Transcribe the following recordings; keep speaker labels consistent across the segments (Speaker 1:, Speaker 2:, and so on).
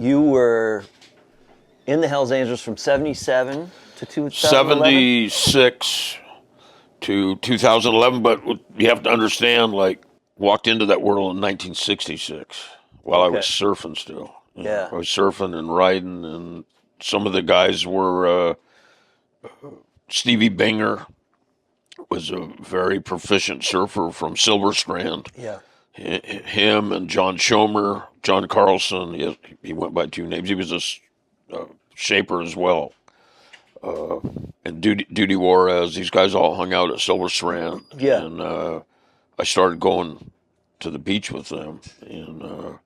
Speaker 1: you were in the Hells Angels from 77 to 2011?
Speaker 2: 76 to 2011, but you have to understand, like, walked into that world in 1966 while I was surfing still. You know, I was surfing and riding, and some of the guys were Stevie Binger was a very proficient surfer from Silver Strand.
Speaker 1: Yeah.
Speaker 2: Him and John Schomer, John Carlson, he went by two names. He was a shaper as well. And Duty Juarez, these guys all hung out at Silver Strand.
Speaker 1: Yeah.
Speaker 2: And I started going to the beach with them. And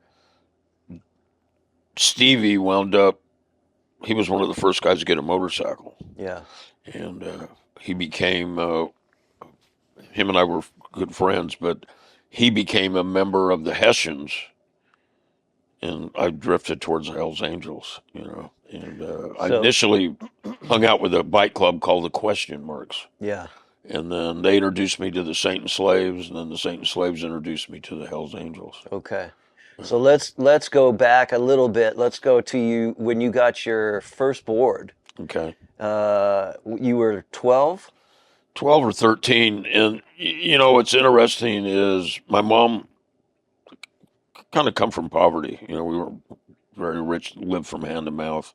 Speaker 2: Stevie wound up, he was one of the first guys to get a motorcycle.
Speaker 1: Yeah.
Speaker 2: And he became, him and I were good friends, but he became a member of the Hessians. And I drifted towards the Hells Angels, you know. And I initially hung out with a bike club called the Question Marks.
Speaker 1: Yeah.
Speaker 2: And then they introduced me to the Saint and Slaves, and then the Saint and Slaves introduced me to the Hells Angels.
Speaker 1: Okay. So let's go back a little bit. Let's go to you when you got your first board.
Speaker 2: Okay.
Speaker 1: You were 12?
Speaker 2: 12 or 13. And, you know, what's interesting is my mom kind of come from poverty. You know, we were very rich, lived from hand to mouth.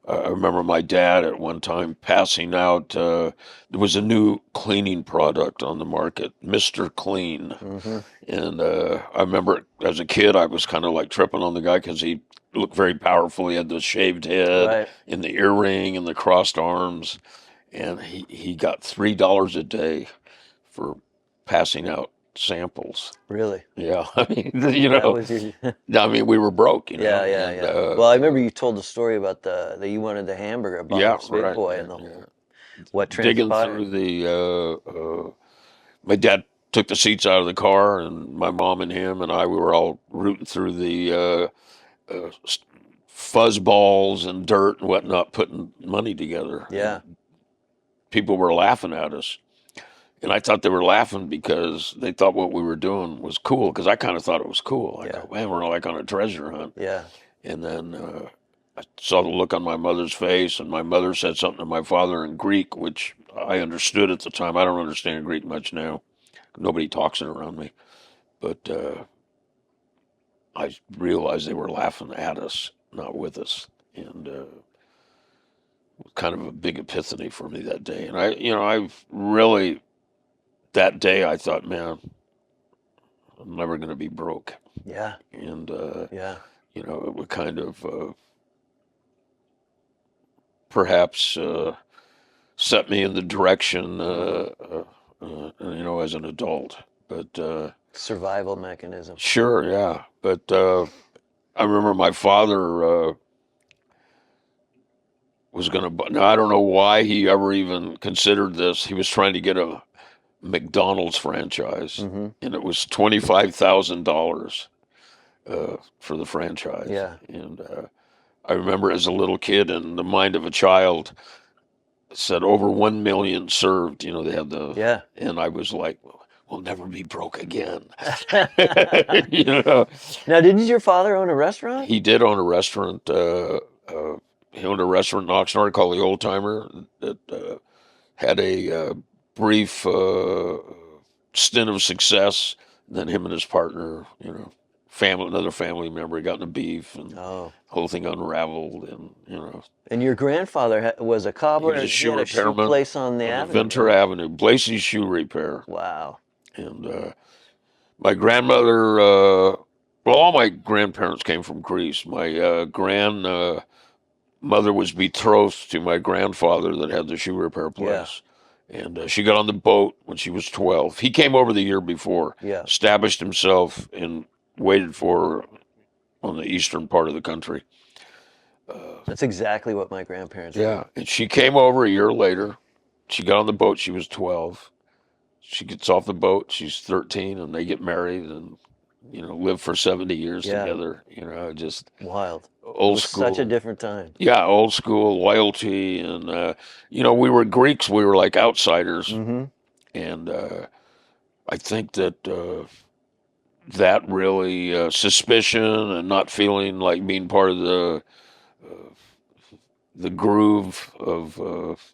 Speaker 2: I remember my dad at one time passing out, there was a new cleaning product on the market, Mr. Clean.
Speaker 1: Mm-hmm.
Speaker 2: And I remember as a kid, I was kind of like tripping on the guy because he looked very powerful. He had the shaved head and the earring and the crossed arms. And he got $3 a day for passing out samples.
Speaker 1: Really?
Speaker 2: Yeah. I mean, you know, I mean, we were broke, you know.
Speaker 1: Yeah. Well, I remember you told the story about that you wanted the hamburger box, Big Boy, and the whole, what transpired.
Speaker 2: Digging through the, my dad took the seats out of the car, and my mom and him and I, we were all rooting through the fuzz balls and dirt and whatnot, putting money together.
Speaker 1: Yeah.
Speaker 2: And people were laughing at us. And I thought they were laughing because they thought what we were doing was cool, because I kind of thought it was cool. I go, man, we're like on a treasure hunt.
Speaker 1: Yeah.
Speaker 2: And then I saw the look on my mother's face, and my mother said something to my father in Greek, which I understood at the time. I don't understand Greek much now. Nobody talks it around me. But I realized they were laughing at us, not with us. And kind of a big epiphany for me that day. And I've really... That day, I thought, man, I'm never going to be broke.
Speaker 1: Yeah.
Speaker 2: And, you know, it would kind of perhaps set me in the direction, you know, as an adult. But
Speaker 1: survival mechanism.
Speaker 2: Sure, yeah. But I remember my father was going to, now I don't know why he ever even considered this. He was trying to get a McDonald's franchise, and it was $25,000 for the franchise.
Speaker 1: Yeah.
Speaker 2: And I remember as a little kid, in the mind of a child, said over 1 million served. You know, they had the and I was like, we'll never be broke again. You know.
Speaker 1: Now, didn't your father own a restaurant?
Speaker 2: He did own a restaurant. He owned a restaurant in Oxnard called the Old Timer that had a brief stint of success. And then him and his partner, you know, another family member, got in a beef, and the whole thing unraveled. And you know.
Speaker 1: And your grandfather was a cobbler.
Speaker 2: He was a shoe
Speaker 1: repairman. Shoe place on the avenue.
Speaker 2: Ventura Avenue, Blacey's Shoe Repair.
Speaker 1: Wow.
Speaker 2: And my grandmother, well, all my grandparents came from Greece. My grandmother was betrothed to my grandfather that had the shoe repair place. Yeah. And she got on the boat when she was 12. He came over the year before, established himself, and waited for her on the eastern part of the country.
Speaker 1: That's exactly what my grandparents did.
Speaker 2: Yeah, and she came over a year later. She got on the boat. She was 12. She gets off the boat. She's 13, and they get married and, you know, live for 70 years together. You know, just
Speaker 1: wild.
Speaker 2: Old school.
Speaker 1: Such a different time.
Speaker 2: Yeah, old school loyalty, and you know, we were Greeks. We were like outsiders, and I think that that really suspicion and not feeling like being part of the groove of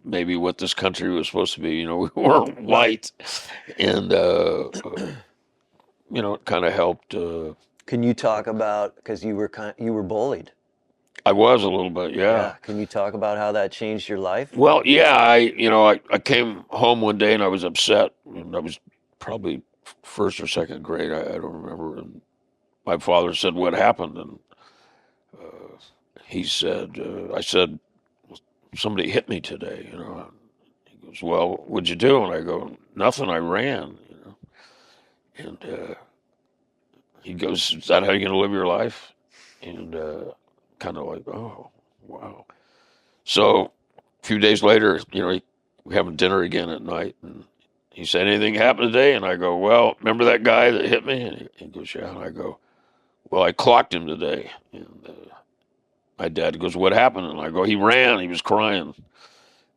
Speaker 2: maybe what this country was supposed to be. You know, we weren't white, and you know, it kind of helped.
Speaker 1: Can you talk about, because you were bullied?
Speaker 2: I was a little bit, yeah.
Speaker 1: Yeah. Can you talk about how that changed your life?
Speaker 2: Well, yeah, I came home one day and I was upset, and I was probably first or second grade. I don't remember. And my father said, "What happened?" And he said, "I said somebody hit me today." You know, he goes, "Well, what'd you do?" And I go, "Nothing. I ran." You know, and he goes, "Is that how you're going to live your life?" And kind of like, "Oh, wow." So a few days later, you know, we're having dinner again at night, and he said, "Anything happened today?" And I go, "Well, remember that guy that hit me?" And he goes, "Yeah." And I go, "Well, I clocked him today." And my dad goes, "What happened?" And I go, "He ran. He was crying."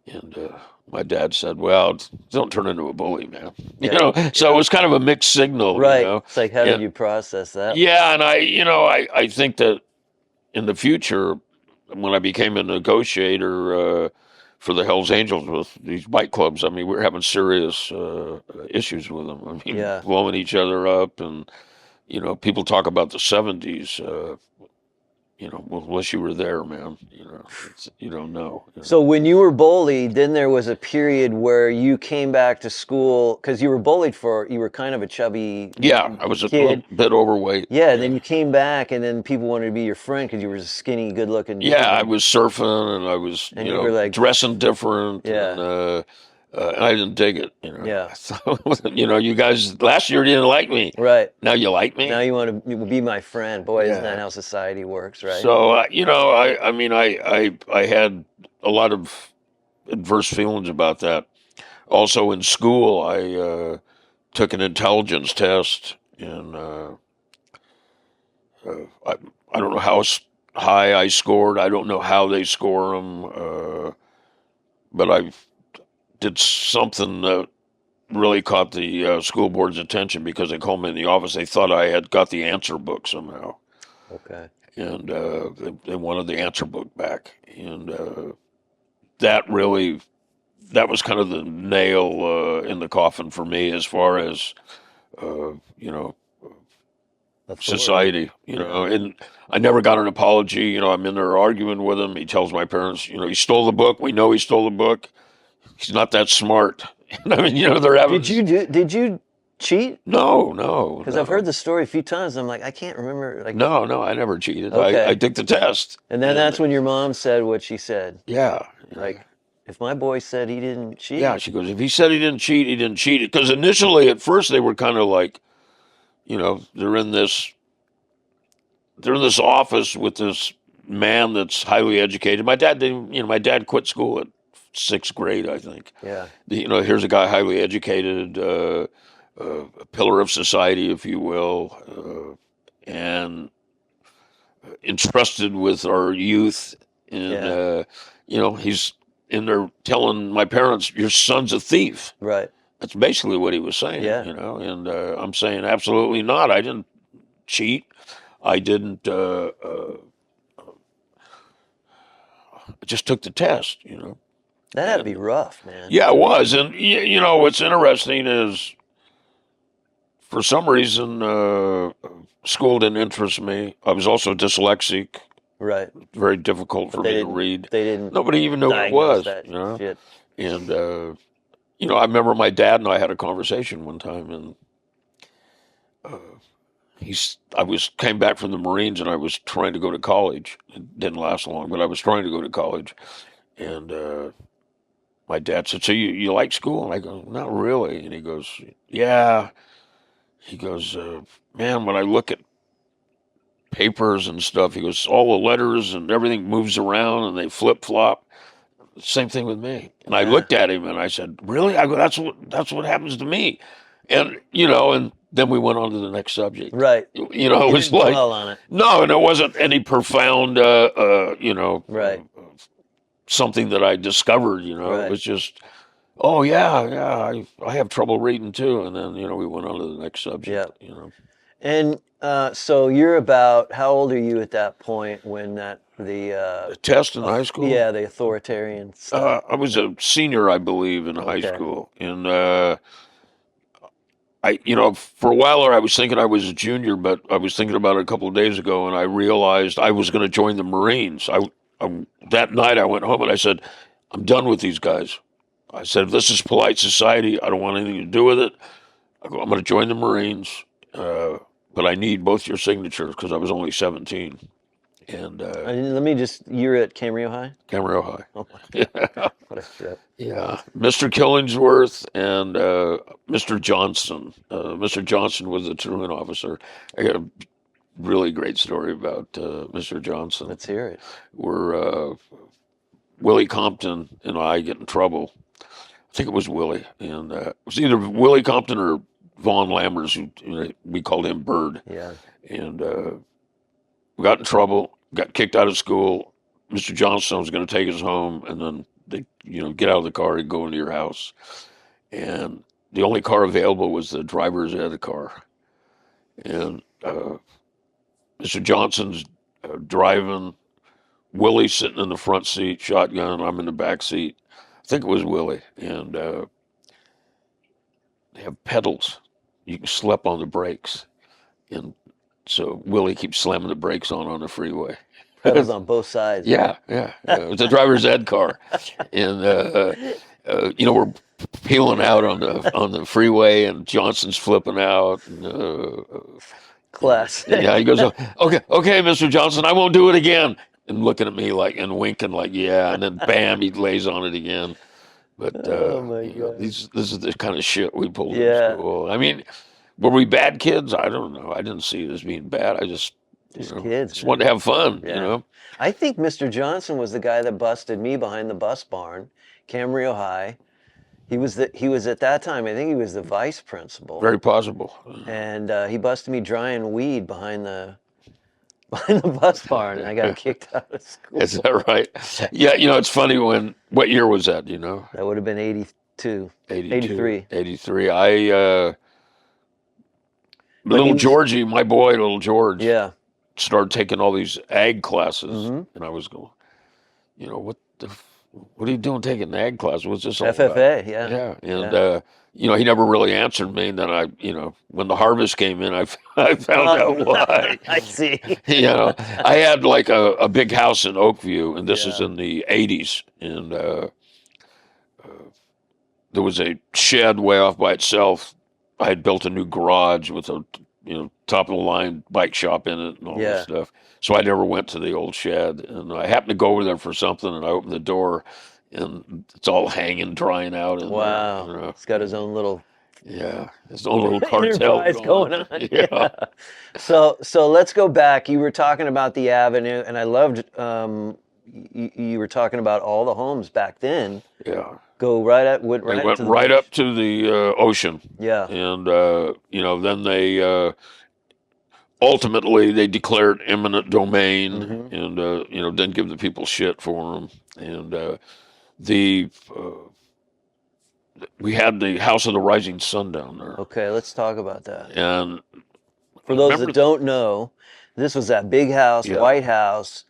Speaker 2: And my dad said, "Well, don't turn into a bully, man." You know, so it was kind of a mixed signal,
Speaker 1: Right.
Speaker 2: you know.
Speaker 1: It's like, how did you process that?
Speaker 2: Yeah, and I think that in the future, when I became a negotiator for the Hells Angels with these bike clubs, I mean, we were having serious issues with them. I mean, blowing each other up, and you know, people talk about the '70s. You know, well, unless you were there, man, you don't know. You know.
Speaker 1: So when you were bullied, then there was a period where you came back to school because you were bullied you were kind of a chubby
Speaker 2: Yeah, I was
Speaker 1: kid.
Speaker 2: a little bit overweight.
Speaker 1: Yeah, and then you came back, and then people wanted to be your friend because you were a skinny, good-looking dude.
Speaker 2: Yeah, I was surfing, and I was,
Speaker 1: And
Speaker 2: you
Speaker 1: you were
Speaker 2: know,
Speaker 1: like,
Speaker 2: dressing different, and I didn't dig it, you know.
Speaker 1: Yeah.
Speaker 2: So, you know, you guys last year didn't like me.
Speaker 1: Right.
Speaker 2: Now you like me.
Speaker 1: Now you want to be my friend. Boy, isn't that how society works, right?
Speaker 2: So, you know, I mean, I had a lot of adverse feelings about that. Also in school, I took an intelligence test, and I don't know how high I scored. I don't know how they score them, but I did something that really caught the school board's attention because they called me in the office. They thought I had got the answer book somehow.
Speaker 1: Okay.
Speaker 2: And they wanted the answer book back. And that was kind of the nail in the coffin for me as far as, you know, society, you know. And I never got an apology. You know, I'm in there arguing with him. He tells my parents, you know, he stole the book. We know he stole the book. He's not that smart. I mean, you know, they're having.
Speaker 1: Did you cheat?
Speaker 2: No.
Speaker 1: Because I've heard the story a few times. I'm like, I can't remember. Like,
Speaker 2: no, I never cheated.
Speaker 1: Okay.
Speaker 2: I took the test.
Speaker 1: And then that's when your mom said what she said.
Speaker 2: Yeah.
Speaker 1: Like, if my boy said he didn't cheat.
Speaker 2: Yeah, she goes, if he said he didn't cheat, he didn't cheat. Because initially, at first, they were kind of like, you know, they're in this office with this man that's highly educated. My dad didn't, you know, my dad quit school at sixth grade, I think.
Speaker 1: Yeah.
Speaker 2: You know, here's a guy highly educated, a pillar of society, if you will, and entrusted with our youth. And, you know, he's in there telling my parents, your son's a thief.
Speaker 1: Right.
Speaker 2: That's basically what he was saying, you know. And I'm saying, absolutely not. I didn't cheat. I didn't. I just took the test, you know.
Speaker 1: That had to be rough, man.
Speaker 2: Yeah, it was. And, you know, what's interesting is for some reason, school didn't interest me. I was also dyslexic.
Speaker 1: Right.
Speaker 2: Very difficult for me to read.
Speaker 1: They didn't.
Speaker 2: Nobody even knew what it was, you know.
Speaker 1: Shit.
Speaker 2: And, you know, I remember my dad and I had a conversation one time, and came back from the Marines, and I was trying to go to college. It didn't last long, but I was trying to go to college. And my dad said, so you like school? And I go, not really. And he goes, yeah. He goes, man, when I look at papers and stuff, he goes, all the letters and everything moves around and they flip-flop. Same thing with me. And I looked at him and I said, really? I go, that's what happens to me. And, you know, and then we went on to the next subject.
Speaker 1: Right.
Speaker 2: You know, it was like, dwell on it. No, and it wasn't any profound, you know,
Speaker 1: right.
Speaker 2: Something that I discovered, you know. It was just, Oh yeah. I have trouble reading too. And then we went on to the next
Speaker 1: Yeah.
Speaker 2: subject.
Speaker 1: And so you're about, how old are you at that point when
Speaker 2: The test in high school.
Speaker 1: yeah, the authoritarian stuff?
Speaker 2: I was a senior, I believe, in high
Speaker 1: Okay.
Speaker 2: school, and for a while there, I was thinking I was a junior, but I was thinking about it a couple of days ago, and I realized I was going to join the Marines. That night I went home and I said, I'm done with these guys. I said, if this is polite society, I don't want anything to do with it. I'm going to join the Marines, but I need both your signatures because I was only 17. And
Speaker 1: Let me just, you're at Camarillo High?
Speaker 2: Camarillo High.
Speaker 1: Oh my God. What a trip.
Speaker 2: Yeah, Mr. Killingsworth and Mr. Johnson. Mr. Johnson was the truant officer. I got a really great story about Mr. Johnson.
Speaker 1: Let's hear it.
Speaker 2: Where Willie Compton and I get in trouble. I think it was Willie, and it was either Willie Compton or Vaughn Lammers, who we called him Bird.
Speaker 1: Yeah.
Speaker 2: And we got in trouble, got kicked out of school. Mr. Johnson was going to take us home, and then they, get out of the car and go into your house. And the only car available was the driver's ed car. And Mr. Johnson's driving, Willie sitting in the front seat, shotgun, I'm in the back seat. I think it was Willie. And they have pedals. You can slip on the brakes. And so Willie keeps slamming the brakes on the freeway.
Speaker 1: Pedals on both sides.
Speaker 2: Yeah. It was a driver's ed car. And, we're peeling out on the freeway, and Johnson's flipping out. And,
Speaker 1: Class.
Speaker 2: yeah, he goes, okay, Mr. Johnson, I won't do it again. And looking at me and winking yeah. And then bam, he lays on it again. But
Speaker 1: Oh my God.
Speaker 2: this is the kind of shit we pulled
Speaker 1: Yeah.
Speaker 2: in school. I mean, were we bad kids? I don't know. I didn't see it as being bad. I just
Speaker 1: kids,
Speaker 2: just wanted to have fun.
Speaker 1: Yeah. I think Mr. Johnson was the guy that busted me behind the bus barn, Camarillo High. He was at that time, I think he was the vice principal.
Speaker 2: Very possible.
Speaker 1: And he busted me drying weed behind the bus barn, and I got kicked out of school.
Speaker 2: Is that right? Yeah, it's funny what year was that,
Speaker 1: That would have been 82.
Speaker 2: 83. 83. Little Georgie, my boy, little George.
Speaker 1: Yeah.
Speaker 2: Started taking all these ag classes, and I was going, what are you doing taking an ag class? What's this all
Speaker 1: FFA,
Speaker 2: about?
Speaker 1: yeah.
Speaker 2: And he never really answered me. And then when the harvest came in, I found out why.
Speaker 1: I see.
Speaker 2: I had like a big house in Oakview, and this is in the 80s, and there was a shed way off by itself. I had built a new garage with a top of the line bike shop in it and all that stuff. So I never went to the old shed, and I happened to go over there for something, and I opened the door, and it's all hanging, drying out. And,
Speaker 1: wow. He's got his own little
Speaker 2: his own little cartel
Speaker 1: going on. Yeah. So let's go back. You were talking about the avenue, and I loved you were talking about all the homes back then.
Speaker 2: Yeah.
Speaker 1: Went
Speaker 2: right up to the ocean.
Speaker 1: Yeah.
Speaker 2: And then they ultimately they declared eminent domain, and didn't give the people shit for them. And we had the House of the Rising Sun down there.
Speaker 1: Okay, let's talk about that.
Speaker 2: And
Speaker 1: for those that don't know, this was that big house, White House,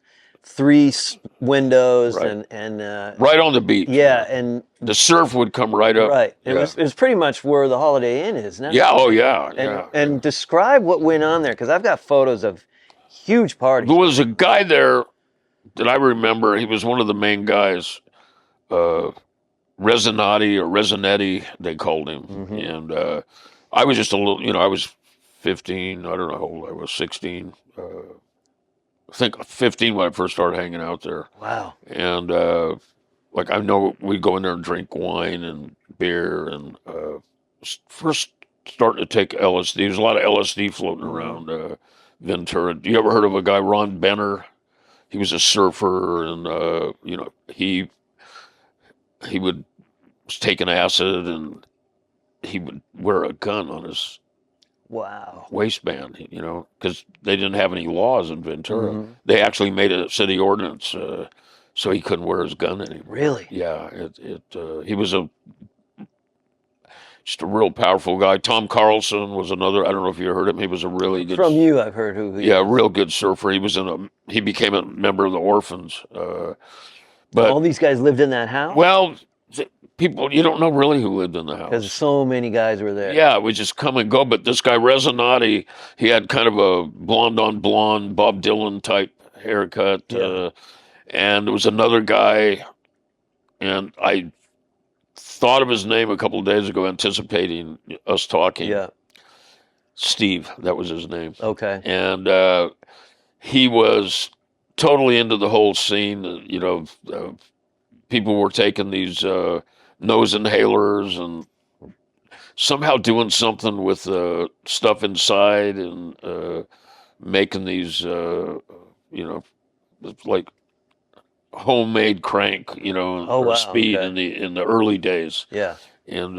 Speaker 1: 3 windows,
Speaker 2: right.
Speaker 1: and
Speaker 2: right on the beach.
Speaker 1: Yeah, and
Speaker 2: the surf would come right up.
Speaker 1: Right. It was pretty much where the Holiday Inn is now.
Speaker 2: Yeah. Oh yeah.
Speaker 1: And describe what went on there, because I've got photos of huge parties.
Speaker 2: There was a guy there that I remember. He was one of the main guys. Resinetti, they called him. And I was just a little, I was 15. I don't know how old I was, 16. I think 15 when I first started hanging out there.
Speaker 1: Wow.
Speaker 2: And I know we'd go in there and drink wine and beer, and first starting to take LSD. There's a lot of LSD floating around Ventura. Do you ever heard of a guy, Ron Benner? He was a surfer, and he was taking acid, and he would wear a gun on his waistband, because they didn't have any laws in Ventura. They actually made a city ordinance so he couldn't wear his gun anymore.
Speaker 1: Really?
Speaker 2: Yeah. He was a just a real powerful guy. Tom Carlson was another. I don't know if you heard him. He was a really good.
Speaker 1: From you, I've heard who he
Speaker 2: Yeah,
Speaker 1: is.
Speaker 2: real good surfer. He became a member of the Orphans. But
Speaker 1: All these guys lived in that house?
Speaker 2: well, people, you don't know really who lived in the
Speaker 1: Because
Speaker 2: house.
Speaker 1: so many guys were there.
Speaker 2: Yeah, it would just come and go. But this guy Resonati, he had kind of a blonde on blonde Bob Dylan type haircut.
Speaker 1: Yeah.
Speaker 2: And there was another guy, and I thought of his name a couple of days ago, anticipating us talking.
Speaker 1: Yeah.
Speaker 2: Steve, that was his name.
Speaker 1: Okay.
Speaker 2: And he was totally into the whole scene. People were taking these nose inhalers and somehow doing something with stuff inside and making these, like homemade crank,
Speaker 1: Oh,
Speaker 2: or
Speaker 1: wow,
Speaker 2: speed
Speaker 1: okay.
Speaker 2: in the early days.
Speaker 1: Yeah.
Speaker 2: And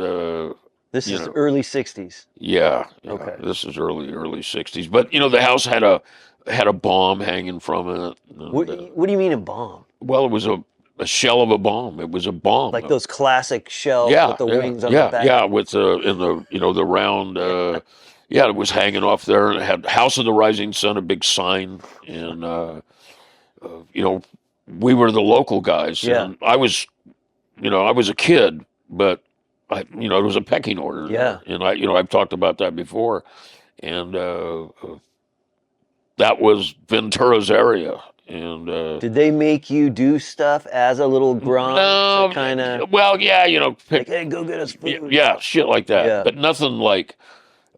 Speaker 1: This
Speaker 2: you
Speaker 1: is
Speaker 2: know,
Speaker 1: early 60s.
Speaker 2: yeah,
Speaker 1: Okay.
Speaker 2: this is early 60s. But the house had a bomb hanging from it. And,
Speaker 1: What do you mean a bomb?
Speaker 2: well, it was a shell of a bomb. It was a bomb.
Speaker 1: Like those classic shells
Speaker 2: Yeah,
Speaker 1: with the
Speaker 2: yeah,
Speaker 1: wings on
Speaker 2: yeah,
Speaker 1: the back?
Speaker 2: yeah. With the round. Yeah, it was hanging off there, and it had House of the Rising Sun, a big sign, and we were the local guys.
Speaker 1: Yeah.
Speaker 2: And I was a kid, but it was a pecking order.
Speaker 1: Yeah.
Speaker 2: And I've talked about that before, and that was Ventura's area. And
Speaker 1: Did they make you do stuff as a little grunt?
Speaker 2: no,
Speaker 1: Kind of
Speaker 2: well, yeah,
Speaker 1: like, hey, go get us food.
Speaker 2: yeah, shit like that.
Speaker 1: Yeah.
Speaker 2: But nothing like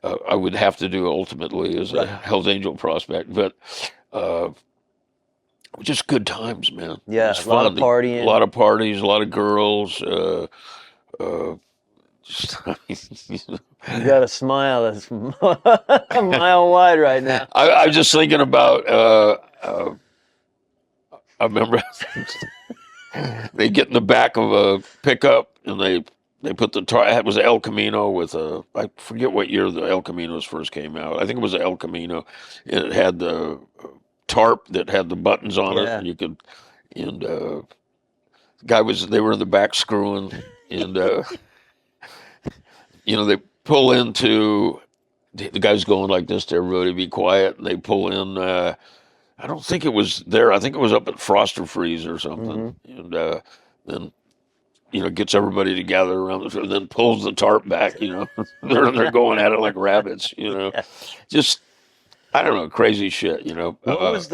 Speaker 2: I would have to do ultimately as a
Speaker 1: Right.
Speaker 2: Hell's Angel prospect. But just good times, man.
Speaker 1: Yeah,
Speaker 2: It was
Speaker 1: a lot of
Speaker 2: fun.
Speaker 1: partying.
Speaker 2: A lot of parties, a lot of girls. Just,
Speaker 1: You got a smile that's a mile wide right now.
Speaker 2: I was just thinking about. I remember they get in the back of a pickup and they put the it was an El Camino with I forget what year the El Caminos first came out. I think it was an El Camino, and it had the tarp that had the buttons on it.
Speaker 1: Yeah.
Speaker 2: And you could, and they were in the back screwing, and they pull into, the guy's going like this to everybody, be quiet, and they pull in. I don't think it was there. I think it was up at Froster Freeze or something. And then, gets everybody together around and then pulls the tarp back, they're going at it like rabbits, just, I don't know, crazy shit,
Speaker 1: What was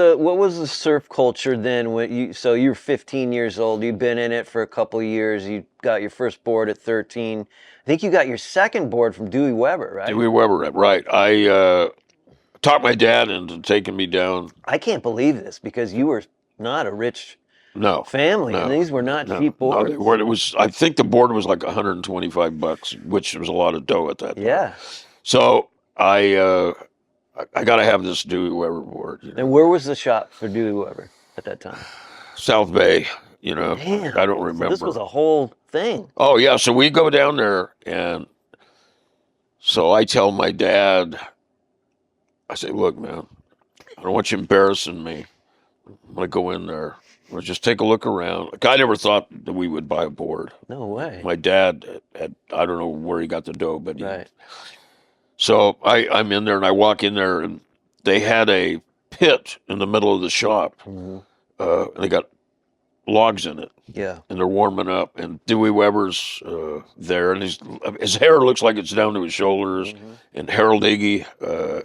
Speaker 1: the surf culture then when so you're 15 years old, you've been in it for a couple of years, you got your first board at 13. I think you got your second board from Dewey Weber, right?
Speaker 2: Dewey Weber, right. I talked my dad into taking me down.
Speaker 1: I can't believe this because you were not a rich family, and these were not cheap boards.
Speaker 2: No, they weren't. I think the board was like $125, which was a lot of dough at that time.
Speaker 1: Yeah.
Speaker 2: So I got to have this Dewey Weber board.
Speaker 1: And where was the shop for Dewey Weber at that time?
Speaker 2: South Bay,
Speaker 1: Damn.
Speaker 2: I don't remember.
Speaker 1: So this was a whole thing.
Speaker 2: Oh, yeah. So we go down there, and so I tell my dad, I say, look, man, I don't want you embarrassing me. I'm going to go in there. We'll just take a look around. Like, I never thought that we would buy a board.
Speaker 1: No way.
Speaker 2: My dad had, I don't know where he got the dough, but
Speaker 1: Right.
Speaker 2: So I'm in there, and I walk in there, and they had a pit in the middle of the shop.
Speaker 1: Mm-hmm.
Speaker 2: And they got logs in it.
Speaker 1: Yeah.
Speaker 2: And they're warming up, and Dewey Weber's there, and his hair looks like it's down to his shoulders, and Harold Iggy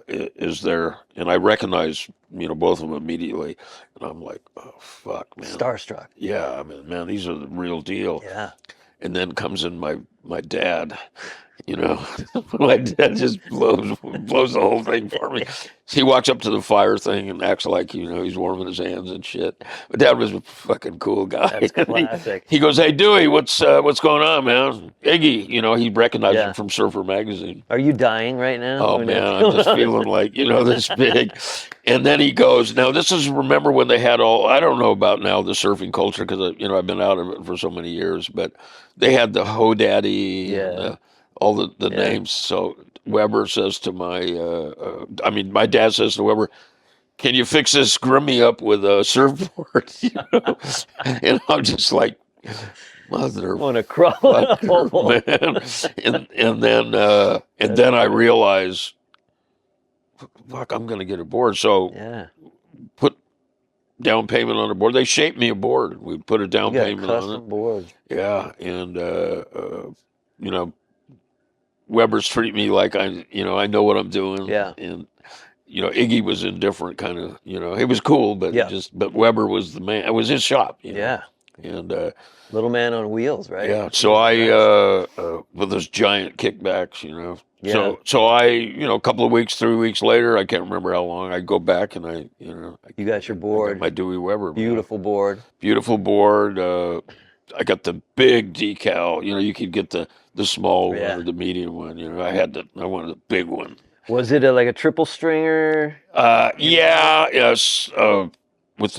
Speaker 2: is there, and I recognize both of them immediately, and I'm like, oh fuck, man,
Speaker 1: Starstruck.
Speaker 2: yeah, I mean, man, these are the real deal.
Speaker 1: Yeah.
Speaker 2: And then comes in my dad. My dad just blows the whole thing for me. He walks up to the fire thing and acts like he's warming his hands and shit. But Dad was a fucking cool guy.
Speaker 1: That's classic.
Speaker 2: He goes, "Hey Dewey, what's going on, man?" Iggy, he recognized him from Surfer Magazine.
Speaker 1: Are you dying right now?
Speaker 2: Oh man, I'm just feeling like this big. And then he goes, "Now this is remember when they had all, I don't know about now the surfing culture because I've been out of it for so many years, but they had the Ho Daddy."
Speaker 1: Yeah.
Speaker 2: And, all the names. So Weber says to my dad says to Weber, "Can you fix this Grimmy up with a surfboard?" And I'm just like, Mother,
Speaker 1: Want to crawl in a hole.
Speaker 2: man. And then I realized, fuck, I'm going to get a board. So
Speaker 1: Yeah.
Speaker 2: put down payment on a board. They shaped me a board. We put a down
Speaker 1: You got a
Speaker 2: payment on it.
Speaker 1: custom board.
Speaker 2: Yeah, and you know, Weber's treat me like I know what I'm doing.
Speaker 1: Yeah.
Speaker 2: And Iggy was indifferent, kind of. He was cool, but
Speaker 1: Yeah.
Speaker 2: but Weber was the man. It was his shop.
Speaker 1: Yeah.
Speaker 2: And
Speaker 1: Little man on wheels, right?
Speaker 2: yeah,
Speaker 1: He
Speaker 2: so
Speaker 1: was the best.
Speaker 2: with those giant kickbacks,
Speaker 1: Yeah.
Speaker 2: So I, a couple of weeks, 3 weeks later, I can't remember how long, I go back and I
Speaker 1: You got your
Speaker 2: got
Speaker 1: board.
Speaker 2: my Dewey Weber, man.
Speaker 1: Beautiful board.
Speaker 2: Beautiful board. I got the big decal. You could get the small
Speaker 1: Yeah.
Speaker 2: one or the medium one. I wanted the big one.
Speaker 1: Was it like a triple stringer?
Speaker 2: Yeah, yes. With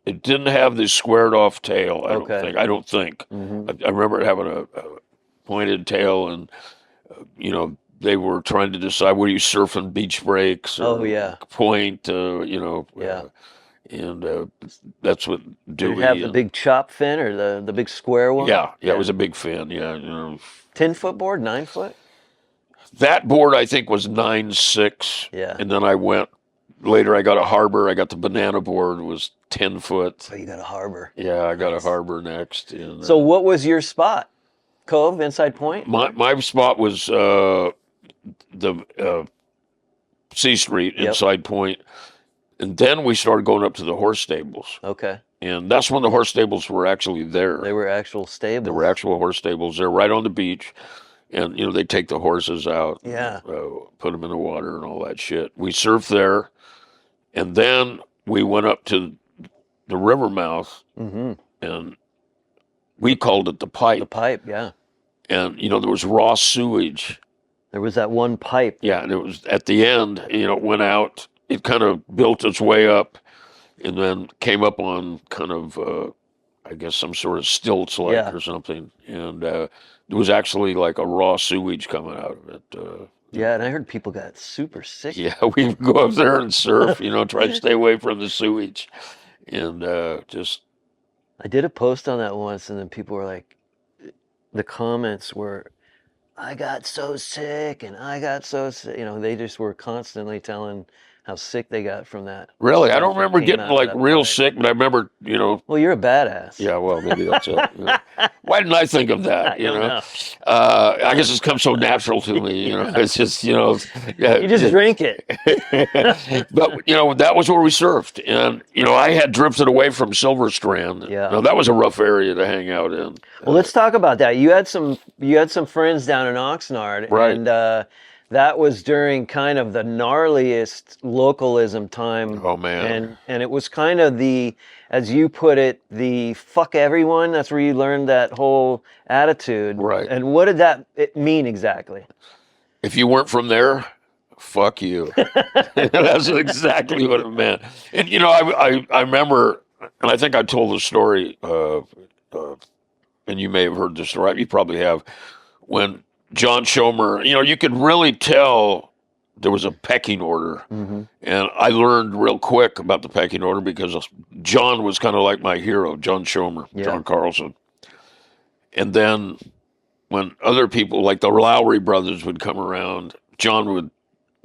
Speaker 2: it didn't have the squared off tail.
Speaker 1: Okay.
Speaker 2: I don't think.
Speaker 1: Hmm.
Speaker 2: I remember it having a pointed tail, and they were trying to decide, were you surfing beach breaks or
Speaker 1: Oh, yeah.
Speaker 2: point,
Speaker 1: Yeah.
Speaker 2: and that's what
Speaker 1: Did
Speaker 2: Dewey.
Speaker 1: it have the big chop fin or the big square one?
Speaker 2: Yeah, it was a big fan. Yeah,
Speaker 1: 10-foot board, 9-foot?
Speaker 2: that board I think was 9.6.
Speaker 1: Yeah.
Speaker 2: And then I went later. I got a Harbor. I got the banana board, was 10 foot.
Speaker 1: So you got a harbor.
Speaker 2: Yeah, I got
Speaker 1: Nice.
Speaker 2: a Harbor next. And,
Speaker 1: So what was your spot? Cove, inside point?
Speaker 2: my spot was the C Street,
Speaker 1: Yep.
Speaker 2: inside point, and then we started going up to the horse stables,
Speaker 1: Okay.
Speaker 2: and that's when the horse stables were actually there.
Speaker 1: They were actual stables.
Speaker 2: There were actual horse stables there, right on the beach, and they take the horses out,
Speaker 1: Yeah.
Speaker 2: put them in the water and all that shit. We surfed there, and then we went up to the river mouth,
Speaker 1: Mm-hmm.
Speaker 2: and we called it the pipe.
Speaker 1: The pipe, yeah.
Speaker 2: And there was raw sewage.
Speaker 1: There was that one pipe.
Speaker 2: Yeah, and it was at the end, it went out. It kind of built its way up and then came up on kind of, I guess, some sort of stilts like
Speaker 1: Yeah.
Speaker 2: or something. And there was actually like a raw sewage coming out of it.
Speaker 1: Yeah, and I heard people got super sick.
Speaker 2: Yeah, we would go up there and surf, try to stay away from the sewage. And just,
Speaker 1: I did a post on that once, and then people were like, the comments were, I got so sick, and I got so sick. They just were constantly telling how sick they got from that.
Speaker 2: really, I
Speaker 1: stuff
Speaker 2: don't
Speaker 1: that
Speaker 2: remember
Speaker 1: came
Speaker 2: getting
Speaker 1: out of
Speaker 2: like
Speaker 1: that
Speaker 2: real
Speaker 1: pipe.
Speaker 2: sick, but I remember,
Speaker 1: Well, you're a badass.
Speaker 2: yeah, well, maybe that's it. Why didn't I think of that?
Speaker 1: I don't know.
Speaker 2: I guess it's come so natural to me. It's just yeah.
Speaker 1: You just drink it.
Speaker 2: But that was where we surfed, and I had drifted away from Silver Strand.
Speaker 1: Yeah.
Speaker 2: Now, that was a rough area to hang out in.
Speaker 1: Well, let's talk about that. You had some friends down in Oxnard,
Speaker 2: Right.
Speaker 1: and that was during kind of the gnarliest localism time.
Speaker 2: Oh, man.
Speaker 1: And it was kind of the, as you put it, the fuck everyone. That's where you learned that whole attitude.
Speaker 2: Right.
Speaker 1: And what did that mean exactly?
Speaker 2: If you weren't from there, fuck you. That's exactly what it meant. And I remember, and I think I told the story, and you may have heard the story. You probably have, when John Schomer, you could really tell there was a pecking order.
Speaker 1: Mm-hmm.
Speaker 2: And I learned real quick about the pecking order because John was kind of like my hero, John Schomer,
Speaker 1: Yeah.
Speaker 2: John Carlson. And then when other people, like the Lowry brothers, would come around,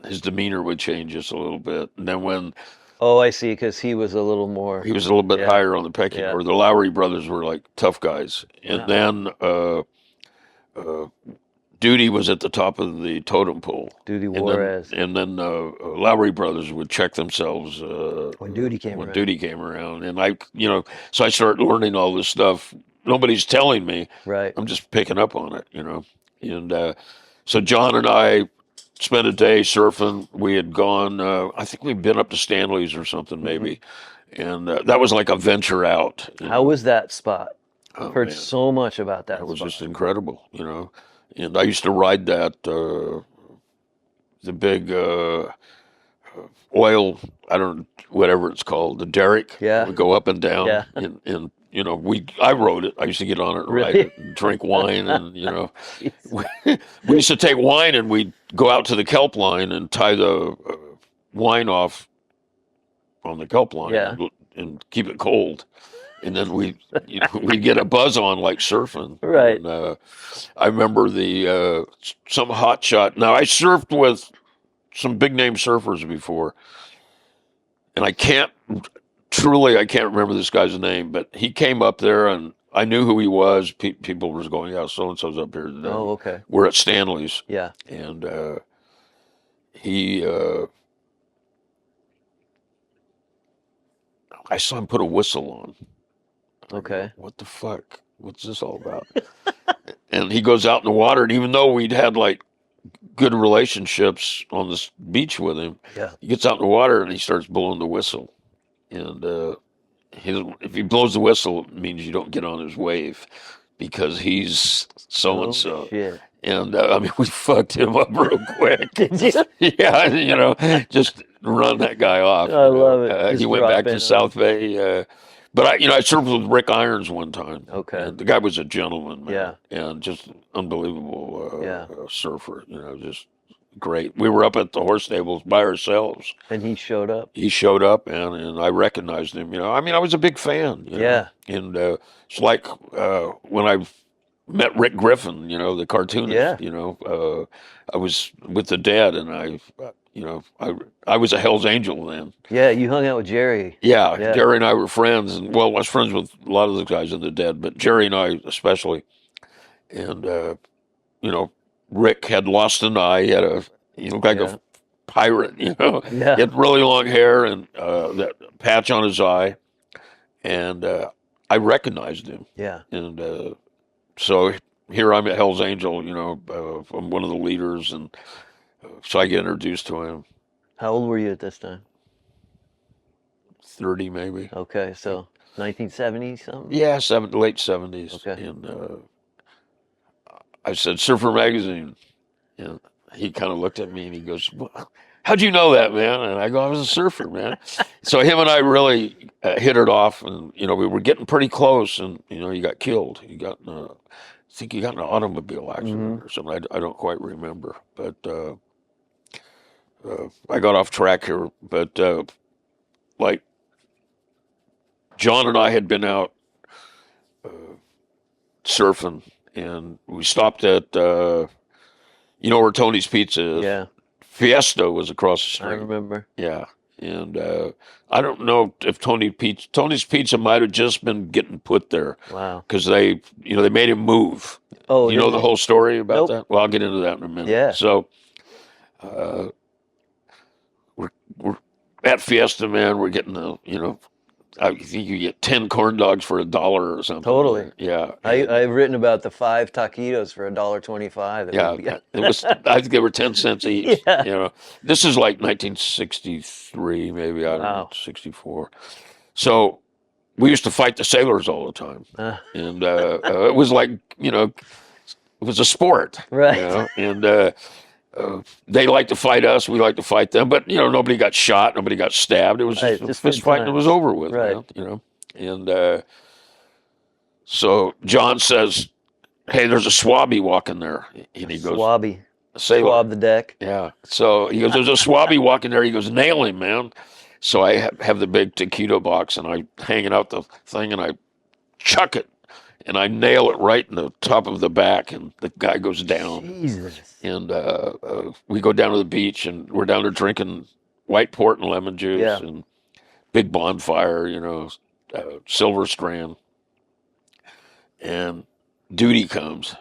Speaker 2: his demeanor would change just a little bit. And then when
Speaker 1: Oh, I see, because he was a little more.
Speaker 2: he was a little bit
Speaker 1: Yeah.
Speaker 2: higher on the pecking
Speaker 1: Yeah.
Speaker 2: order, the Lowry brothers were like tough guys. And
Speaker 1: Yeah.
Speaker 2: then Duty was at the top of the totem pole.
Speaker 1: Duty
Speaker 2: And
Speaker 1: Juarez.
Speaker 2: then Lowry brothers would check themselves
Speaker 1: When Duty came
Speaker 2: when
Speaker 1: around.
Speaker 2: Duty came around. And so I started learning all this stuff. Nobody's telling me.
Speaker 1: Right.
Speaker 2: I'm just picking up on it, And so John and I spent a day surfing. We had gone, I think we'd been up to Stanley's or something, maybe. And that was like a venture out.
Speaker 1: How was that spot?
Speaker 2: Oh,
Speaker 1: I've heard
Speaker 2: man.
Speaker 1: so much about that
Speaker 2: That was
Speaker 1: spot.
Speaker 2: just incredible, And I used to ride that, the big oil, whatever it's called, the derrick.
Speaker 1: Yeah.
Speaker 2: Would go up and down.
Speaker 1: Yeah.
Speaker 2: And I rode it. I used to get on it and ride
Speaker 1: Really?
Speaker 2: it and drink wine. And, we used to take wine and we'd go out to the kelp line and tie the wine off on the kelp line
Speaker 1: Yeah.
Speaker 2: and keep it cold. and then we'd get a buzz on like surfing.
Speaker 1: Right.
Speaker 2: And I remember some hot shot. Now I surfed with some big name surfers before, and I can't remember this guy's name, but he came up there and I knew who he was. People was going, yeah, so and so's up here today.
Speaker 1: Oh, okay.
Speaker 2: We're at Stanley's,
Speaker 1: Yeah.
Speaker 2: and he. I saw him put a whistle on.
Speaker 1: Okay.
Speaker 2: What the fuck? What's this all about? And he goes out in the water, and even though we'd had like good relationships on this beach with him,
Speaker 1: Yeah.
Speaker 2: he gets out in the water and he starts blowing the whistle. And if he blows the whistle, it means you don't get on his wave because he's so and so.
Speaker 1: Shit.
Speaker 2: And I mean, we fucked him up real quick.
Speaker 1: Did you?
Speaker 2: Yeah, just run that guy off.
Speaker 1: I love it.
Speaker 2: He
Speaker 1: Just
Speaker 2: went
Speaker 1: drop
Speaker 2: back
Speaker 1: in
Speaker 2: to
Speaker 1: on
Speaker 2: South Bay. But I surfed with Rick Irons one time.
Speaker 1: Okay.
Speaker 2: And the guy was a gentleman, man.
Speaker 1: Yeah.
Speaker 2: And just unbelievable
Speaker 1: Yeah.
Speaker 2: surfer. Just great. We were up at the horse stables by ourselves.
Speaker 1: And he showed up.
Speaker 2: He showed up, and I recognized him. I mean, I was a big fan.
Speaker 1: Yeah.
Speaker 2: And it's like when I met Rick Griffin, the cartoonist.
Speaker 1: Yeah.
Speaker 2: I was with the Dead, and I was a Hell's Angel then.
Speaker 1: Yeah, you hung out with Jerry.
Speaker 2: Yeah,
Speaker 1: Yeah.
Speaker 2: Jerry and I were friends, and I was friends with a lot of the guys in the Dead, but Jerry and I especially. And Rick had lost an eye. He had like
Speaker 1: Yeah.
Speaker 2: a pirate.
Speaker 1: Yeah.
Speaker 2: He had really long hair and that patch on his eye, and I recognized him.
Speaker 1: Yeah.
Speaker 2: And so here I'm at Hell's Angel. I'm one of the leaders, and so I get introduced to him.
Speaker 1: How old were you at this time?
Speaker 2: 30 maybe.
Speaker 1: Okay, so 1970 something?
Speaker 2: Yeah, late 70s.
Speaker 1: Okay.
Speaker 2: And I said, Surfer Magazine. And he kind of looked at me and he goes, well, how'd you know that, man? And I go, I was a surfer, man. So him and I really hit it off, and we were getting pretty close, and he got killed. I think he got in an automobile accident or something. I don't quite remember, but I got off track here. But like John and I had been out surfing, and we stopped at where Tony's Pizza is.
Speaker 1: Yeah,
Speaker 2: Fiesta was across the street.
Speaker 1: I remember.
Speaker 2: Yeah, and I don't know if Tony's Pizza might have just been getting put there.
Speaker 1: Wow.
Speaker 2: Because they made him move.
Speaker 1: Oh,
Speaker 2: you know the whole story about
Speaker 1: Nope.
Speaker 2: that? Well, I'll get into that in a minute.
Speaker 1: Yeah.
Speaker 2: So we're at Fiesta, man. We're getting I think you get 10 corn dogs for $1 or something.
Speaker 1: Totally.
Speaker 2: Yeah.
Speaker 1: I've written about the 5 taquitos for $1.25.
Speaker 2: Yeah, it was. I think they were 10 cents each.
Speaker 1: Yeah.
Speaker 2: This is like 1963, maybe. I don't know,
Speaker 1: Wow.
Speaker 2: 64. So we used to fight the sailors all the time, and it was like it was a sport,
Speaker 1: Right.
Speaker 2: And they like to fight us, we like to fight them, but nobody got shot, nobody got stabbed. It was
Speaker 1: Right,
Speaker 2: just
Speaker 1: just
Speaker 2: fist
Speaker 1: good
Speaker 2: fight, and it
Speaker 1: times.
Speaker 2: was over with,
Speaker 1: Right.
Speaker 2: man, And so John says, "Hey, there's a swabby walking there," and he goes,
Speaker 1: Swabby.
Speaker 2: "A sailor."
Speaker 1: Swab the deck.
Speaker 2: Yeah. So he goes, "There's a swabby walking there." He goes, "Nail him, man." So I have the big taquito box, and I hang it out the thing, and I chuck it, and I nail it right in the top of the back, and the guy goes down.
Speaker 1: Jesus.
Speaker 2: And we go down to the beach, and we're down there drinking white port and lemon juice,
Speaker 1: Yeah.
Speaker 2: and big bonfire, Silver Strand. And Duty comes,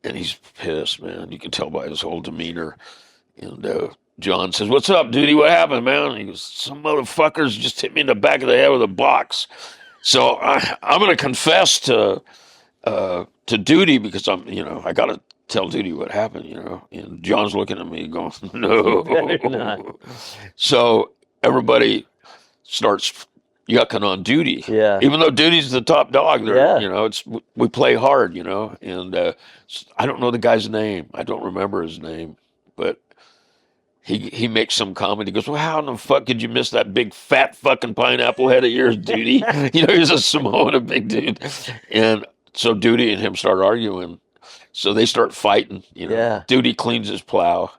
Speaker 2: and he's pissed, man. You can tell by his whole demeanor. And John says, "What's up, Duty? What happened, man?" And he goes, "Some motherfuckers just hit me in the back of the head with a box." So I'm going to confess to Duty because I got to tell Duty what happened, And John's looking at me going, "No."
Speaker 1: Better not.
Speaker 2: So everybody starts yucking on Duty.
Speaker 1: Yeah.
Speaker 2: Even though Duty's the top dog there,
Speaker 1: Yeah.
Speaker 2: we play hard, And I don't know the guy's name. I don't remember his name, but he makes some comment. He goes, "Well, how in the fuck could you miss that big fat fucking pineapple head of yours, Duty?" He's a Samoan, a big dude. And so Duty and him start arguing. So they start fighting,
Speaker 1: Yeah.
Speaker 2: Duty cleans his plow.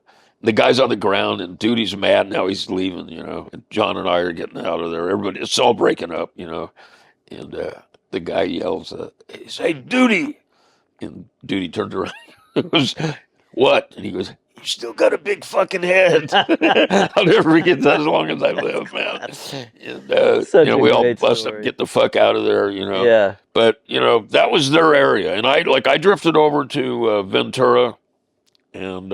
Speaker 2: The guy's on the ground, and Duty's mad. Now he's leaving, And John and I are getting out of there. It's all breaking up, And the guy yells, he says, "Hey, Duty!" And Duty turned around. It was, "What?" And he goes, "You still got a big fucking head." I'll never forget that as long as I live, man. And,
Speaker 1: Such a
Speaker 2: we all
Speaker 1: great
Speaker 2: bust up,
Speaker 1: story.
Speaker 2: get the fuck out of there,
Speaker 1: Yeah.
Speaker 2: But, that was their area. And I drifted over to Ventura. And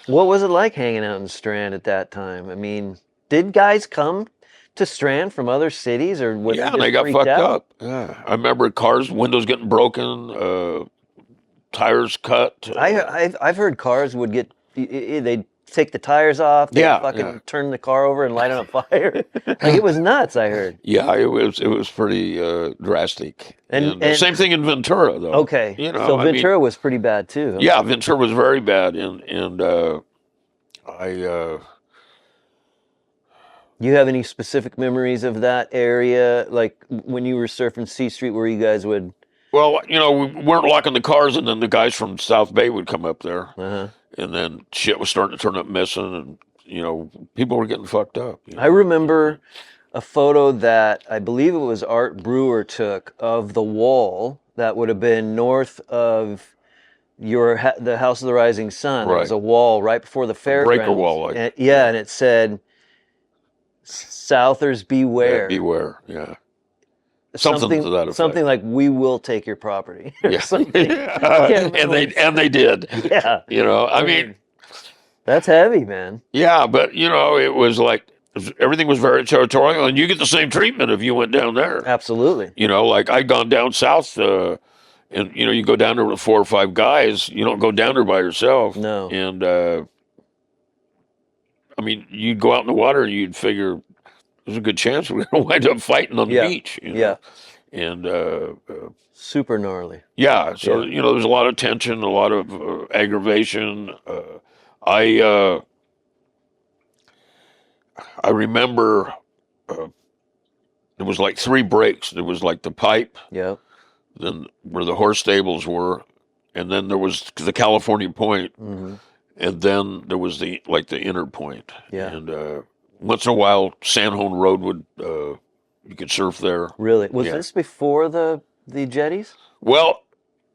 Speaker 1: What was it like hanging out in Strand at that time? I mean, did guys come to Strand from other cities, or were they
Speaker 2: yeah, and
Speaker 1: just
Speaker 2: they got
Speaker 1: freaked
Speaker 2: fucked
Speaker 1: out?
Speaker 2: up. Yeah, I remember cars, windows getting broken, tires cut.
Speaker 1: I've heard cars would get they'd take the tires off, they'd
Speaker 2: Yeah,
Speaker 1: fucking turn the car over and light on fire. Like it was nuts. I heard.
Speaker 2: yeah, it was pretty drastic.
Speaker 1: And
Speaker 2: And same thing in Ventura, though.
Speaker 1: okay, so Ventura was pretty bad too. Huh?
Speaker 2: Yeah, Ventura was very bad, and I
Speaker 1: You have any specific memories of that area, like when you were surfing C Street, where you guys would?
Speaker 2: well, we weren't locking the cars, and then the guys from South Bay would come up there,
Speaker 1: Uh-huh.
Speaker 2: and then shit was starting to turn up missing, and people were getting fucked up.
Speaker 1: I remember a photo that I believe it was Art Brewer took of the wall that would have been north of the House of the Rising Sun. There was
Speaker 2: Right.
Speaker 1: a wall right before the fairgrounds.
Speaker 2: breaker wall, like
Speaker 1: And, yeah, and it said "Southers beware."
Speaker 2: beware. Yeah, something to that effect.
Speaker 1: Something like "We will take your property." or
Speaker 2: Yeah,
Speaker 1: something. I can't remember
Speaker 2: and
Speaker 1: what
Speaker 2: they did.
Speaker 1: Yeah,
Speaker 2: I mean,
Speaker 1: that's heavy, man.
Speaker 2: yeah, but it was like everything was very territorial, and you get the same treatment if you went down there.
Speaker 1: Absolutely.
Speaker 2: Like I'd gone down south, and you go down there with 4 or 5 guys. You don't go down there by yourself.
Speaker 1: No.
Speaker 2: And I mean, you'd go out in the water, and you'd figure there's a good chance we're going to wind up fighting on the
Speaker 1: Yeah.
Speaker 2: beach.
Speaker 1: Yeah.
Speaker 2: And
Speaker 1: Super gnarly.
Speaker 2: yeah, so there's a lot of tension, a lot of aggravation. I remember there was like 3 breaks. There was like the pipe,
Speaker 1: Yep.
Speaker 2: then where the horse stables were, and then there was the California Point,
Speaker 1: Hmm.
Speaker 2: and then there was the inner point.
Speaker 1: Yeah.
Speaker 2: And once in a while, Sandhorn Road would you could surf there.
Speaker 1: Really? Was
Speaker 2: Yeah.
Speaker 1: this before the jetties?
Speaker 2: Well,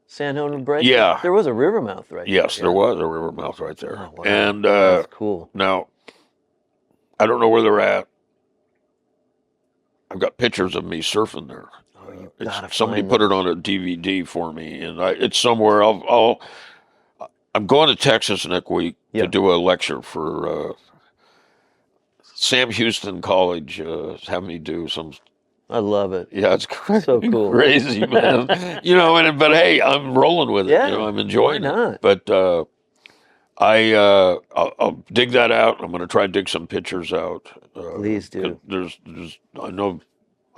Speaker 1: Sandhorn Break?
Speaker 2: Yeah.
Speaker 1: There was a river mouth right
Speaker 2: yes,
Speaker 1: there.
Speaker 2: there was a river mouth right there.
Speaker 1: Oh, wow.
Speaker 2: And
Speaker 1: That's cool.
Speaker 2: now, I don't know where they're at. I've got pictures of me surfing there.
Speaker 1: Oh, you gotta
Speaker 2: Somebody
Speaker 1: find
Speaker 2: put it
Speaker 1: those.
Speaker 2: on a DVD for me, and it's somewhere. I'm going to Texas next week
Speaker 1: Yeah.
Speaker 2: to do a lecture for Sam Houston College. Having me do some.
Speaker 1: I love it.
Speaker 2: Yeah, it's
Speaker 1: So cool.
Speaker 2: crazy, man. But hey, I'm rolling with it.
Speaker 1: Yeah,
Speaker 2: I'm enjoying
Speaker 1: why not?
Speaker 2: it. But I'll dig that out. I'm going to try and dig some pictures out.
Speaker 1: Please do.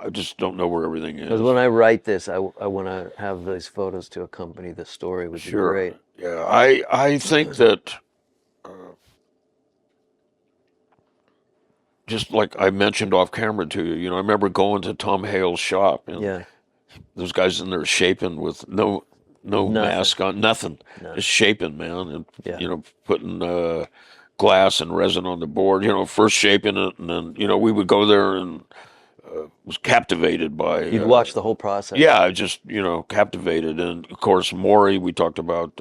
Speaker 2: I just don't know where everything is.
Speaker 1: Because when I write this, I want to have those photos to accompany the story, which is great.
Speaker 2: Yeah, I think that just like I mentioned off camera to you, I remember going to Tom Hale's shop, and
Speaker 1: Yeah.
Speaker 2: those guys in there shaping with no mask on, nothing, just shaping, man, and
Speaker 1: Yeah.
Speaker 2: putting glass and resin on the board, first shaping it, and then we would go there and was captivated by.
Speaker 1: You'd watch the whole process.
Speaker 2: Yeah, just captivated, and of course Maury. We talked about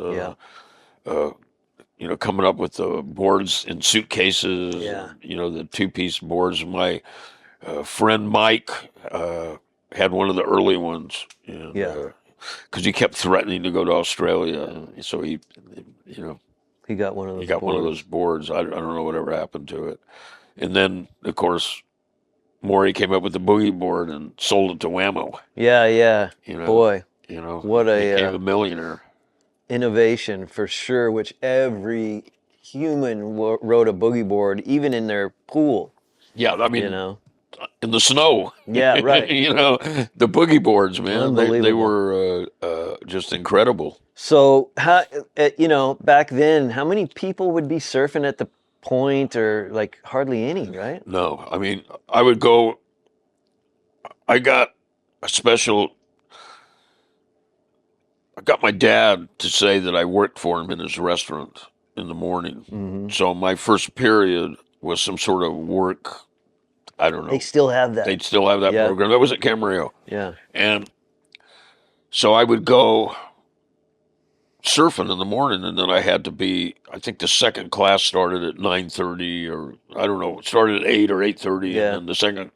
Speaker 2: coming up with the boards in suitcases.
Speaker 1: Yeah.
Speaker 2: The 2-piece boards. My friend Mike had one of the early ones. And,
Speaker 1: Yeah.
Speaker 2: because he kept threatening to go to Australia, so he
Speaker 1: He got one of those.
Speaker 2: he got one of
Speaker 1: boards.
Speaker 2: those boards. I don't know whatever happened to it. And then, of course, Maury came up with the boogie board and sold it to Whammo.
Speaker 1: Yeah, yeah. Boy, what a
Speaker 2: became a millionaire.
Speaker 1: innovation for sure. Which every human rode a boogie board, even in their pool.
Speaker 2: Yeah, I mean, in the snow.
Speaker 1: Yeah, right.
Speaker 2: The boogie boards, man. They
Speaker 1: Unbelievable.
Speaker 2: were just incredible.
Speaker 1: So, how back then, how many people would be surfing at the point, or like hardly any, right?
Speaker 2: No, I mean, I would go. I got my dad to say that I worked for him in his restaurant in the morning.
Speaker 1: Mm-hmm.
Speaker 2: So my first period was some sort of work I don't
Speaker 1: They
Speaker 2: know.
Speaker 1: still have that.
Speaker 2: They'd still have that
Speaker 1: Yeah.
Speaker 2: program. That was at Camarillo.
Speaker 1: Yeah.
Speaker 2: And so I would go surfing in the morning, and then I had to be. I think the second class started at 9:30, or I don't know. It started at 8 or 8:30, and
Speaker 1: Yeah.
Speaker 2: then the second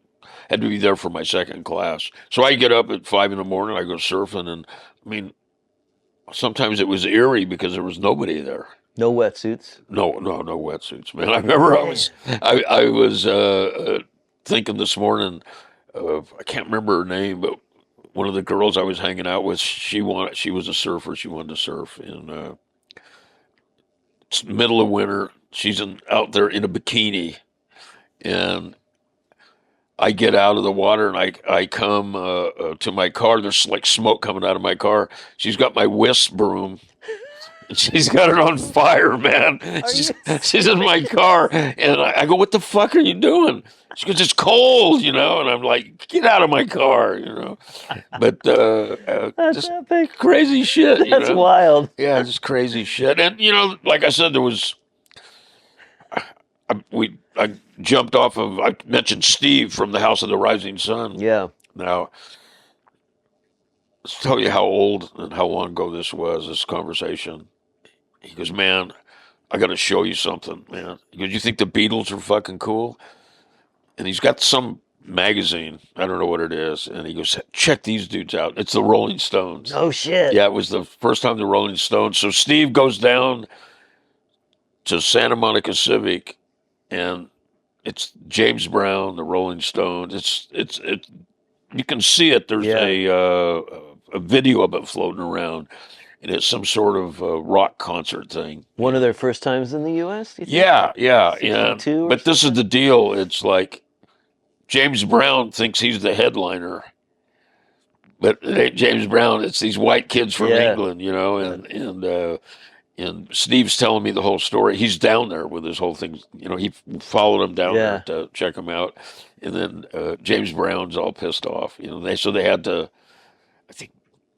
Speaker 2: had to be there for my second class. So I get up at 5 in the morning. I go surfing, and I mean, sometimes it was eerie because there was nobody there.
Speaker 1: No wetsuits.
Speaker 2: No wetsuits, man. I remember I was thinking this morning. I can't remember her name, but one of the girls I was hanging out with, she was a surfer. She wanted to surf in it's middle of winter. She's out there in a bikini, and I get out of the water and I come to my car. There's like smoke coming out of my car. She's got my whisk broom. She's got it on fire, man. She's in my car, and I go, "What the fuck are you doing?" She goes, "It's cold, you know." And I'm like, "Get out of my car, you know." But
Speaker 1: That's
Speaker 2: just
Speaker 1: epic.
Speaker 2: crazy shit, you
Speaker 1: That's
Speaker 2: know.
Speaker 1: wild.
Speaker 2: Yeah, just crazy shit. And you know, like I said, there was I jumped off of. I mentioned Steve from the House of the Rising Sun.
Speaker 1: Yeah.
Speaker 2: Now, let's tell you how old and how long ago this was. This conversation. He goes, "Man, I got to show you something, man." He goes, "You think the Beatles are fucking cool?" And he's got some magazine. I don't know what it is. And he goes, "Check these dudes out. It's the Rolling Stones."
Speaker 1: Oh shit.
Speaker 2: Yeah, it was the first time the Rolling Stones. So Steve goes down to Santa Monica Civic, and it's James Brown, the Rolling Stones. It's you can see it. There's
Speaker 1: Yeah.
Speaker 2: a video of it floating around, and it's some sort of rock concert thing.
Speaker 1: One of their first times in the U.S. Do you think?
Speaker 2: Yeah.
Speaker 1: 62 or
Speaker 2: But this is the deal. It's like James Brown thinks he's the headliner, but it ain't James Brown. It's these white kids from
Speaker 1: Yeah.
Speaker 2: England, you know. And Steve's telling me the whole story. He's down there with his whole thing. You know, he followed him down
Speaker 1: Yeah.
Speaker 2: there to check him out, and then James Brown's all pissed off. You know, they had to. I think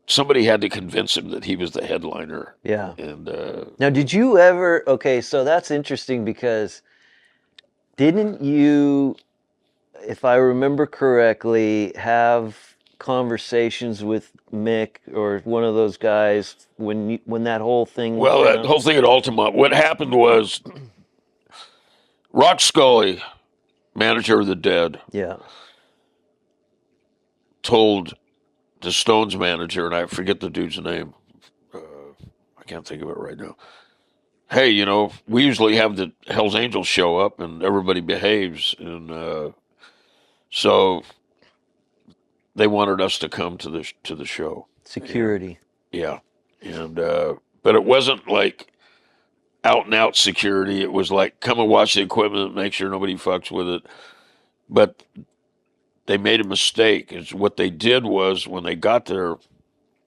Speaker 2: somebody had to convince him that he was the headliner.
Speaker 1: Yeah.
Speaker 2: And
Speaker 1: Now, did you ever? Okay, so that's interesting because didn't you, if I remember correctly, have conversations with Mick or one of those guys when that whole thing went
Speaker 2: well, that
Speaker 1: down?
Speaker 2: whole thing at Altamont. What happened was Rock Scully, manager of the Dead,
Speaker 1: Yeah.
Speaker 2: told the Stones manager, and I forget the dude's name. I can't think of it right now. Hey, you know, we usually have the Hell's Angels show up, and everybody behaves, and so they wanted us to come to the show.
Speaker 1: Security.
Speaker 2: Yeah, and but it wasn't like out and out security. It was like come and watch the equipment, make sure nobody fucks with it. But they made a mistake. Is what they did was when they got there,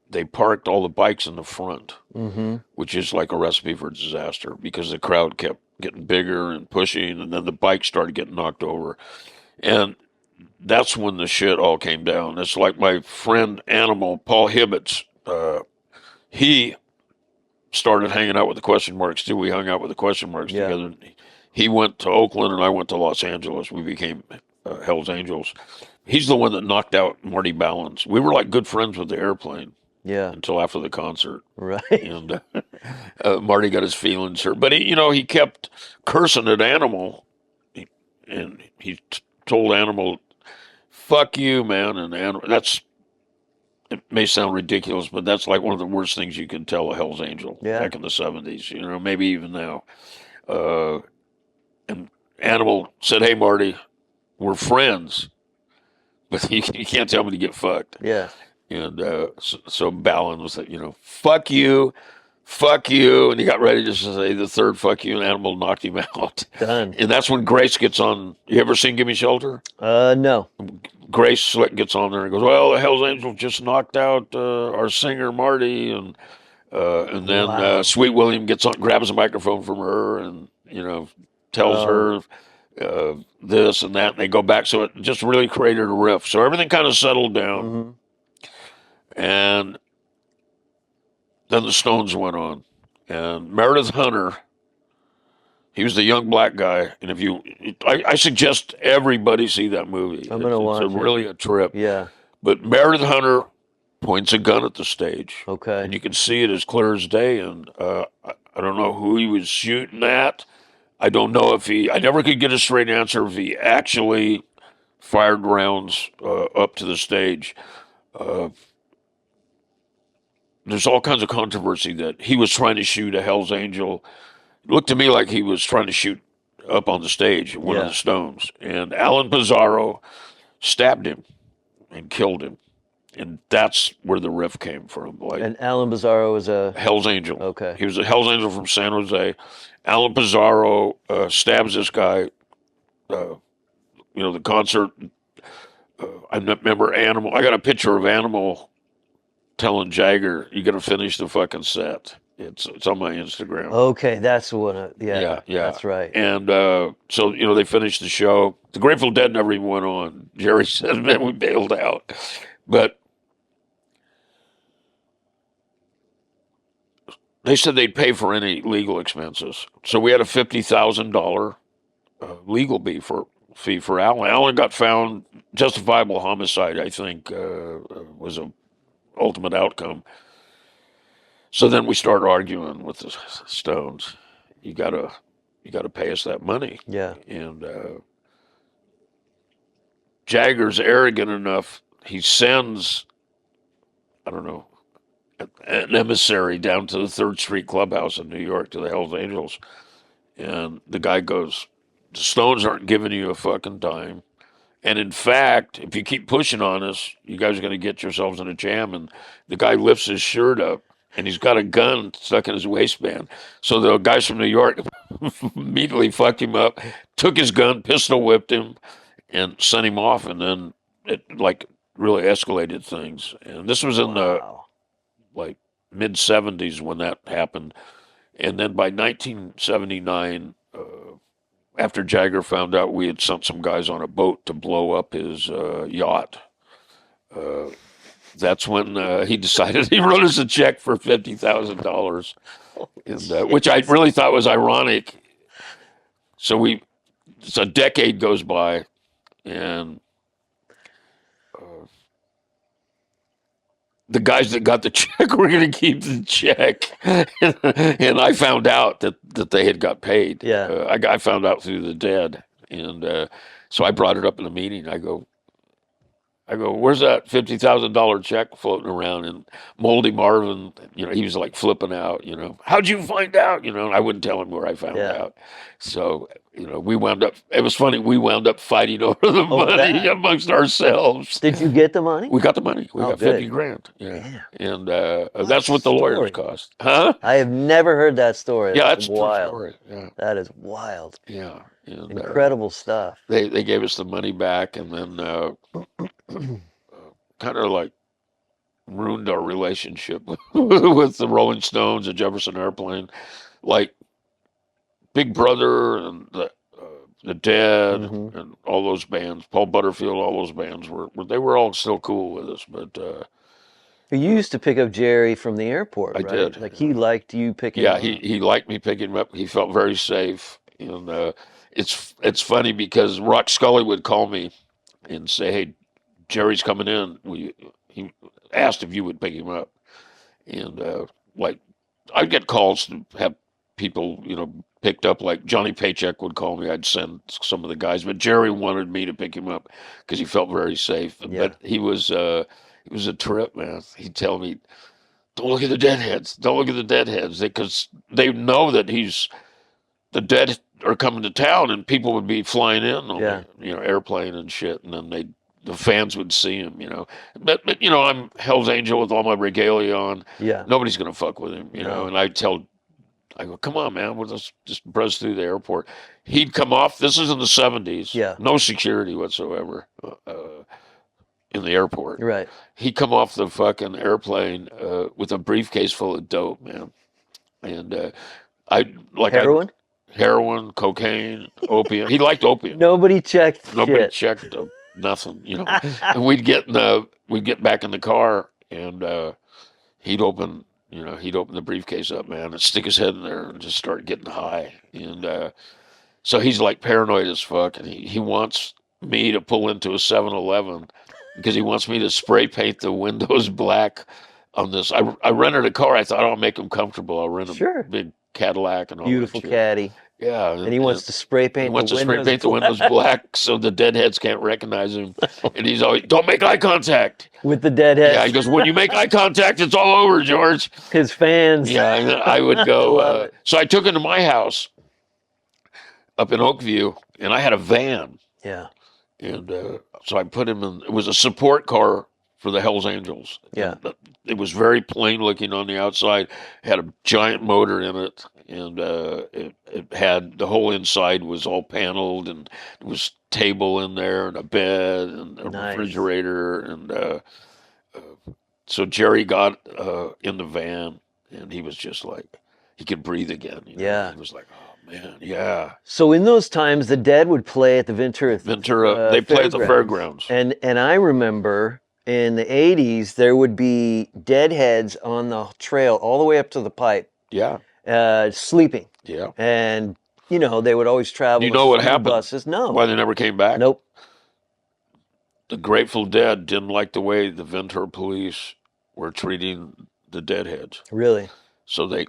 Speaker 2: they parked all the bikes in the front,
Speaker 1: Mm-hmm.
Speaker 2: which is like a recipe for disaster because the crowd kept getting bigger and pushing, and then the bikes started getting knocked over, and that's when the shit all came down. It's like my friend Animal Paul Hibbets. He started hanging out with the Question Marks too. We hung out with the Question Marks
Speaker 1: Yeah.
Speaker 2: together. He went to Oakland, and I went to Los Angeles. We became Hell's Angels. He's the one that knocked out Marty Ballins. We were like good friends with the Airplane
Speaker 1: Yeah.
Speaker 2: until after the concert.
Speaker 1: Right.
Speaker 2: And Marty got his feelings hurt. But he kept cursing at Animal. And he told Animal, "Fuck you, man." And Animal, it may sound ridiculous, but that's like one of the worst things you could tell a Hell's Angel
Speaker 1: Yeah.
Speaker 2: back in the 70s, you know, maybe even now. And Animal said, "Hey, Marty, we're friends, but you can't tell me to get fucked."
Speaker 1: Yeah.
Speaker 2: And so Ballin was like, you know, "Fuck you, fuck you." And he got ready to say the third "fuck you," and Animal knocked him out.
Speaker 1: Done.
Speaker 2: And that's when Grace gets on. You ever seen Give Me Shelter?
Speaker 1: No.
Speaker 2: Grace Slick gets on there and goes, "Well, the Hell's Angels just knocked out our singer Marty," and then
Speaker 1: Wow.
Speaker 2: Sweet William gets on, grabs a microphone from her, and you know, tells her this and that, and they go back. So it just really created a riff. So everything kind of settled down,
Speaker 1: Mm-hmm.
Speaker 2: and then the Stones went on, and Meredith Hunter. He was the young black guy, and I suggest everybody see that movie.
Speaker 1: I'm gonna watch
Speaker 2: It's
Speaker 1: it.
Speaker 2: really a trip.
Speaker 1: Yeah.
Speaker 2: But Meredith Hunter points a gun at the stage,
Speaker 1: Okay.
Speaker 2: and you can see it as clear as day. And I don't know who he was shooting at. I don't know if I never could get a straight answer if he actually fired rounds up to the stage. There's all kinds of controversy that he was trying to shoot a Hell's Angel. It looked to me like he was trying to shoot up on the stage, one of
Speaker 1: Yeah.
Speaker 2: the stones. And Alan Pizarro stabbed him and killed him. And that's where the riff came from. Like
Speaker 1: And Alan Bizarro is a
Speaker 2: Hell's Angel.
Speaker 1: okay.
Speaker 2: He was a Hell's Angel from San Jose. Alan Pizarro stabs this guy. The concert. I remember Animal. I got a picture of Animal telling Jagger, "You got to finish the fucking set." It's on my Instagram.
Speaker 1: Okay, that's what.
Speaker 2: Yeah.
Speaker 1: That's right.
Speaker 2: And so they finished the show. The Grateful Dead never even went on. Jerry said, "Man, we bailed out," but they said they'd pay for any legal expenses. So we had a $50,000 legal fee for Alan. Alan got found justifiable homicide. I think was a ultimate outcome. So then we started arguing with the Stones. You gotta pay us that money.
Speaker 1: Yeah.
Speaker 2: And Jagger's arrogant enough. He sends, I don't know, an emissary down to the 3rd Street Clubhouse in New York to the Hells Angels. And the guy goes, "The Stones aren't giving you a fucking dime. And in fact, if you keep pushing on us, you guys are going to get yourselves in a jam." And the guy lifts his shirt up, and he's got a gun stuck in his waistband. So the guys from New York immediately fucked him up, took his gun, pistol whipped him, and sent him off. And then it really escalated things. And this was in the mid 70s when that happened. And then by 1979, after Jagger found out we had sent some guys on a boat to blow up his yacht, that's when he decided he wrote us a check for $50,000, which I really thought was ironic. So a decade goes by, and the guys that got the check were going to keep the check, and I found out that they had got paid.
Speaker 1: Yeah.
Speaker 2: I found out through the Dead, and so I brought it up in a meeting. I go, "Where's that $50,000 check floating around?" And Moldy Marvin, he was like flipping out. "How'd you find out?" And I wouldn't tell him where I found out. So we wound up. It was funny. We wound up fighting over the money amongst ourselves.
Speaker 1: Did you get the money?
Speaker 2: We got the money. We got $50,000. Yeah, and that's what the lawyers cost. Huh?
Speaker 1: I have never heard that story.
Speaker 2: Yeah, that's
Speaker 1: wild.
Speaker 2: a true story. Yeah,
Speaker 1: that is wild.
Speaker 2: Yeah, and,
Speaker 1: incredible stuff.
Speaker 2: They gave us the money back, and then kind of like ruined our relationship with the Rolling Stones and Jefferson Airplane, like Big Brother and the Dead and all those bands, Paul Butterfield, all those bands they were all still cool with us. But
Speaker 1: you used to pick up Jerry from the airport,
Speaker 2: I
Speaker 1: right?
Speaker 2: did.
Speaker 1: Like he liked you picking him up.
Speaker 2: Yeah, he liked me picking him up. He felt very safe, and it's funny because Rock Scully would call me and say, "Hey, Jerry's coming in." He asked if you would pick him up, and I'd get calls to have people picked up. Like Johnny Paycheck would call me. I'd send some of the guys, but Jerry wanted me to pick him up because he felt very safe.
Speaker 1: Yeah.
Speaker 2: But he was a trip, man. He'd tell me, "Don't look at the deadheads. Don't look at the deadheads," because they know that the Dead are coming to town, and people would be flying in on the airplane and shit, and then the fans would see him, But I'm Hell's Angel with all my regalia on.
Speaker 1: Yeah.
Speaker 2: Nobody's gonna fuck with him,
Speaker 1: No.
Speaker 2: And I go, "Come on, man, we'll just buzz through the airport." He'd come off. This is in the 70s.
Speaker 1: Yeah.
Speaker 2: No security whatsoever in the airport.
Speaker 1: Right.
Speaker 2: He'd come off the fucking airplane with a briefcase full of dope, man, and
Speaker 1: Heroin?
Speaker 2: Heroin, cocaine, opium. He liked opium.
Speaker 1: Nobody checked.
Speaker 2: Nobody
Speaker 1: shit.
Speaker 2: checked nothing, And we'd get back in the car, and he'd open You know, he'd open the briefcase up, man, and stick his head in there and just start getting high. And so he's like paranoid as fuck, and he wants me to pull into a 7-Eleven because he wants me to spray paint the windows black on this. I rented a car. I thought I'll make him comfortable. I'll rent a
Speaker 1: Sure.
Speaker 2: big Cadillac and all that
Speaker 1: Beautiful
Speaker 2: shit.
Speaker 1: caddy.
Speaker 2: Yeah,
Speaker 1: And he wants to spray
Speaker 2: he
Speaker 1: paint
Speaker 2: wants
Speaker 1: the
Speaker 2: to spray
Speaker 1: windows
Speaker 2: paint the windows black so the deadheads can't recognize him. And he's always, don't make eye contact.
Speaker 1: with the deadhead.
Speaker 2: Yeah, he goes, when you make eye contact, it's all over, George.
Speaker 1: His fans.
Speaker 2: Yeah, and then I would
Speaker 1: Love
Speaker 2: go.
Speaker 1: it.
Speaker 2: So I took him to my house up in Oakview, and I had a van.
Speaker 1: Yeah.
Speaker 2: And so I put him in, it was a support car for the Hells Angels.
Speaker 1: Yeah.
Speaker 2: And it was very plain looking on the outside, had a giant motor in it, and it had, the whole inside was all paneled, and there was table in there, and a bed, and a
Speaker 1: Nice.
Speaker 2: refrigerator. And so Jerry got in the van, and he was just like, he could breathe again. You know?
Speaker 1: Yeah.
Speaker 2: He was like, oh man, yeah.
Speaker 1: So in those times, the Dead would play at the Ventura.
Speaker 2: They play at the fairgrounds.
Speaker 1: And I remember in the 80s, there would be deadheads on the trail all the way up to the pipe,
Speaker 2: Yeah,
Speaker 1: sleeping.
Speaker 2: yeah.
Speaker 1: And, you know, they would always travel.
Speaker 2: You
Speaker 1: with
Speaker 2: know what
Speaker 1: school
Speaker 2: happened?
Speaker 1: Buses. No.
Speaker 2: Why they never came back?
Speaker 1: Nope.
Speaker 2: The Grateful Dead didn't like the way the Ventura police were treating the deadheads.
Speaker 1: Really?
Speaker 2: So they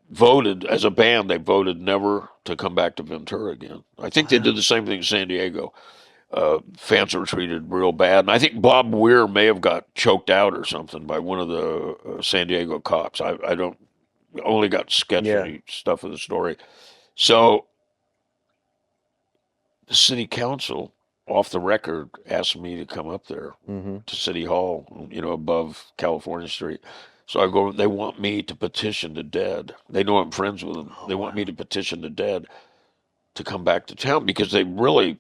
Speaker 2: voted, as a band, they voted never to come back to Ventura again. I think they did the same thing in San Diego. Fans were treated real bad. And I think Bob Weir may have got choked out or something by one of the San Diego cops. I don't, only got sketchy stuff of the story. So the city council, off the record, asked me to come up there to City Hall, you know, above California Street. So I go, they want me to petition the Dead. They know I'm friends with them. They want me to petition the Dead to come back to town because they really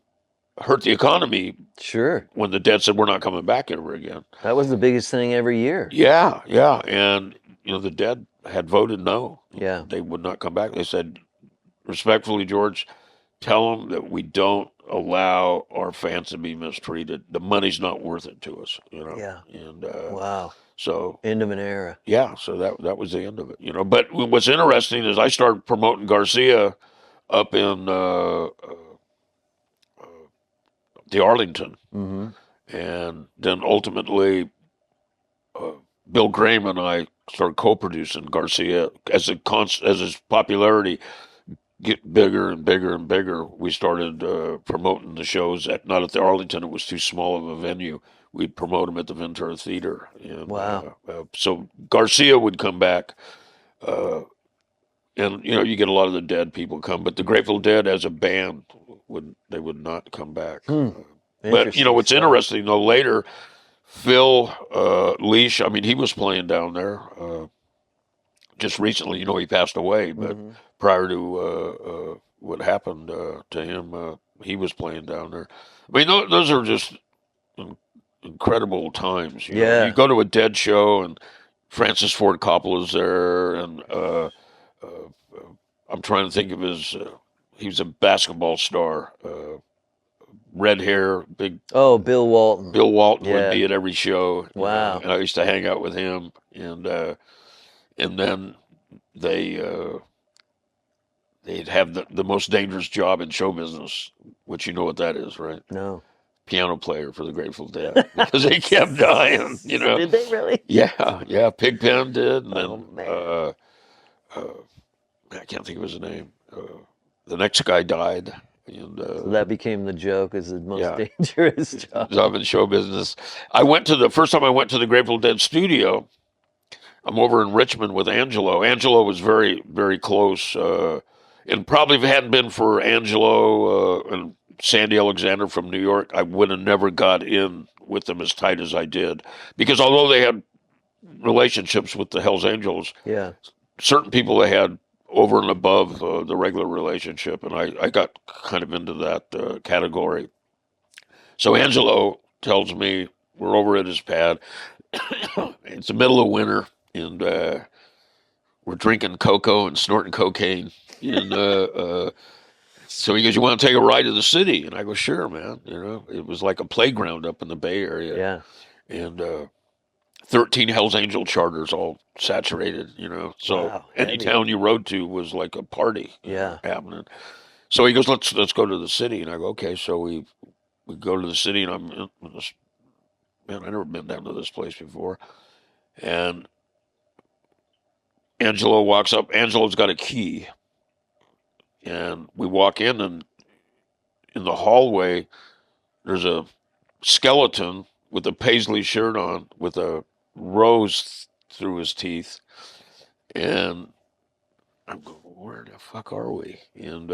Speaker 2: hurt the economy
Speaker 1: Sure.
Speaker 2: when the Dead said, we're not coming back ever again.
Speaker 1: That was the biggest thing every year.
Speaker 2: Yeah, yeah. And, you know, the Dead had voted no.
Speaker 1: Yeah.
Speaker 2: They would not come back. They said, respectfully, George, tell them that we don't allow our fans to be mistreated. The money's not worth it to us, you know.
Speaker 1: Yeah.
Speaker 2: And
Speaker 1: Wow.
Speaker 2: so
Speaker 1: End of an era.
Speaker 2: yeah, so that was the end of it, you know. But what's interesting is I started promoting Garcia up in the Arlington, and then ultimately Bill Graham and I started co-producing Garcia as his popularity get bigger and bigger and bigger. We started promoting the shows not at the Arlington. It was too small of a venue. We'd promote them at the Ventura Theater. And,
Speaker 1: Wow.
Speaker 2: So Garcia would come back, and you know, you get a lot of the Dead people come, but the Grateful Dead as a band would not come back. But you know what's interesting though? Later, Phil Leash. I mean, he was playing down there. Just recently, you know, he passed away, but prior to what happened to him, he was playing down there. I mean, those are just incredible times. You know? You go to a Dead show and Francis Ford Coppola's there, and I'm trying to think of he was a basketball star, red hair, big.
Speaker 1: Oh, Bill Walton.
Speaker 2: Bill Walton would be at every show.
Speaker 1: Wow.
Speaker 2: And I used to hang out with him, and then they'd have the most dangerous job in show business, which you know what that is, right?
Speaker 1: No.
Speaker 2: Piano player for the Grateful Dead, because they kept dying, you know.
Speaker 1: Did they really?
Speaker 2: Yeah. Pigpen did, and then
Speaker 1: Oh, man.
Speaker 2: I can't think of his name. The next guy died, and
Speaker 1: So that became the joke as the most dangerous job.
Speaker 2: in show business. The first time I went to the Grateful Dead studio. I'm over in Richmond with Angelo. Angelo was very, very close, and probably if it hadn't been for Angelo and Sandy Alexander from New York, I would have never got in with them as tight as I did. Because although they had relationships with the Hells Angels, certain people they had over and above the regular relationship, and I got kind of into that category. So Angelo tells me, we're over at his pad. It's the middle of winter, and we're drinking cocoa and snorting cocaine. And so he goes, you want to take a ride to the city? And I go, sure, man. You know, it was like a playground up in the Bay Area.
Speaker 1: Yeah.
Speaker 2: And 13 Hell's Angel charters all saturated, you know. So
Speaker 1: Wow,
Speaker 2: any
Speaker 1: heavy.
Speaker 2: town you rode to was like a party,
Speaker 1: Yeah.
Speaker 2: happening. So he goes, let's go to the city, and I go, okay. So we go to the city, and I'm in this, man, I never been down to this place before, and Angelo walks up. Angelo's got a key, and we walk in, and in the hallway there's a skeleton with a paisley shirt on, with a rose through his teeth, and I'm going, where the fuck are we? And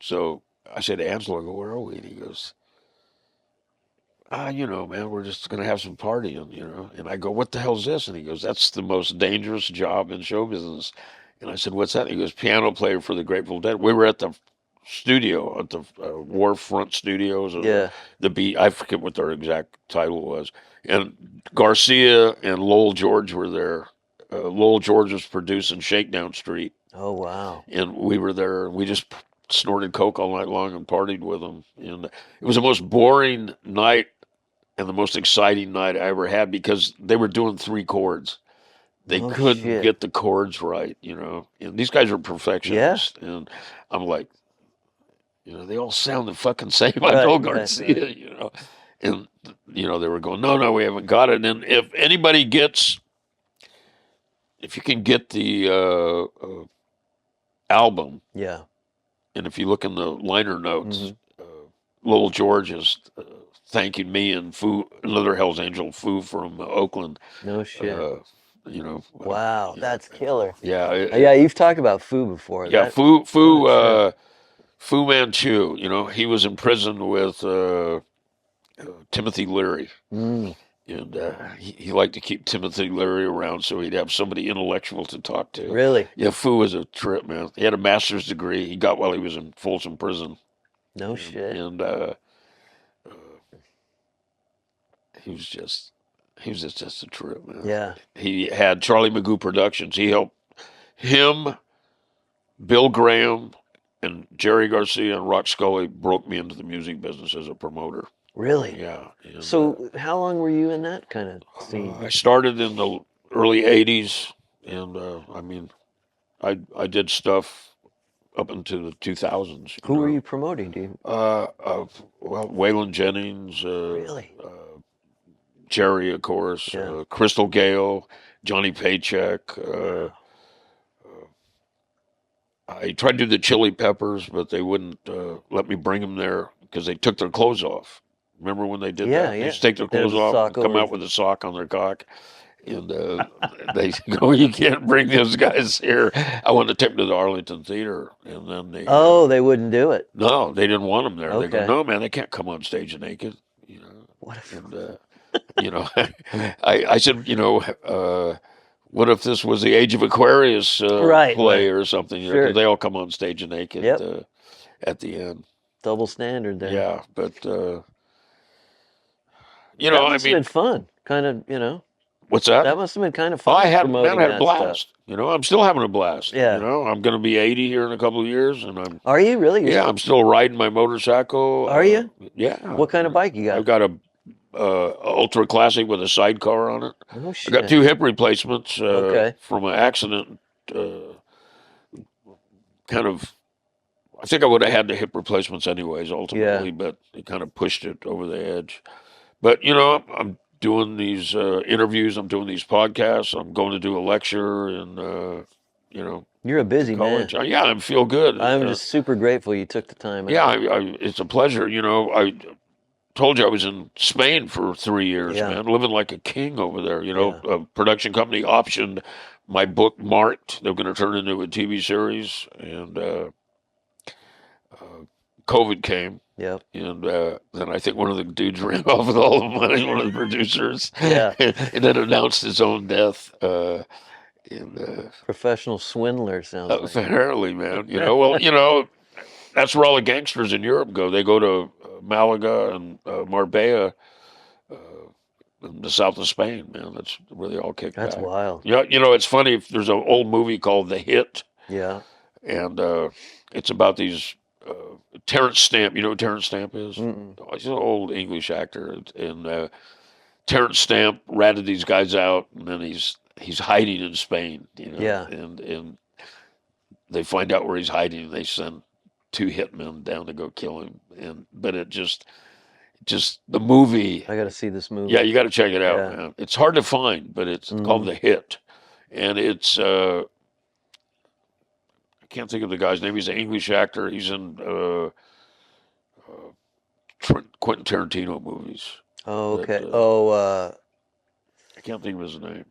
Speaker 2: so I said to Angelo, I go, where are we? And he goes, you know, man, we're just gonna have some partying, you know. And I go, what the hell's this? And he goes, that's the most dangerous job in show business. And I said, what's that? And he goes, piano player for the Grateful Dead. We were at the studio, at the Warfront Studios, or
Speaker 1: Yeah.
Speaker 2: the B. I forget what their exact title was. And Garcia and Lowell George were there. Lowell George was producing Shakedown Street,
Speaker 1: Oh, wow.
Speaker 2: and we were there. And we just snorted coke all night long and partied with them. And it was the most boring night and the most exciting night I ever had, because they were doing three chords. They
Speaker 1: Oh,
Speaker 2: couldn't
Speaker 1: shit.
Speaker 2: get the chords right, you know. And these guys are perfectionists. And I'm like, you know, they all sound the fucking same. I know Garcia, you know. And, you know, they were going, no, we haven't got it. And if you can get the album,
Speaker 1: Yeah.
Speaker 2: and if you look in the liner notes,
Speaker 1: Mhm.
Speaker 2: Lowell George is thanking me and another Hell's Angel, Foo from Oakland.
Speaker 1: No shit.
Speaker 2: You know.
Speaker 1: Wow, that's killer.
Speaker 2: Yeah.
Speaker 1: Yeah, you've talked about Foo before.
Speaker 2: Yeah,
Speaker 1: That,
Speaker 2: Fu
Speaker 1: oh, shit.
Speaker 2: Fu Manchu. You know, he was in prison with Timothy Leary,
Speaker 1: Mm.
Speaker 2: and he liked to keep Timothy Leary around so he'd have somebody intellectual to talk to.
Speaker 1: Really?
Speaker 2: Yeah, Fu was a trip, man. He had a master's degree he got while he was in Folsom Prison,
Speaker 1: No shit.
Speaker 2: and he was just a trip, man.
Speaker 1: Yeah.
Speaker 2: He had Charlie Magoo Productions. He helped him, Bill Graham, and Jerry Garcia and Rock Scully broke me into the music business as a promoter.
Speaker 1: Really?
Speaker 2: Yeah. And,
Speaker 1: So, how long were you in that kind of scene?
Speaker 2: I started in the early '80s, and I mean, I did stuff up into the 2000s.
Speaker 1: Who were you promoting? Do you
Speaker 2: Well, Waylon Jennings,
Speaker 1: really?
Speaker 2: Jerry, of course,
Speaker 1: Yeah.
Speaker 2: Crystal Gale, Johnny Paycheck.
Speaker 1: Wow.
Speaker 2: I tried to do the Chili Peppers, but they wouldn't let me bring them there because they took their clothes off. Remember when they did
Speaker 1: Yeah,
Speaker 2: that? They
Speaker 1: yeah.
Speaker 2: just take their
Speaker 1: There's
Speaker 2: clothes
Speaker 1: a
Speaker 2: off,
Speaker 1: sock
Speaker 2: and come
Speaker 1: over.
Speaker 2: out with a sock on their cock, and they go, "You can't bring those guys here." I wanted to take them to the Arlington Theater, and then they
Speaker 1: Oh, they wouldn't do it.
Speaker 2: no, they didn't want them there. They go,
Speaker 1: Okay.
Speaker 2: "No, man, they can't come on stage naked," you know.
Speaker 1: What if?
Speaker 2: And you know, I said, you know, what if this was the Age of Aquarius
Speaker 1: Right,
Speaker 2: play
Speaker 1: right.
Speaker 2: or something? You know,
Speaker 1: Sure.
Speaker 2: 'cause they all come on stage naked
Speaker 1: Yep.
Speaker 2: at the end.
Speaker 1: Double standard there.
Speaker 2: Yeah, but you
Speaker 1: That
Speaker 2: know, I
Speaker 1: must have been
Speaker 2: mean,
Speaker 1: fun. Kind of, you know.
Speaker 2: what's that?
Speaker 1: That must have been kind of
Speaker 2: Oh,
Speaker 1: fun
Speaker 2: man,
Speaker 1: promoting
Speaker 2: I had a
Speaker 1: that stuff.
Speaker 2: blast. You know, I'm still having a blast.
Speaker 1: Yeah.
Speaker 2: You know, I'm going to be 80 here in a couple of years, and
Speaker 1: Are you really?
Speaker 2: I'm still riding my motorcycle.
Speaker 1: Are you?
Speaker 2: Yeah.
Speaker 1: What kind of bike you
Speaker 2: I've
Speaker 1: got?
Speaker 2: got a ultra classic with a sidecar on it.
Speaker 1: No
Speaker 2: I got
Speaker 1: shit.
Speaker 2: 2 hip replacements
Speaker 1: Okay.
Speaker 2: from an accident. Kind of, I think I would have had the hip replacements anyways, ultimately, but it kind of pushed it over the edge. But you know, I'm doing these interviews. I'm doing these podcasts. I'm going to do a lecture in, you know,
Speaker 1: You're a busy man.
Speaker 2: college. Yeah, I feel good.
Speaker 1: I'm just super grateful you took the time
Speaker 2: Yeah,
Speaker 1: out.
Speaker 2: it's a pleasure. You know, I told you I was in Spain for 3 years,
Speaker 1: Yeah.
Speaker 2: man, living like a king over there. You know,
Speaker 1: Yeah.
Speaker 2: a production company optioned my book, Marked. They were going to turn it into a TV series, and COVID came.
Speaker 1: Yep.
Speaker 2: And then I think one of the dudes ran off with all the money, one of the producers,
Speaker 1: Yeah.
Speaker 2: and then announced his own death. And
Speaker 1: Professional swindler sounds like.
Speaker 2: apparently, man, you know, well, you know, that's where all the gangsters in Europe go. They go to Malaga and Marbella, in the south of Spain, man. That's where they all kick
Speaker 1: That's
Speaker 2: back.
Speaker 1: wild.
Speaker 2: Yeah, you know, it's funny. There's an old movie called The Hit,
Speaker 1: Yeah.
Speaker 2: and it's about these Terrence Stamp. You know who Terrence Stamp is?
Speaker 1: Mm-mm.
Speaker 2: He's an old English actor, and Terrence Stamp ratted these guys out, and then he's hiding in Spain,
Speaker 1: Yeah.
Speaker 2: and they find out where he's hiding, and they send two hitmen down to go kill him. But it just the movie.
Speaker 1: I got to see this movie.
Speaker 2: Yeah, you got to check it out,
Speaker 1: Yeah.
Speaker 2: man. It's hard to find, but it's called The Hit, and it's I can't think of the guy's name. He's an English actor. He's in Quentin Tarantino movies.
Speaker 1: Oh, okay.
Speaker 2: I can't think of his name.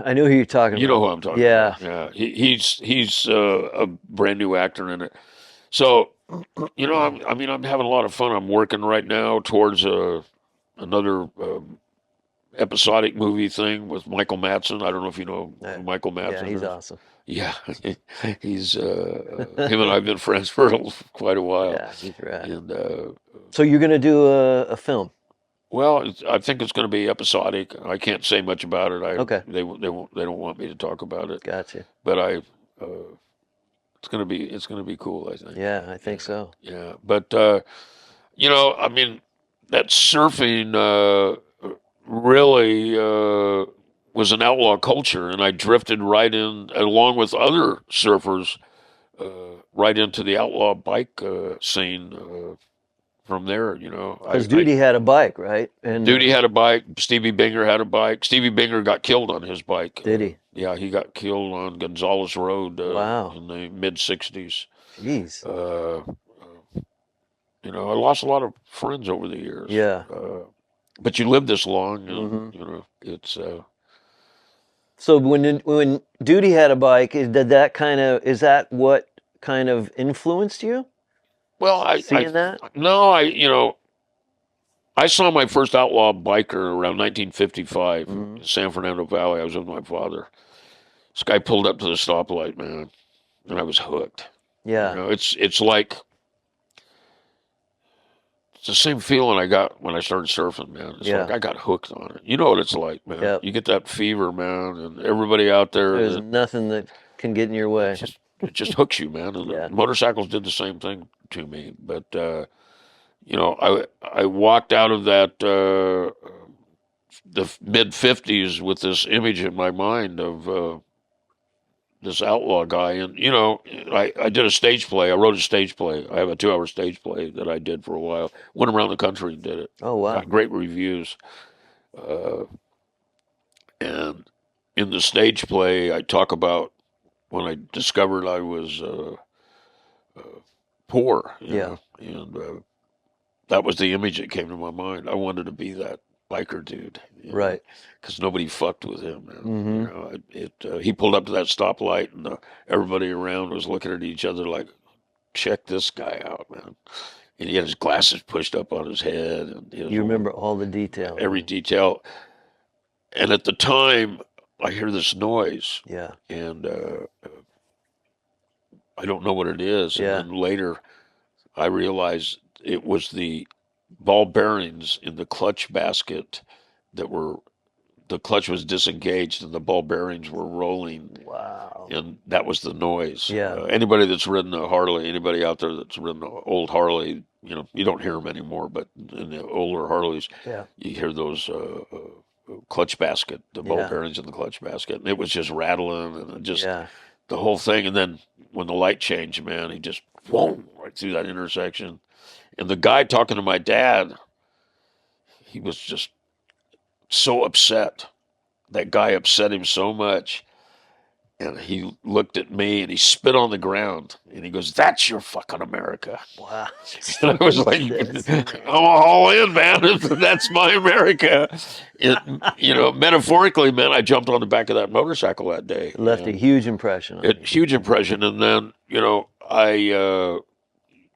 Speaker 1: I knew who you're talking
Speaker 2: You
Speaker 1: about.
Speaker 2: know who I'm talking
Speaker 1: Yeah.
Speaker 2: about. Yeah, he's a brand new actor in it. So, I'm having a lot of fun. I'm working right now towards another episodic movie thing with Michael Madsen. I don't know if you know who Michael Madsen
Speaker 1: Yeah, he's
Speaker 2: is.
Speaker 1: awesome.
Speaker 2: Yeah, he's him and I've been friends for quite a while.
Speaker 1: Yeah, he's rad.
Speaker 2: And
Speaker 1: So you're gonna do a film?
Speaker 2: well, I think it's going to be episodic. I can't say much about it.
Speaker 1: Okay.
Speaker 2: They don't want me to talk about it.
Speaker 1: Gotcha.
Speaker 2: But it's going to be cool, I think.
Speaker 1: Yeah, I think so.
Speaker 2: Yeah, but I mean, that surfing really was an outlaw culture, and I drifted right in, along with other surfers, right into the outlaw bike scene from there.
Speaker 1: Because Duty had a bike, right? And
Speaker 2: Duty had a bike. Stevie Binger had a bike. Stevie Binger got killed on his bike.
Speaker 1: Did he?
Speaker 2: Yeah, he got killed on Gonzales Road
Speaker 1: Wow.
Speaker 2: in the mid-'60s.
Speaker 1: Jeez.
Speaker 2: I lost a lot of friends over the years.
Speaker 1: Yeah.
Speaker 2: But you live this long, and, it's...
Speaker 1: So when Duty had a bike, is that what kind of influenced you?
Speaker 2: Well,
Speaker 1: Seeing that?
Speaker 2: No, I saw my first outlaw biker around 1955 in San Fernando Valley. I was with my father. This guy pulled up to the stoplight, man, and I was hooked.
Speaker 1: Yeah.
Speaker 2: It's like it's the same feeling I got when I started surfing, man. It's like I got hooked on it. You know what it's like, man.
Speaker 1: Yep.
Speaker 2: You get that fever, man, and everybody out there.
Speaker 1: There's nothing that can get in your way.
Speaker 2: It just hooks you, man. And motorcycles did the same thing to me. But I walked out of that the mid-'50s with this image in my mind of this outlaw guy. And I did a stage play. I wrote a stage play. I have a 2-hour stage play that I did for a while. Went around the country and did it.
Speaker 1: Oh wow!
Speaker 2: Got great reviews. And in the stage play, I talk about when I discovered I was poor. You know, and that was the image that came to my mind. I wanted to be that biker dude,
Speaker 1: right?
Speaker 2: Because nobody fucked with him, man. He pulled up to that stoplight, and everybody around was looking at each other like, "Check this guy out, man." And he had his glasses pushed up on his head, and
Speaker 1: you remember all the details,
Speaker 2: every detail. And at the time, I hear this noise, and I don't know what it is. And then later, I realized it was the ball bearings in the clutch basket the clutch was disengaged and the ball bearings were rolling.
Speaker 1: Wow.
Speaker 2: And that was the noise.
Speaker 1: Yeah.
Speaker 2: Anybody that's ridden a Harley, anybody out there that's ridden an old Harley, you don't hear them anymore, but in the older Harleys, you hear those clutch basket, the ball bearings in the clutch basket. And it was just rattling and just the whole thing. And then when the light changed, man, he just boom, right through that intersection. And the guy talking to my dad, he was just so upset. That guy upset him so much. And he looked at me and he spit on the ground and he goes, "That's your fucking America."
Speaker 1: Wow.
Speaker 2: And I was like, I'm all in, man. That's my America. Metaphorically, man, I jumped on the back of that motorcycle that day.
Speaker 1: It left a huge impression on you.
Speaker 2: Huge impression. And then, I,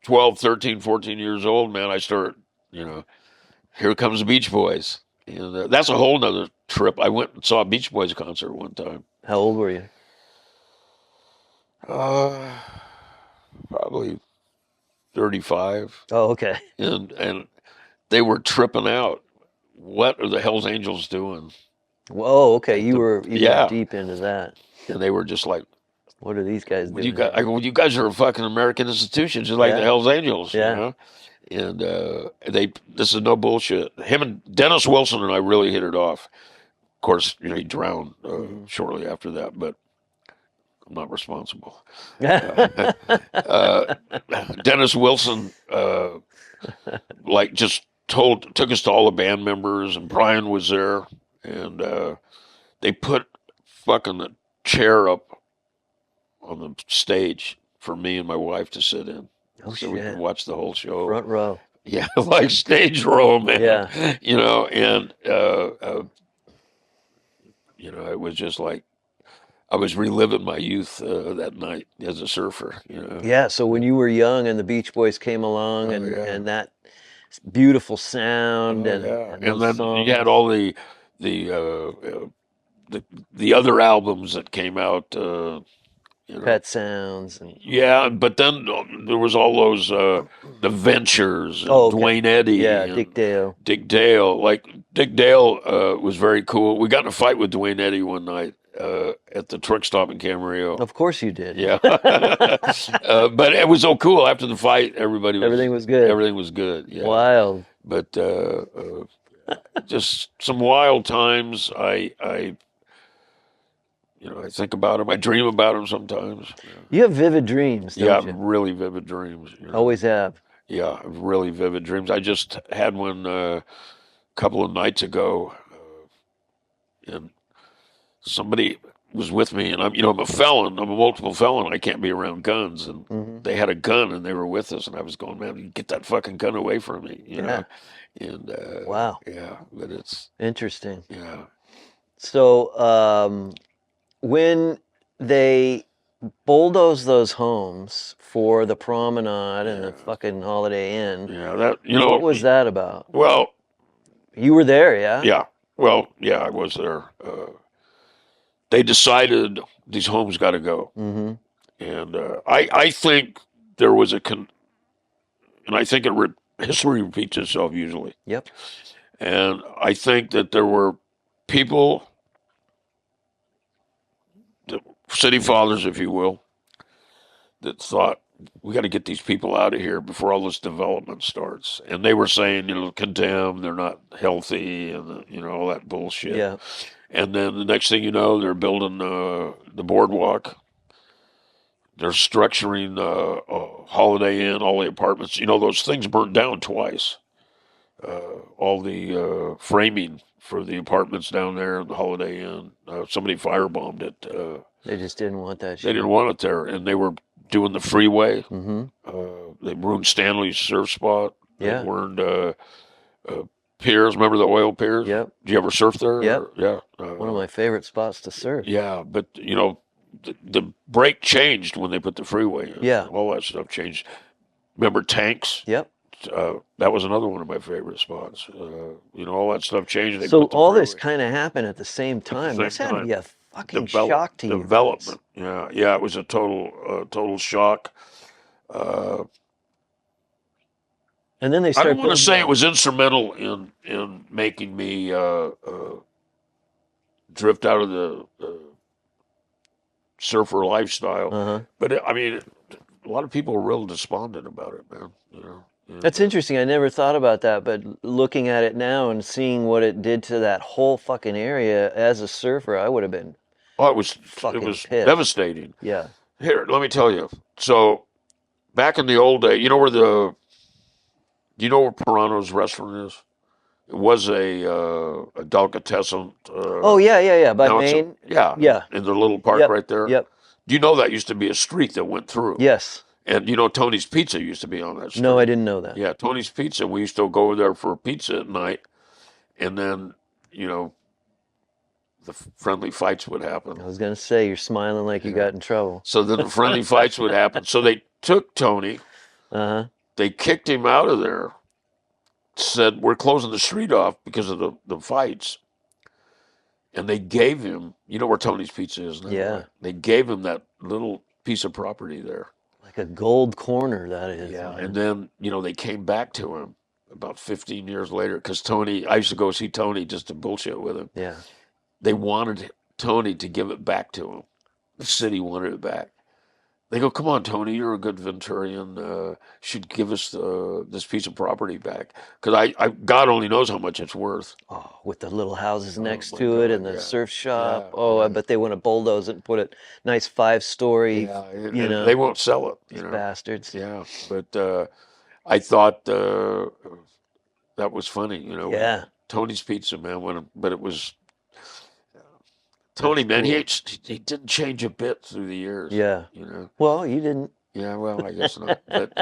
Speaker 2: 12, 13, 14 years old, man, I start, here comes the Beach Boys. And that's a whole nother trip. I went and saw a Beach Boys concert one time.
Speaker 1: How old were you?
Speaker 2: Probably 35.
Speaker 1: Oh, okay.
Speaker 2: And they were tripping out. What are the Hells Angels doing?
Speaker 1: Whoa, okay. You got deep into that.
Speaker 2: And they were just like,
Speaker 1: what are these guys doing?
Speaker 2: You guys are a fucking American institution, just like the Hells Angels. And this is no bullshit. Him and Dennis Wilson and I really hit it off. Of course, he drowned shortly after that, but I'm not responsible. Uh, Dennis Wilson, just took us to all the band members, and Brian was there, and they put fucking a chair up on the stage for me and my wife to sit in, so we could watch the whole show.
Speaker 1: Front row.
Speaker 2: Yeah, like stage row, man.
Speaker 1: Yeah.
Speaker 2: And it was just like I was reliving my youth that night as a surfer.
Speaker 1: Yeah. So when you were young and the Beach Boys came along, and that beautiful sound, and
Speaker 2: then
Speaker 1: songs.
Speaker 2: you had all the other albums that came out.
Speaker 1: Pet Sounds.
Speaker 2: But then there was all those the Ventures, and Dwayne Eddy,
Speaker 1: yeah,
Speaker 2: and
Speaker 1: Dick Dale.
Speaker 2: Dick Dale. Like Dick Dale was very cool. We got in a fight with Dwayne Eddy one night at the truck stop in Camarillo.
Speaker 1: Of course you did.
Speaker 2: Yeah, but it was so cool. After the fight, everything was good. Everything was good. Yeah.
Speaker 1: Wild.
Speaker 2: But just some wild times. I think about him. I dream about him sometimes.
Speaker 1: You have vivid dreams, don't you?
Speaker 2: Really vivid dreams.
Speaker 1: Always have.
Speaker 2: Yeah, really vivid dreams. I just had one a couple of nights ago, and somebody was with me, and I'm a felon. I'm a multiple felon. I can't be around guns, and they had a gun, and they were with us, and I was going, man, get that fucking gun away from me, you know? And
Speaker 1: wow.
Speaker 2: Yeah, but it's
Speaker 1: interesting.
Speaker 2: Yeah.
Speaker 1: So, when they bulldoze those homes for the promenade and the fucking Holiday Inn, what was that about?
Speaker 2: Well,
Speaker 1: you were there, yeah?
Speaker 2: Yeah. Well, yeah, I was there. They decided these homes got to go, and I think there was and I think history repeats itself usually.
Speaker 1: Yep.
Speaker 2: And I think that there were people, the city fathers, if you will, that thought, we got to get these people out of here before all this development starts. And they were saying, condemn, they're not healthy, and, all that bullshit.
Speaker 1: Yeah.
Speaker 2: And then the next thing you know, they're building the boardwalk. They're structuring Holiday Inn, all the apartments. Those things burnt down twice. All the framing for the apartments down there in the Holiday Inn. Somebody firebombed it.
Speaker 1: They just didn't want that shit.
Speaker 2: They didn't want it there. And they were doing the freeway. They ruined Stanley's surf spot.
Speaker 1: Yeah.
Speaker 2: They ruined piers. Remember the oil piers?
Speaker 1: Yep.
Speaker 2: Did you ever surf there?
Speaker 1: Yep.
Speaker 2: Yeah.
Speaker 1: One of my favorite spots to surf.
Speaker 2: Yeah, but, the break changed when they put the freeway in.
Speaker 1: Yeah.
Speaker 2: All that stuff changed. Remember Tanks?
Speaker 1: Yep.
Speaker 2: That was another one of my favorite spots. All that stuff changed.
Speaker 1: So all this kind of happened at the same time. This had to be a fucking shock to you.
Speaker 2: Development. Yeah, it was a total shock.
Speaker 1: And then they
Speaker 2: I
Speaker 1: started.
Speaker 2: don't want to say it was instrumental in making me drift out of the surfer lifestyle. But a lot of people are real despondent about it, man.
Speaker 1: That's interesting. I never thought about that, but looking at it now and seeing what it did to that whole fucking area as a surfer, I would have been.
Speaker 2: Oh, it was
Speaker 1: pissed.
Speaker 2: Devastating.
Speaker 1: Yeah.
Speaker 2: Here, let me tell you. So, back in the old day, do you know where Pirano's restaurant is? It was a delicatessen.
Speaker 1: By Maine.
Speaker 2: Yeah. In the little park right there.
Speaker 1: Yep.
Speaker 2: Do you know that used to be a street that went through?
Speaker 1: Yes.
Speaker 2: And Tony's Pizza used to be on that street.
Speaker 1: No, I didn't know that.
Speaker 2: Yeah, Tony's Pizza. We used to go over there for a pizza at night, and then, the friendly fights would happen.
Speaker 1: I was going to say, you're smiling like you got in trouble.
Speaker 2: So then the friendly fights would happen. So they took Tony. They kicked him out of there, said, we're closing the street off because of the fights. And they gave him, where Tony's Pizza is now?
Speaker 1: Yeah.
Speaker 2: They gave him that little piece of property there.
Speaker 1: Like a gold corner, that is.
Speaker 2: Yeah, man. And then, they came back to him about 15 years later, because I used to go see Tony just to bullshit with him.
Speaker 1: Yeah.
Speaker 2: They wanted Tony to give it back to him. The city wanted it back. they go, come on, Tony, you're a good Venturian. Should give us this piece of property back. Because God only knows how much it's worth.
Speaker 1: Oh, with the little houses
Speaker 2: Oh
Speaker 1: next
Speaker 2: my
Speaker 1: to it and
Speaker 2: God,
Speaker 1: the
Speaker 2: yeah.
Speaker 1: surf shop.
Speaker 2: Yeah,
Speaker 1: Oh, I
Speaker 2: yeah.
Speaker 1: bet they want to bulldoze it and put a nice 5-story,
Speaker 2: Yeah,
Speaker 1: you
Speaker 2: they
Speaker 1: know,
Speaker 2: won't sell it,
Speaker 1: these bastards.
Speaker 2: Yeah, but I thought that was funny,
Speaker 1: Yeah,
Speaker 2: Tony's Pizza, man. But it was
Speaker 1: that's
Speaker 2: Tony, man.
Speaker 1: cool.
Speaker 2: He didn't change a bit through the years,
Speaker 1: Yeah. Well, you didn't.
Speaker 2: Yeah, well, I guess not. But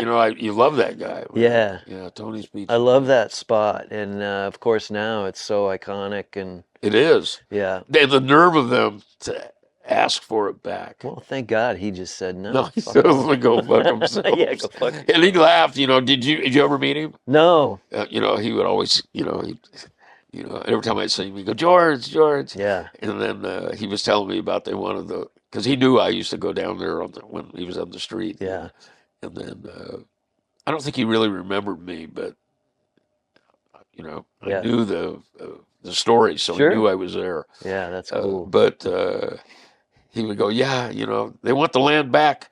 Speaker 2: you love that guy, man.
Speaker 1: Yeah.
Speaker 2: Yeah, Tony's
Speaker 1: I
Speaker 2: Pizza,
Speaker 1: love
Speaker 2: man.
Speaker 1: that spot. And of course, now it's so iconic. And
Speaker 2: It is.
Speaker 1: yeah.
Speaker 2: And the nerve of them to ask for it back.
Speaker 1: Well, thank God he just said
Speaker 2: No,
Speaker 1: no.
Speaker 2: he
Speaker 1: Fuck off.
Speaker 2: said, go fuck
Speaker 1: Yeah,
Speaker 2: themselves.
Speaker 1: go fuck
Speaker 2: And he
Speaker 1: yourself.
Speaker 2: laughed. Did you ever meet him?
Speaker 1: No.
Speaker 2: He would always, every time I see him, he'd go, George, George.
Speaker 1: Yeah.
Speaker 2: And then he was telling me about they wanted because he knew I used to go down there when he was on the street.
Speaker 1: Yeah.
Speaker 2: And then I don't think he really remembered me, but, I
Speaker 1: Yeah.
Speaker 2: knew the story, so he
Speaker 1: Sure.
Speaker 2: knew I was there.
Speaker 1: Yeah, that's cool.
Speaker 2: But he would go, yeah, they want the land back.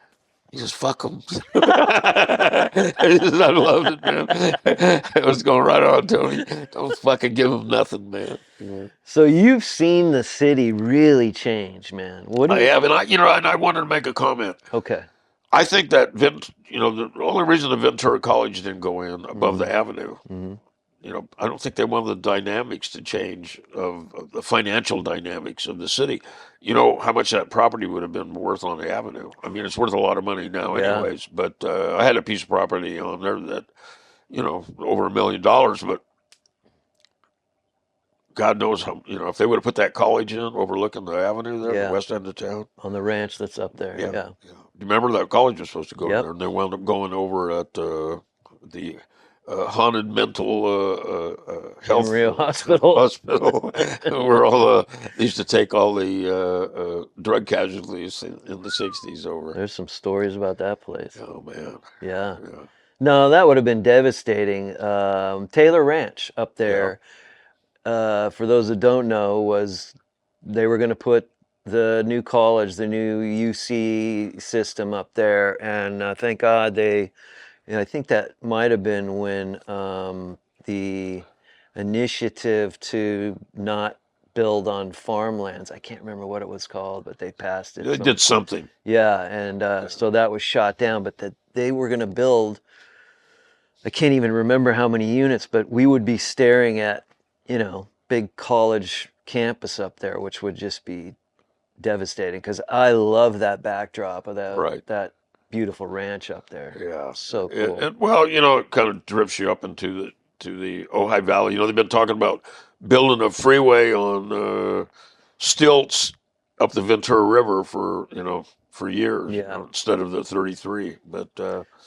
Speaker 2: He says, fuck them. I loved it, man. I was going right on, Tony. Don't fucking give them nothing, man.
Speaker 1: So you've seen the city really change, man. What do
Speaker 2: I
Speaker 1: you?
Speaker 2: have, and I wanted to make a comment.
Speaker 1: Okay.
Speaker 2: I think that the only reason the Ventura College didn't go in above the
Speaker 1: Mhm.
Speaker 2: avenue,
Speaker 1: Mhm.
Speaker 2: I don't think they wanted the dynamics to change of the financial dynamics of the city. You know how much that property would have been worth on the avenue. I mean, it's worth a lot of money now,
Speaker 1: Yeah.
Speaker 2: anyways. But I had a piece of property on there that, over $1 million. But God knows how, if they would have put that college in overlooking the avenue there,
Speaker 1: Yeah.
Speaker 2: the west end of town.
Speaker 1: On the ranch that's up there.
Speaker 2: Yeah.
Speaker 1: Yeah.
Speaker 2: Yeah. You remember that college was supposed to go
Speaker 1: Yep.
Speaker 2: there, and they wound up going over at the haunted mental health
Speaker 1: Rio Hospital.
Speaker 2: hospital, where all they used to take all the drug casualties in the '60s over.
Speaker 1: There's some stories about that place.
Speaker 2: Oh man,
Speaker 1: Yeah.
Speaker 2: yeah,
Speaker 1: No, that would have been devastating. Taylor Ranch up
Speaker 2: yeah,
Speaker 1: there, for those that don't know, they were going to put the new college, the new UC system up there, and thank God I think that might have been when the initiative to not build on farmlands, I can't remember what it was called, but they passed it.
Speaker 2: they did something.
Speaker 1: Yeah, and so that was shot down, but that they were going to build, I can't even remember how many units, but we would be staring at, big college campus up there, which would just be devastating because I love that backdrop of
Speaker 2: Right.
Speaker 1: that beautiful ranch up there.
Speaker 2: Yeah.
Speaker 1: So cool.
Speaker 2: Well, it kind of drifts you up into the Ojai Valley. They've been talking about building a freeway on stilts up the Ventura River for years,
Speaker 1: Yeah.
Speaker 2: instead of the 33. But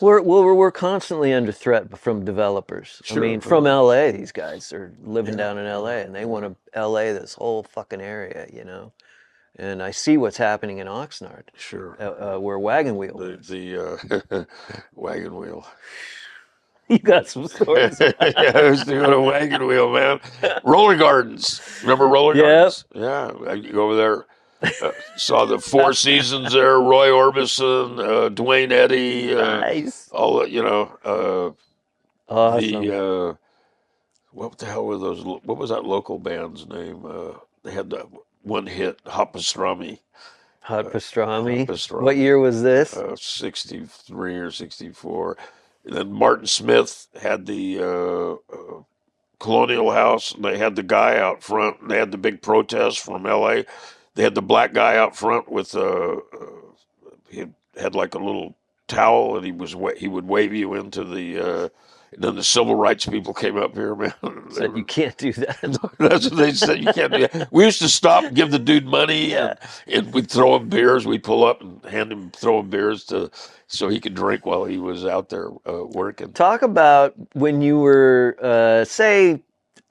Speaker 1: We're constantly under threat from developers. I
Speaker 2: Sure,
Speaker 1: mean, from
Speaker 2: right.
Speaker 1: LA, these guys are living
Speaker 2: Yeah,
Speaker 1: down in LA and they
Speaker 2: yeah.
Speaker 1: want to LA this whole fucking area, And I see what's happening in Oxnard,
Speaker 2: Sure.
Speaker 1: where Wagon Wheel
Speaker 2: The
Speaker 1: is.
Speaker 2: the wagon wheel.
Speaker 1: You got some stories.
Speaker 2: Yeah, I was doing a wagon wheel, man. Roller Gardens. Remember Roller
Speaker 1: Yep.
Speaker 2: Gardens? Yeah, I go over there. Saw the Four Seasons there. Roy Orbison, Dwayne Eddy,
Speaker 1: Nice.
Speaker 2: all the
Speaker 1: Awesome.
Speaker 2: the what the hell were those? What was that local band's name? They had that one hit, Hot Pastrami.
Speaker 1: Hot pastrami.
Speaker 2: Hot Pastrami.
Speaker 1: What year was this?
Speaker 2: 63 or 64. And then Martin Smith had the Colonial House, and they had the guy out front, and they had the big protest from LA. They had the black guy out front with he had like a little towel, and he would wave you into the. And then the civil rights people came up here, man.
Speaker 1: Said you can't do that.
Speaker 2: That's what they said. You can't do that. We used to stop and give the dude money,
Speaker 1: Yeah.
Speaker 2: and we'd throw him beers. We'd pull up and throw him beers so he could drink while he was out there working.
Speaker 1: Talk about when you were, say,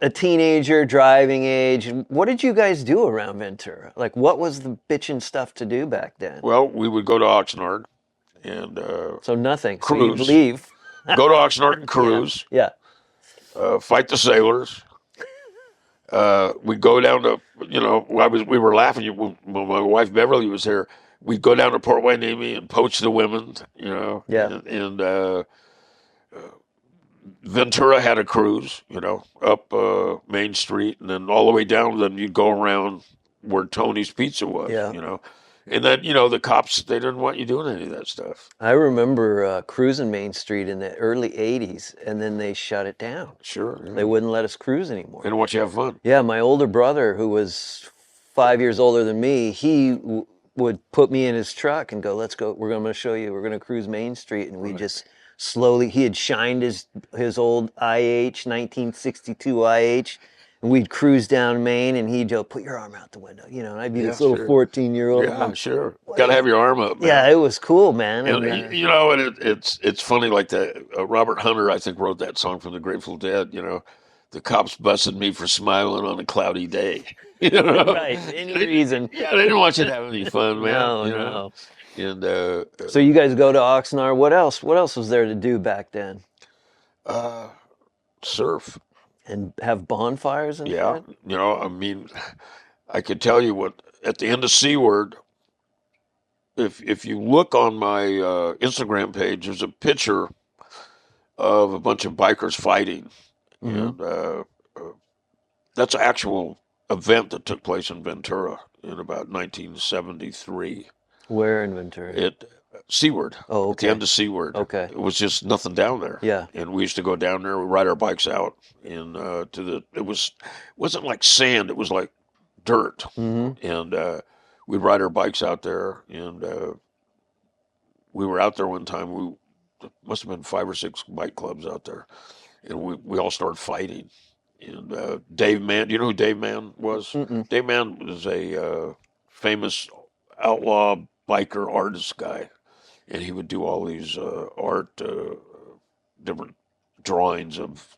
Speaker 1: a teenager, driving age. What did you guys do around Ventura? Like, what was the bitchin' stuff to do back then?
Speaker 2: Well, we would go to Oxnard and
Speaker 1: So nothing.
Speaker 2: cruise.
Speaker 1: So you'd leave.
Speaker 2: Go to Oxnard and cruise,
Speaker 1: Yeah.
Speaker 2: fight the sailors. We'd go down to, we were laughing when my wife Beverly was here. we'd go down to Port Hueneme and poach the women,
Speaker 1: Yeah.
Speaker 2: and Ventura had a cruise, up Main Street, and then all the way down. Then you'd go around where Tony's Pizza was,
Speaker 1: Yeah.
Speaker 2: and then the cops, they didn't want you doing any of that stuff.
Speaker 1: I remember cruising Main Street in the early 80s, and then they shut it down.
Speaker 2: Sure,
Speaker 1: They wouldn't let us cruise anymore.
Speaker 2: They don't want you to have fun.
Speaker 1: Yeah, my older brother, who was 5 years older than me, he would put me in his truck and go, let's go, we're going to show you, we're going to cruise Main Street. And we just slowly, he had shined his old IH, 1962 IH, and we'd cruise down Main, and he'd go, put your arm out the window, and I'd be this little 14-year-old.
Speaker 2: Yeah, sure. Got to have your arm up, man.
Speaker 1: Yeah, it was cool, man.
Speaker 2: And, and it's funny, like Robert Hunter, I think, wrote that song from the Grateful Dead, the cops busted me for smiling on a cloudy day.
Speaker 1: Right, any reason.
Speaker 2: Yeah, they didn't want you to have any fun, man.
Speaker 1: No.
Speaker 2: And
Speaker 1: so you guys go to Oxnard. What else? What else was there to do back then?
Speaker 2: Surf.
Speaker 1: And have bonfires and
Speaker 2: Yeah,
Speaker 1: shit?
Speaker 2: I mean, I could tell you what, at the end of Seaward, if you look on my Instagram page, there's a picture of a bunch of bikers fighting.
Speaker 1: Mm-hmm.
Speaker 2: And that's an actual event that took place in Ventura in about 1973.
Speaker 1: Where in Ventura?
Speaker 2: At Seaward.
Speaker 1: Oh,
Speaker 2: At the
Speaker 1: okay.
Speaker 2: end of Seaward.
Speaker 1: Okay.
Speaker 2: It was just nothing down there.
Speaker 1: Yeah.
Speaker 2: And we used to go down there, we'd ride our bikes out, and it wasn't like sand, it was like dirt.
Speaker 1: Mm-hmm.
Speaker 2: And we'd ride our bikes out there, and we were out there one time. We must have been 5 or 6 bike clubs out there, and we all started fighting. And Dave Mann, do you know who Dave Mann was?
Speaker 1: Mm-mm.
Speaker 2: Dave Mann was a famous outlaw biker artist guy, and he would do all these art, different drawings of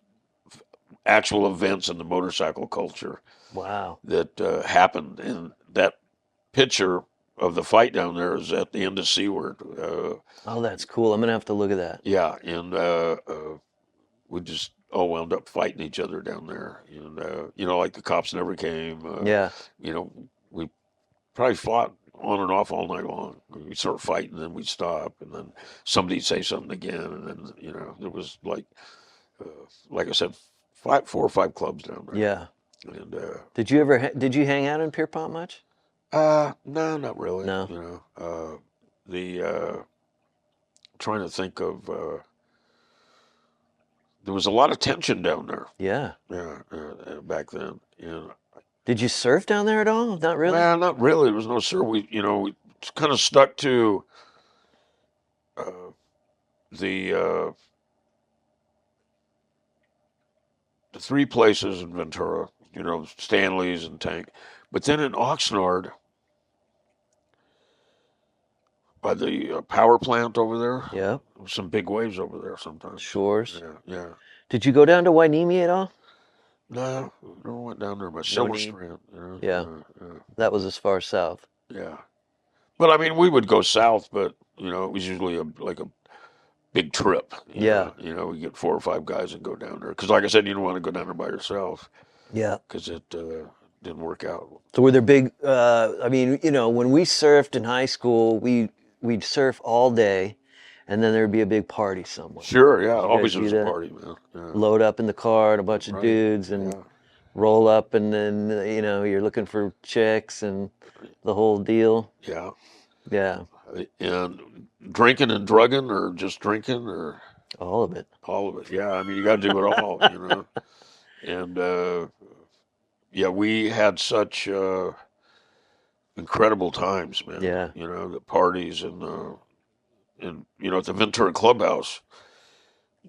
Speaker 2: actual events in the motorcycle culture.
Speaker 1: Wow.
Speaker 2: That happened, and that picture of the fight down there is at the end of Seaward.
Speaker 1: Oh, that's cool. I'm gonna have to look at that.
Speaker 2: Yeah, and we just all wound up fighting each other down there, and like the cops never came.
Speaker 1: Yeah.
Speaker 2: We probably fought on and off all night long. We'd start fighting, then we'd stop, and then somebody'd say something again, and then there was like I said, 4 or 5 clubs down there.
Speaker 1: Yeah.
Speaker 2: And
Speaker 1: Did you hang out in Pierpont much?
Speaker 2: no, not really.
Speaker 1: No.
Speaker 2: Trying to think of. There was a lot of tension down there.
Speaker 1: Yeah.
Speaker 2: Yeah, back then.
Speaker 1: Did you surf down there at all? Not really.
Speaker 2: Well, not really. There was no surf. We kind of stuck to the 3 places in Ventura. Stanley's and Tank, but then in Oxnard, by the power plant over there,
Speaker 1: Yeah.
Speaker 2: some big waves over there sometimes.
Speaker 1: Shores.
Speaker 2: Yeah.
Speaker 1: Did you go down to Hueneme at all?
Speaker 2: No, never went down there much.
Speaker 1: No
Speaker 2: Silver
Speaker 1: need.
Speaker 2: Strand.
Speaker 1: Yeah. That was as far south.
Speaker 2: Yeah. But I mean, we would go south, but it was usually like a big trip.
Speaker 1: Yeah.
Speaker 2: We get 4 or 5 guys and go down there. Because like I said, you don't want to go down there by yourself.
Speaker 1: Yeah.
Speaker 2: Because it didn't work out.
Speaker 1: So were there big? When we surfed in high school, we'd surf all day, and then there'd be a big party somewhere.
Speaker 2: Sure, yeah.
Speaker 1: Did you
Speaker 2: Always
Speaker 1: guys
Speaker 2: was
Speaker 1: do
Speaker 2: a
Speaker 1: that?
Speaker 2: party, man. Yeah.
Speaker 1: Load up in the car and a bunch of
Speaker 2: Right.
Speaker 1: dudes and
Speaker 2: Yeah.
Speaker 1: roll up, and then you're looking for chicks and the whole deal.
Speaker 2: Yeah.
Speaker 1: Yeah,
Speaker 2: And drinking and drugging, or just drinking, or
Speaker 1: all of it.
Speaker 2: all of it. Yeah, I mean, you got to do it all, And yeah, we had such incredible times, man.
Speaker 1: Yeah.
Speaker 2: The parties and at the Ventura Clubhouse,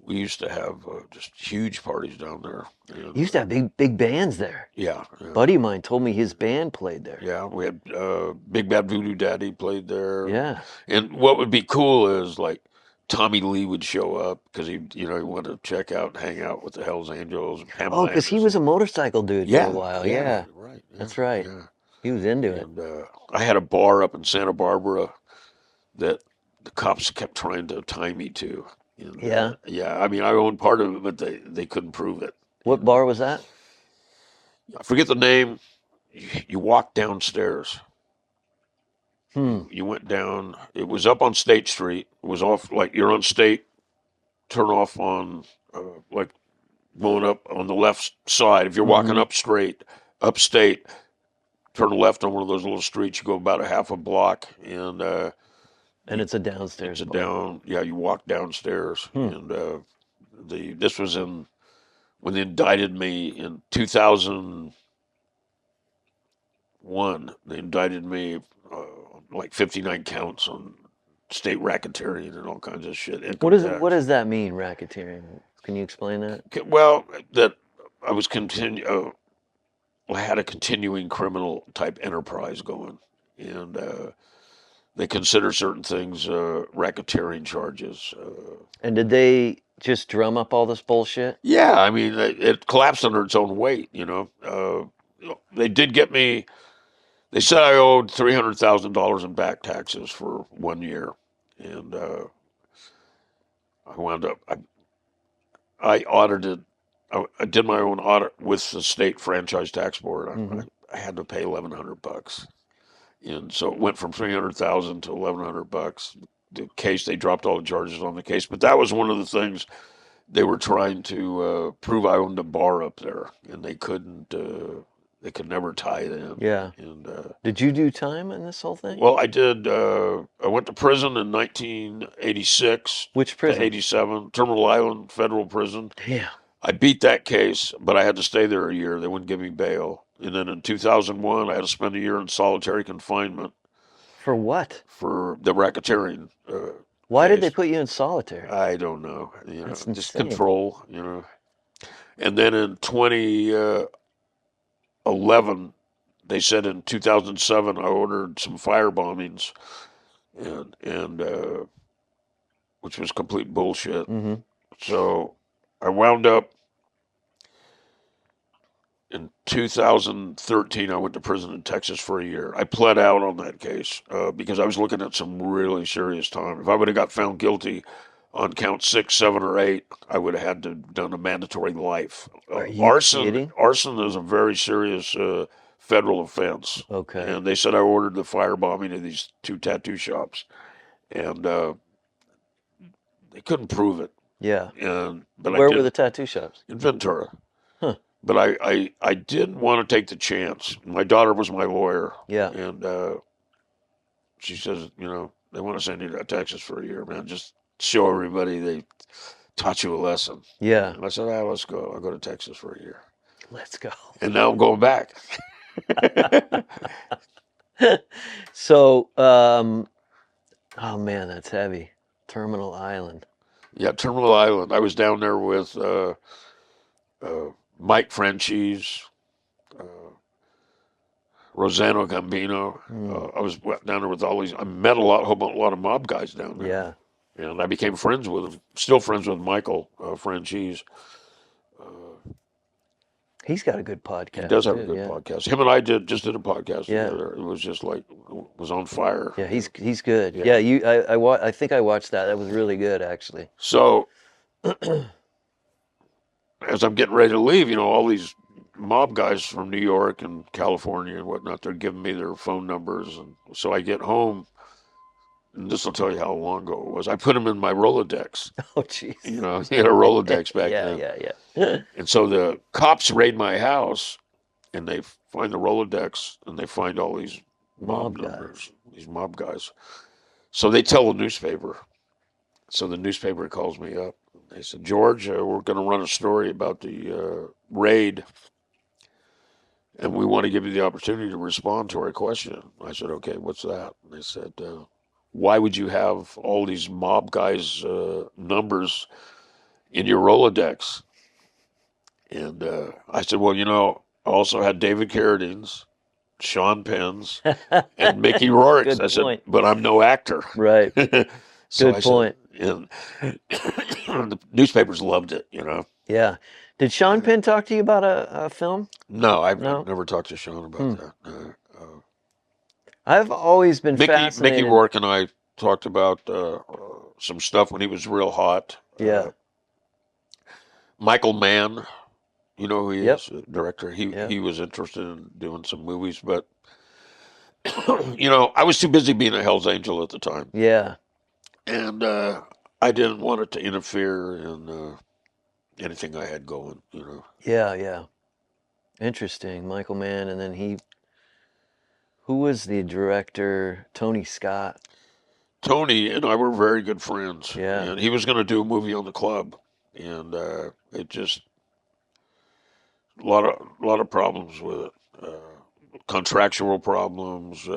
Speaker 2: we used to have just huge parties down there. And,
Speaker 1: You used to have big bands there.
Speaker 2: yeah.
Speaker 1: A buddy of mine told me his band played there.
Speaker 2: Yeah, we had Big Bad Voodoo Daddy played there.
Speaker 1: Yeah.
Speaker 2: And what would be cool is like Tommy Lee would show up because he wanted to check out and hang out with the Hells Angels. And Pamela
Speaker 1: Oh, because he
Speaker 2: Anderson.
Speaker 1: was a motorcycle dude for a while. Yeah.
Speaker 2: Right. Yeah,
Speaker 1: That's right.
Speaker 2: Yeah.
Speaker 1: He was into it.
Speaker 2: And I had a bar up in Santa Barbara that the cops kept trying to tie me to. And,
Speaker 1: Yeah.
Speaker 2: Yeah. I mean, I owned part of it, but they couldn't prove it.
Speaker 1: What bar was that?
Speaker 2: I forget the name. You walk downstairs.
Speaker 1: Hmm.
Speaker 2: You went down. It was up on State Street. It was off like you're on State. Turn off on like going up on the left side. If you're walking
Speaker 1: Hmm.
Speaker 2: up straight, up State, turn left on one of those little streets. You go about a half a block, and
Speaker 1: And
Speaker 2: you,
Speaker 1: it's a
Speaker 2: it's
Speaker 1: downstairs
Speaker 2: a
Speaker 1: bar.
Speaker 2: down. Yeah, you walk downstairs,
Speaker 1: Hmm.
Speaker 2: and this was in when they indicted me in 2001. They indicted me like 59 counts on state racketeering and all kinds of shit, income
Speaker 1: What
Speaker 2: tax.
Speaker 1: does that mean, racketeering? Can you explain that?
Speaker 2: Well, that I was I had a continuing criminal type enterprise going, and they consider certain things racketeering charges.
Speaker 1: And did they just drum up all this bullshit?
Speaker 2: Yeah, I mean, it collapsed under its own weight. They did get me. They said I owed $300,000 in back taxes for 1 year, and I wound up. I audited. I did my own audit with the state franchise tax board.
Speaker 1: Hmm.
Speaker 2: I had to pay $1,100, and so it went from 300,000 to $1,100. The case they dropped all the charges on the case, but that was one of the things they were trying to prove I owned a bar up there, and they couldn't. They could never tie it in.
Speaker 1: Yeah.
Speaker 2: And
Speaker 1: Did you do time in this whole thing?
Speaker 2: well, I did. I went to prison in 1986
Speaker 1: Which
Speaker 2: to
Speaker 1: prison?
Speaker 2: 87, Terminal Island Federal Prison.
Speaker 1: Damn.
Speaker 2: I beat that case, but I had to stay there a year. They wouldn't give me bail. And then in 2001, I had to spend a year in solitary confinement
Speaker 1: For what?
Speaker 2: for the racketeering
Speaker 1: Why did they
Speaker 2: case.
Speaker 1: put you in solitary?
Speaker 2: I don't know.
Speaker 1: That's
Speaker 2: Just
Speaker 1: insane.
Speaker 2: control. And then in 2011, they said in 2007 I ordered some fire bombings, and which was complete bullshit.
Speaker 1: Hmm.
Speaker 2: So I wound up in 2013. I went to prison in Texas for a year. I pled out on that case because I was looking at some really serious time. If I would have got found guilty on count 6, 7, or 8, I would have had to have done a mandatory life.
Speaker 1: Are you
Speaker 2: Arson,
Speaker 1: kidding?
Speaker 2: arson is a very serious federal offense,
Speaker 1: Okay.
Speaker 2: and they said I ordered the firebombing of these 2 tattoo shops, and they couldn't prove it.
Speaker 1: Yeah.
Speaker 2: But I
Speaker 1: Where were
Speaker 2: did
Speaker 1: the tattoo shops?
Speaker 2: in Ventura.
Speaker 1: Huh.
Speaker 2: But I didn't want to take the chance. My daughter was my lawyer,
Speaker 1: Yeah.
Speaker 2: and she says, they want to send you to Texas for a year, man. Just show everybody they taught you a lesson.
Speaker 1: Yeah.
Speaker 2: And I said, let's go. I'll go to Texas for a year.
Speaker 1: Let's go.
Speaker 2: And now I'm going back.
Speaker 1: So, oh man, that's heavy. Terminal Island.
Speaker 2: Yeah, Terminal Island. I was down there with Mike Franchise, uh, Rosanna Gambino.
Speaker 1: Mm.
Speaker 2: I was down there with all these. I met a lot of mob guys down there.
Speaker 1: Yeah.
Speaker 2: And I became friends with him. Still friends with Michael Franchise.
Speaker 1: He's got a good
Speaker 2: He
Speaker 1: podcast
Speaker 2: does have a
Speaker 1: too.
Speaker 2: good
Speaker 1: Yeah.
Speaker 2: podcast. Him and I just did a podcast
Speaker 1: Yeah.
Speaker 2: together. It was just like was on fire.
Speaker 1: Yeah. He's good.
Speaker 2: Yeah.
Speaker 1: Yeah. I think I watched that. That was really good, actually.
Speaker 2: So as I'm getting ready to leave, all these mob guys from New York and California and whatnot, they're giving me their phone numbers, and so I get home. And this will tell you how long ago it was. I put them in my Rolodex.
Speaker 1: Oh, jeez.
Speaker 2: He had a Rolodex back
Speaker 1: Yeah.
Speaker 2: then.
Speaker 1: Yeah.
Speaker 2: And so the cops raid my house, and they find the Rolodex, and they find all these mob
Speaker 1: Mob
Speaker 2: numbers, these mob guys. So they tell the newspaper. So the newspaper calls me up. They said, George, we're going to run a story about the raid, and we want to give you the opportunity to respond to our question. I said, okay, what's that? And they said, why would you have all these mob guys' numbers in your Rolodex? And I said, well, I also had David Carradine's, Sean Penn's, and Mickey Rourke's.
Speaker 1: Good
Speaker 2: I said,
Speaker 1: point.
Speaker 2: but I'm no actor.
Speaker 1: Right.
Speaker 2: So
Speaker 1: Good point.
Speaker 2: and the newspapers loved it,
Speaker 1: Yeah. Did Sean Penn talk to you about a film?
Speaker 2: No, I've
Speaker 1: No?
Speaker 2: never talked to Sean about that.
Speaker 1: I've always been
Speaker 2: Mickey
Speaker 1: fascinated.
Speaker 2: Rourke and I talked about some stuff when he was real hot.
Speaker 1: Yeah.
Speaker 2: Michael Mann, you know who he
Speaker 1: Yep.
Speaker 2: is, director. He
Speaker 1: Yep.
Speaker 2: he was interested in doing some movies, but I was too busy being a Hell's Angel at the time,
Speaker 1: Yeah.
Speaker 2: and I didn't want it to interfere in anything I had going.
Speaker 1: Yeah. Yeah. Interesting. Michael Mann, and then who was the director? Tony Scott.
Speaker 2: Tony and I were very good friends,
Speaker 1: Yeah.
Speaker 2: and he was going to do a movie on the club, and it just a lot of problems with it, contractual problems,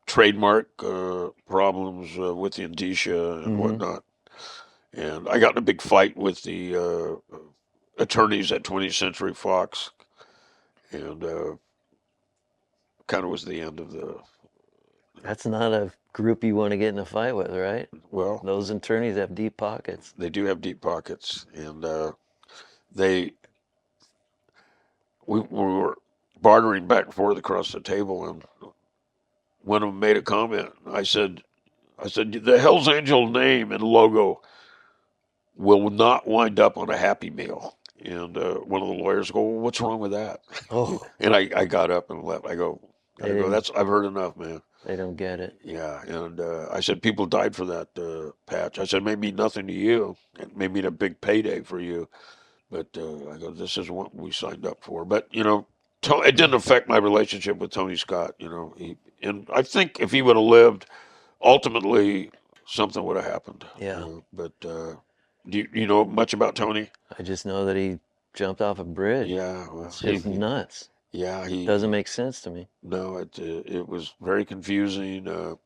Speaker 2: trademark problems with the indicia and
Speaker 1: Mm-hmm.
Speaker 2: whatnot. And I got in a big fight with the attorneys at 20th Century Fox, and kind of was the end of the.
Speaker 1: That's not a group you want to get in a fight with, right?
Speaker 2: Well,
Speaker 1: Those attorneys have deep pockets.
Speaker 2: they do have deep pockets, and they we were bartering back and forth across the table, and one of them made a comment. I said, the Hell's Angel name and logo will not wind up on a Happy Meal. And one of the lawyers go, well, what's wrong with that?
Speaker 1: Oh,
Speaker 2: And I got up and left. I go,
Speaker 1: they didn't.
Speaker 2: I've heard enough, man.
Speaker 1: They don't get it.
Speaker 2: Yeah, and I said, people died for that patch. I said, it may mean nothing to you. It may mean a big payday for you. But I go, this is what we signed up for. But, it didn't affect my relationship with Tony Scott. And I think if he would have lived, ultimately something would have happened.
Speaker 1: Yeah.
Speaker 2: But do you know much about Tony?
Speaker 1: I just know that he jumped off a bridge.
Speaker 2: Yeah, well,
Speaker 1: It's just nuts.
Speaker 2: yeah,
Speaker 1: Doesn't make sense to me.
Speaker 2: no, it was very confusing.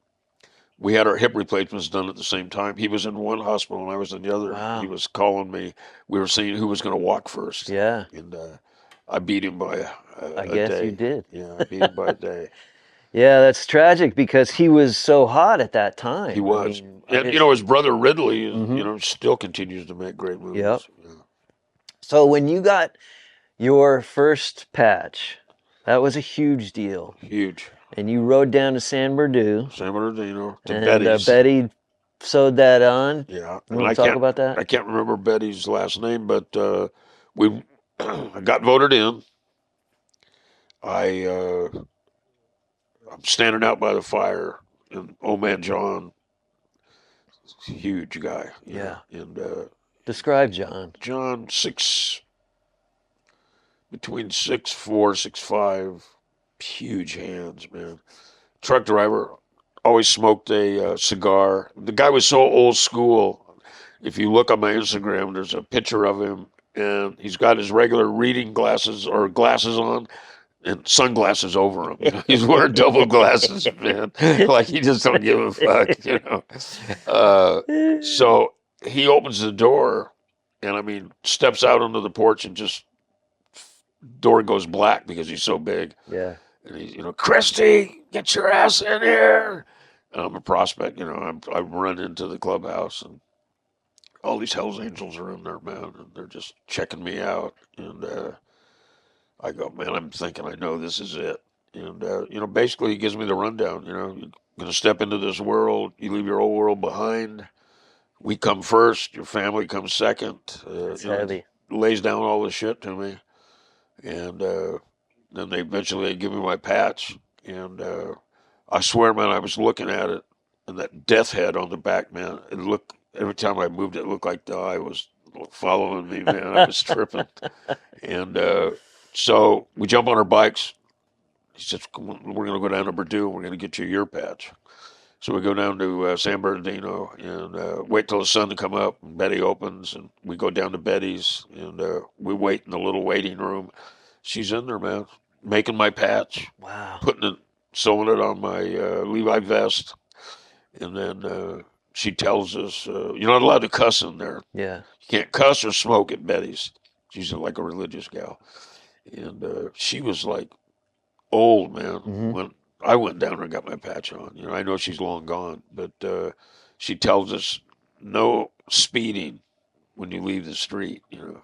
Speaker 2: We had our hip replacements done at the same time. He was in one hospital and I was in the other.
Speaker 1: Wow.
Speaker 2: He was calling me. We were seeing who was going to walk first.
Speaker 1: Yeah.
Speaker 2: And I beat him by
Speaker 1: I
Speaker 2: a
Speaker 1: guess
Speaker 2: day.
Speaker 1: you did.
Speaker 2: Yeah, I beat him by a day.
Speaker 1: Yeah, that's tragic because he was so hot at that time.
Speaker 2: He was.
Speaker 1: I mean,
Speaker 2: And, his brother Ridley,
Speaker 1: Mhm.
Speaker 2: still continues to make great movies.
Speaker 1: Yep.
Speaker 2: Yeah.
Speaker 1: So when you got your first patch, that was a huge deal.
Speaker 2: Huge.
Speaker 1: And you rode down to San Bernardino.
Speaker 2: San Bernardino to
Speaker 1: And
Speaker 2: Betty's.
Speaker 1: Betty sewed that on.
Speaker 2: Yeah.
Speaker 1: You want to talk about that?
Speaker 2: I can't remember Betty's last name, but we I got voted in. I'm standing out by the fire, and old man John, huge guy.
Speaker 1: Yeah.
Speaker 2: And
Speaker 1: Describe John.
Speaker 2: John between 6'4", 6'5", huge hands, man. Truck driver, always smoked a cigar. The guy was so old school. If you look on my Instagram, there's a picture of him, and he's got his regular reading glasses or glasses on, and sunglasses over him. He's wearing double glasses, man. Like he just don't give a fuck. So he opens the door, and I mean, steps out onto the porch, and just door goes black because he's so big.
Speaker 1: Yeah.
Speaker 2: And he's, Christie, get your ass in here. And I'm a prospect, I run into the clubhouse, and all these Hells Angels are in there, man, and they're just checking me out. And I go, man, I'm thinking I know this is it. And, basically he gives me the rundown, you're going to step into this world. You leave your old world behind. We come first. Your family comes second.
Speaker 1: It's heavy.
Speaker 2: Lays down all the shit to me. And then they give me my patch. And I swear, man, I was looking at it, and that death head on the back, man, every time I moved, it looked like the eye was following me, man. I was tripping. And so we jump on our bikes. He says, we're going to go down to Purdue. We're going to get you your patch. So we go down to San Bernardino and wait till the sun to come up. And Betty opens, and we go down to Betty's, and we wait in the little waiting room. She's in there, man, making my patch.
Speaker 1: Wow.
Speaker 2: Sewing it on my Levi vest. And then she tells us, you're not allowed to cuss in there.
Speaker 1: Yeah.
Speaker 2: You can't cuss or smoke at Betty's. She's like a religious gal. And she was like old, man.
Speaker 1: Mm-hmm.
Speaker 2: When I went down there and got my patch on, I know she's long gone, but she tells us no speeding when you leave the street, And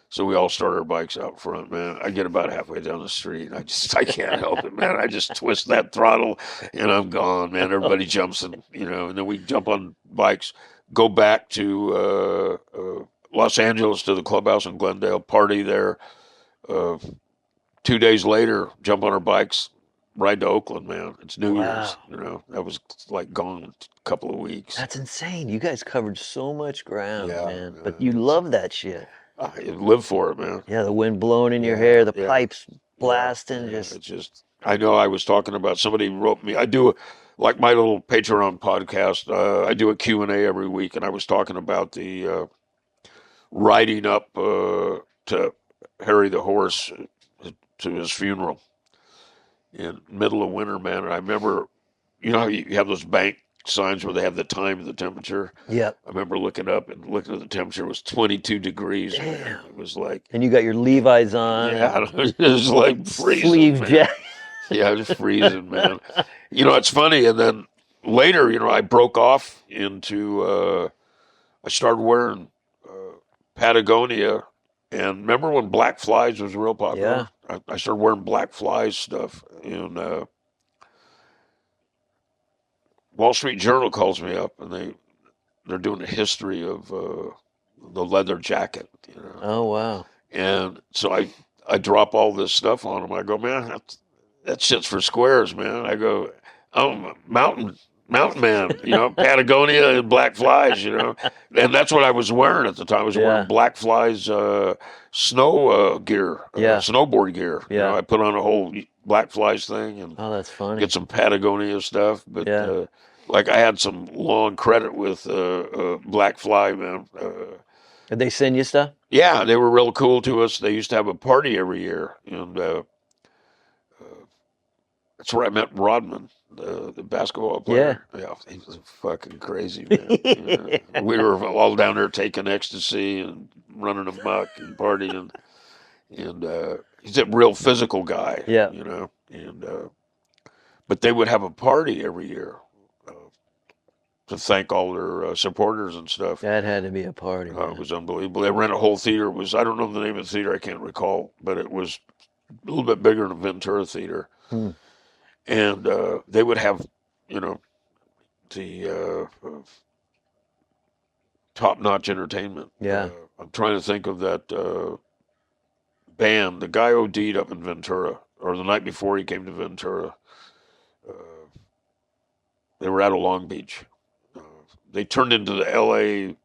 Speaker 2: so we all start our bikes out front, man. I get about halfway down the street. I can't help it, man. I just twist that throttle and I'm gone, man. Everybody jumps and then we jump on bikes, go back to Los Angeles to the clubhouse in Glendale, party there. 2 days later, jump on our bikes, ride to Oakland, man. It's New Year's,
Speaker 1: Wow.
Speaker 2: that was like gone a couple of weeks.
Speaker 1: That's insane. You guys covered so much ground,
Speaker 2: Yeah,
Speaker 1: man. But you love that shit.
Speaker 2: I live for it, man.
Speaker 1: Yeah, the wind blowing in your
Speaker 2: Yeah,
Speaker 1: hair, the
Speaker 2: yeah,
Speaker 1: pipes
Speaker 2: yeah,
Speaker 1: blasting,
Speaker 2: yeah.
Speaker 1: just
Speaker 2: It's just, I know I was talking about, somebody wrote me, I do, like my little Patreon podcast, I do a Q&A every week, and I was talking about the riding up to Harry the Horse to his funeral in middle of winter, man. And I remember, how you have those bank signs where they have the time and the temperature.
Speaker 1: yep.
Speaker 2: I remember looking up and looking at the temperature. It was 22 degrees, man.
Speaker 1: Damn.
Speaker 2: It was like,
Speaker 1: And you got your Levi's on and
Speaker 2: yeah, it was like freezing,
Speaker 1: sleeve
Speaker 2: man.
Speaker 1: jacket.
Speaker 2: Yeah, it was freezing, man. It's funny. And then later, I broke off into, I started wearing Patagonia. And remember when Black Flies was real
Speaker 1: Yeah.
Speaker 2: popular? I started wearing Black Flies stuff. And Wall Street Journal calls me up, and they're doing a history of the leather jacket.
Speaker 1: Oh, wow.
Speaker 2: And so I drop all this stuff on them. I go, man, that shit's for squares, man. I go, I'm a mountain man, Patagonia and Black Flies, and that's what I was wearing at the time. I was
Speaker 1: Yeah.
Speaker 2: wearing Black Flies snow gear,
Speaker 1: Yeah.
Speaker 2: snowboard gear.
Speaker 1: Yeah.
Speaker 2: I put on a whole Black Flies thing and
Speaker 1: Oh, that's funny.
Speaker 2: get some Patagonia stuff, but.
Speaker 1: Yeah.
Speaker 2: Like I had some long credit with Black Fly, man.
Speaker 1: Did they send you stuff?
Speaker 2: Yeah, they were real cool to us. They used to have a party every year, and that's where I met Rodman, the basketball player. Yeah, he was fucking crazy, man. We were all down there taking ecstasy and running amok and partying, and he's a real physical guy,
Speaker 1: Yeah.
Speaker 2: And but they would have a party every year to thank all their supporters and stuff.
Speaker 1: That had to be a party,
Speaker 2: It
Speaker 1: man.
Speaker 2: was unbelievable. They ran a whole theater. I don't know the name of the theater. I can't recall, but it was a little bit bigger than Ventura Theater.
Speaker 1: Hmm.
Speaker 2: And they would have, the top-notch entertainment.
Speaker 1: Yeah.
Speaker 2: I'm trying to think of that band. The guy OD'd up in Ventura, or the night before he came to Ventura. They were out of Long Beach. They turned into the L.A.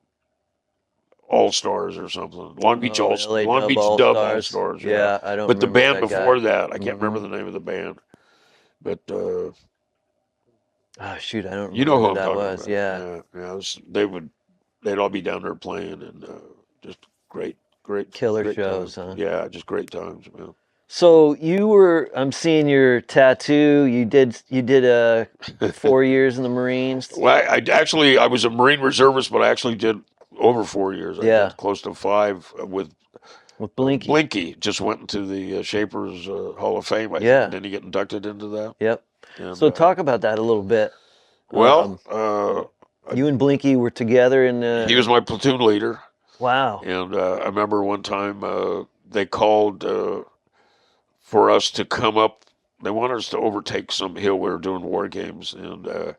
Speaker 2: All Stars or something. Long Beach
Speaker 1: LA
Speaker 2: Long
Speaker 1: Dub
Speaker 2: Beach
Speaker 1: All
Speaker 2: Dub All
Speaker 1: Stars.
Speaker 2: Stars.
Speaker 1: Yeah, I don't
Speaker 2: But the
Speaker 1: remember
Speaker 2: band
Speaker 1: that guy.
Speaker 2: before that, I can't
Speaker 1: Mhm.
Speaker 2: remember the name of the band. But
Speaker 1: Oh, shoot, I don't
Speaker 2: you know
Speaker 1: remember
Speaker 2: who
Speaker 1: who
Speaker 2: I'm
Speaker 1: that
Speaker 2: talking
Speaker 1: was.
Speaker 2: about.
Speaker 1: Yeah.
Speaker 2: They'd all be down there playing, and just great,
Speaker 1: Killer
Speaker 2: great
Speaker 1: shows,
Speaker 2: times.
Speaker 1: huh?
Speaker 2: Yeah, just great times, man.
Speaker 1: So I'm seeing your tattoo. You did 4 years in the Marines.
Speaker 2: Well, I was a Marine reservist, but I actually did over 4 years. I
Speaker 1: Yeah.
Speaker 2: did close to 5 with
Speaker 1: With Blinky.
Speaker 2: Blinky. Just went into the Shapers Hall of Fame. I
Speaker 1: Yeah.
Speaker 2: think. Didn't he get inducted into that?
Speaker 1: Yep.
Speaker 2: And,
Speaker 1: So talk about that a little bit.
Speaker 2: well,
Speaker 1: You and Blinky were together in
Speaker 2: he was my platoon leader.
Speaker 1: Wow.
Speaker 2: And I remember one time they called for us to come up. They wanted us to overtake some hill. We were doing war games. And he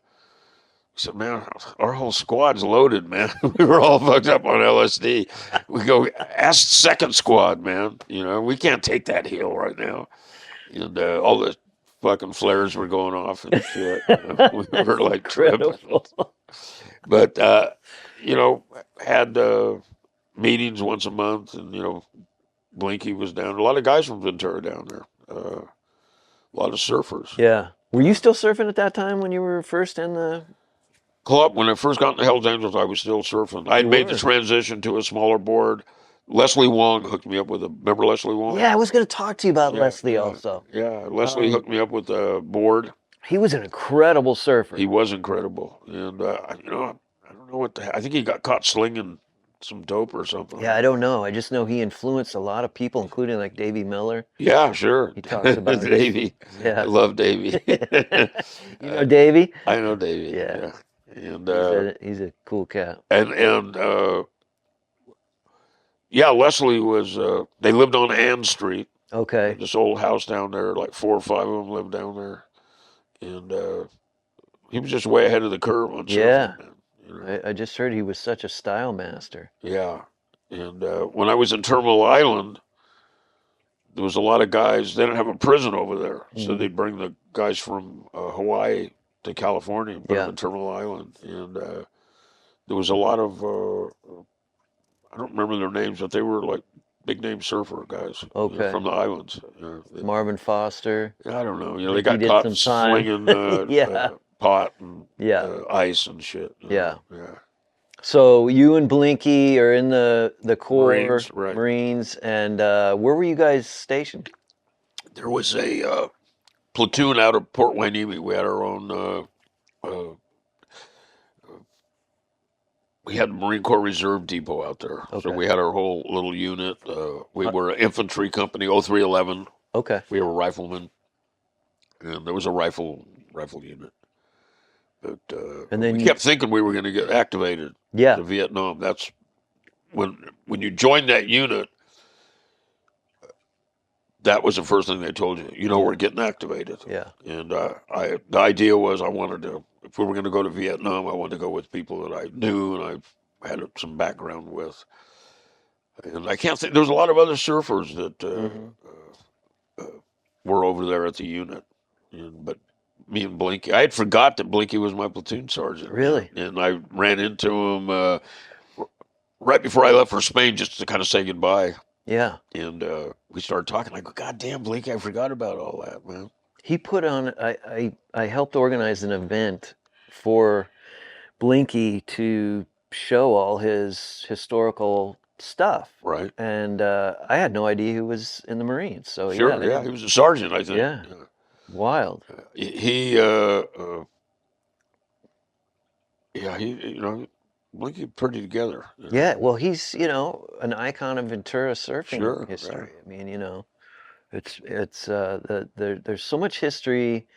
Speaker 2: said, man, our whole squad's loaded, man. We were all fucked up on LSD. We go, ask second squad, man. We can't take that hill right now. And all the fucking flares were going off and shit. We were like tripping.
Speaker 1: Incredible.
Speaker 2: But, had meetings once a month, and, Blinky was down. A lot of guys from Ventura down there. A lot of surfers.
Speaker 1: Yeah. Were you still surfing at that time when you were first in the
Speaker 2: Club, when I first got into Hells Angels, I was still surfing. I had made the
Speaker 1: were?
Speaker 2: transition to a smaller board. Leslie Wong hooked me up with remember Leslie Wong?
Speaker 1: Yeah, I was going to talk to you about
Speaker 2: Yeah,
Speaker 1: Leslie
Speaker 2: yeah,
Speaker 1: also.
Speaker 2: Yeah, Leslie hooked me up with a board.
Speaker 1: He was an incredible surfer.
Speaker 2: He was incredible. And, I don't know I think he got caught slinging some dope or something.
Speaker 1: Yeah, I don't know. I just know he influenced a lot of people, including like Davey Miller.
Speaker 2: Yeah, sure.
Speaker 1: He talks about
Speaker 2: Davey.
Speaker 1: Yeah.
Speaker 2: I love Davey.
Speaker 1: You know Davey?
Speaker 2: I know Davey.
Speaker 1: Yeah.
Speaker 2: And
Speaker 1: he's a cool cat.
Speaker 2: yeah, Leslie was. They lived on Ann Street.
Speaker 1: Okay.
Speaker 2: This old house down there. Like 4 or 5 of them lived down there, and he was just way ahead of the curve on surfing.
Speaker 1: Yeah.
Speaker 2: Man,
Speaker 1: I just heard he was such a style master.
Speaker 2: Yeah, and when I was in Terminal Island, there was a lot of guys. They didn't have a prison over there, so
Speaker 1: Mhm.
Speaker 2: they'd bring the guys from Hawaii to California and put them
Speaker 1: Yeah.
Speaker 2: in Terminal Island. And there was a lot of I don't remember their names, but they were like big name surfer guys,
Speaker 1: Okay.
Speaker 2: from the islands.
Speaker 1: Marvin Foster.
Speaker 2: I don't know.
Speaker 1: I
Speaker 2: They
Speaker 1: think he
Speaker 2: got
Speaker 1: did
Speaker 2: caught
Speaker 1: some time.
Speaker 2: slinging
Speaker 1: Yeah.
Speaker 2: pot and
Speaker 1: Yeah.
Speaker 2: ice and shit.
Speaker 1: Yeah.
Speaker 2: Yeah.
Speaker 1: So you and Blinky are in the Corps,
Speaker 2: Marines, right.
Speaker 1: Marines, and where were you guys stationed?
Speaker 2: There was a platoon out of Port Hueneme. We had our own. Uh, we had the Marine Corps Reserve Depot out there, so
Speaker 1: Okay.
Speaker 2: we had our whole little unit. We were an infantry company, 0311.
Speaker 1: Okay.
Speaker 2: We were riflemen, and there was a rifle unit. But
Speaker 1: And then
Speaker 2: we
Speaker 1: you,
Speaker 2: kept thinking we were going to get activated
Speaker 1: yeah,
Speaker 2: to Vietnam. That's when you joined that unit. That was the first thing they told you. We're getting activated.
Speaker 1: yeah,
Speaker 2: And the idea was I wanted to, if we were going to go to Vietnam, I wanted to go with people that I knew and I had some background with. And I can't think, there was a lot of other surfers that
Speaker 1: hmm
Speaker 2: were over there at the unit. But me and Blinky, I had forgot that Blinky was my platoon sergeant.
Speaker 1: Really?
Speaker 2: And I ran into him right before I left for Spain just to kind of say goodbye.
Speaker 1: Yeah.
Speaker 2: And we started talking. I go, God damn, Blinky, I forgot about all that, man.
Speaker 1: He put on. I helped organize an event for Blinky to show all his historical stuff,
Speaker 2: Right.
Speaker 1: and I had no idea he was in the Marines. So
Speaker 2: Sure,
Speaker 1: yeah,
Speaker 2: he was a sergeant, I think.
Speaker 1: yeah, wild.
Speaker 2: He Blinky pretty together.
Speaker 1: Yeah, well, he's an icon of Ventura surfing
Speaker 2: Sure,
Speaker 1: history.
Speaker 2: yeah.
Speaker 1: I mean, it's there's so much history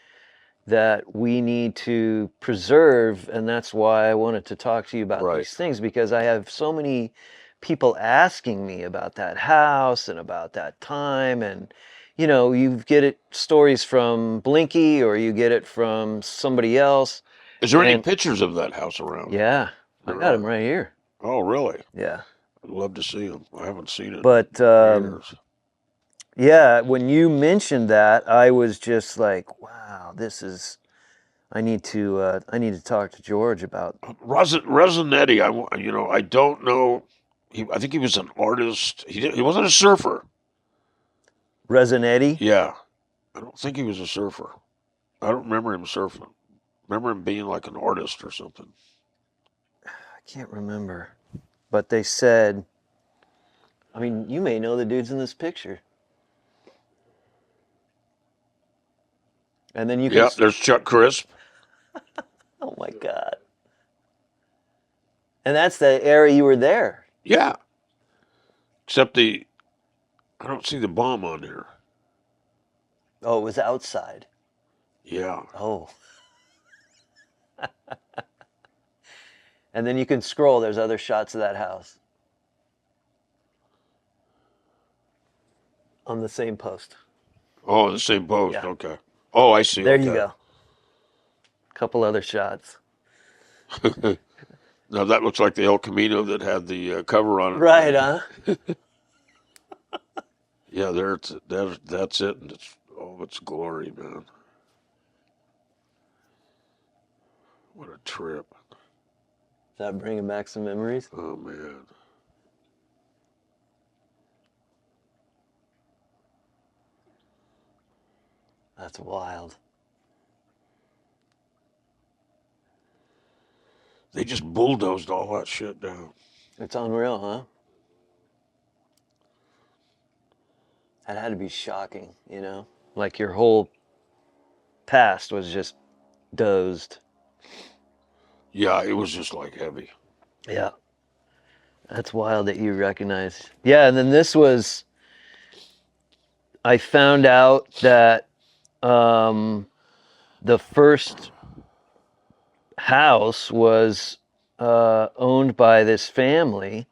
Speaker 1: that we need to preserve, and that's why I wanted to talk to you about
Speaker 2: Right.
Speaker 1: these things, because I have so many people asking me about that house and about that time, and you get stories from Blinky or you get it from somebody else.
Speaker 2: Is there any
Speaker 1: And
Speaker 2: pictures of that house around?
Speaker 1: yeah, I
Speaker 2: There
Speaker 1: got him
Speaker 2: are.
Speaker 1: right here.
Speaker 2: Oh, really?
Speaker 1: Yeah,
Speaker 2: I'd love to see them. I haven't seen it
Speaker 1: but
Speaker 2: in years.
Speaker 1: yeah, when you mentioned that, I was just like, wow, I need to talk to George about.
Speaker 2: Rosinetti, I don't know. I think he was an artist. He wasn't a surfer.
Speaker 1: Resonetti.
Speaker 2: Yeah, I don't think he was a surfer. I don't remember him surfing. Remember him being like an artist or something.
Speaker 1: I can't remember, but they said, I mean, you may know the dudes in this picture. And then you can.
Speaker 2: Yeah, there's Chuck Crisp.
Speaker 1: Oh my God. And that's the era you were there.
Speaker 2: Yeah, except I don't see the bomb on here.
Speaker 1: Oh, it was outside.
Speaker 2: Yeah,
Speaker 1: Oh. And then you can scroll. There's other shots of that house on the same post.
Speaker 2: oh, the same post.
Speaker 1: Yeah.
Speaker 2: Okay. Oh, I see.
Speaker 1: There
Speaker 2: Okay.
Speaker 1: you go. Couple other shots.
Speaker 2: Now that looks like the El Camino that had the cover on it.
Speaker 1: Right, huh?
Speaker 2: Yeah, that's it, and it's all its glory, man. What a trip.
Speaker 1: Is that bringing back some memories?
Speaker 2: Oh man.
Speaker 1: That's wild.
Speaker 2: They just bulldozed all that shit down.
Speaker 1: It's unreal, huh? That had to be shocking, Like your whole past was just dozed.
Speaker 2: Yeah, it was just like heavy.
Speaker 1: Yeah. That's wild that you recognize. Yeah, and then I found out that the first house was owned by this family.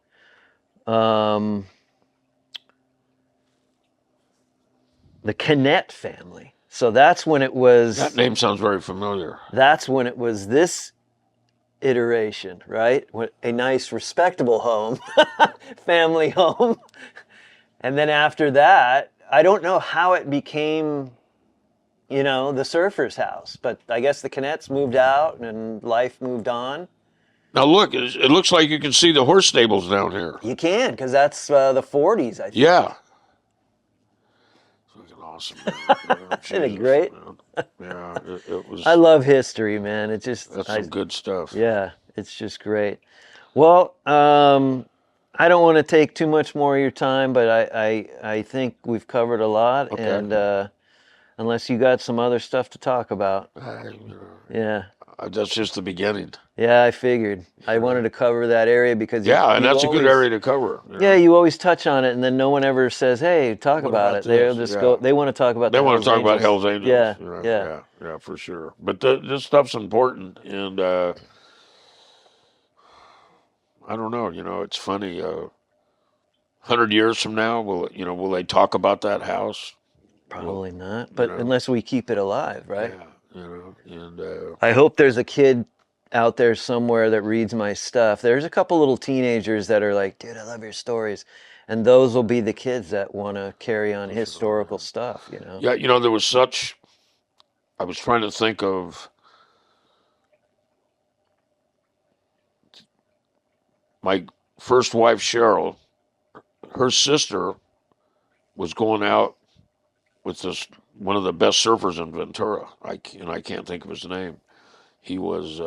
Speaker 1: The Canet family. So that's when it was.
Speaker 2: That name sounds very familiar.
Speaker 1: That's when it was this iteration, right? A nice, respectable home, family home. And then after that, I don't know how it became, you know, the surfer's house, but I guess the Canets moved out and life moved on.
Speaker 2: Now look, it looks like you can see the horse stables down here.
Speaker 1: You can, because that's the 40s, I think.
Speaker 2: Yeah. It's fucking awesome, man.
Speaker 1: Isn't it
Speaker 2: Jesus,
Speaker 1: great?
Speaker 2: man. Yeah, it was.
Speaker 1: I love history, man. It just,
Speaker 2: That's some good stuff.
Speaker 1: yeah, it's just great. Well, I don't want to take too much more of your time, but I think we've covered a lot,
Speaker 2: Okay.
Speaker 1: and unless you got some other stuff to talk about. Yeah.
Speaker 2: That's just the beginning.
Speaker 1: Yeah, I figured. I wanted to cover that area because
Speaker 2: Yeah, and
Speaker 1: you
Speaker 2: that's a good
Speaker 1: always-
Speaker 2: area to cover. You know?
Speaker 1: Yeah, you always touch on it, and then no one ever says, "Hey, talk
Speaker 2: What
Speaker 1: about
Speaker 2: about
Speaker 1: it." They'll
Speaker 2: this?
Speaker 1: just
Speaker 2: Yeah.
Speaker 1: go. They want to talk about.
Speaker 2: They
Speaker 1: the
Speaker 2: want to
Speaker 1: Hells
Speaker 2: talk about
Speaker 1: Angels.
Speaker 2: Hell's Angels.
Speaker 1: Yeah,
Speaker 2: you know?
Speaker 1: yeah.
Speaker 2: Yeah, for sure. But this stuff's important, and I don't know. You know, it's funny. 100 years from now, will they talk about that house?
Speaker 1: Probably not, but
Speaker 2: know.
Speaker 1: unless we keep it alive, right?
Speaker 2: Yeah, and
Speaker 1: I hope there's a kid out there somewhere that reads my stuff. There's a couple little teenagers that are like, "Dude, I love your stories," and those will be the kids that want to carry on historical stuff. You know?
Speaker 2: yeah, you know, there was such. I was trying to think of my first wife, Cheryl. Her sister was going out with this one of the best surfers in Ventura. I can't think of his name. He was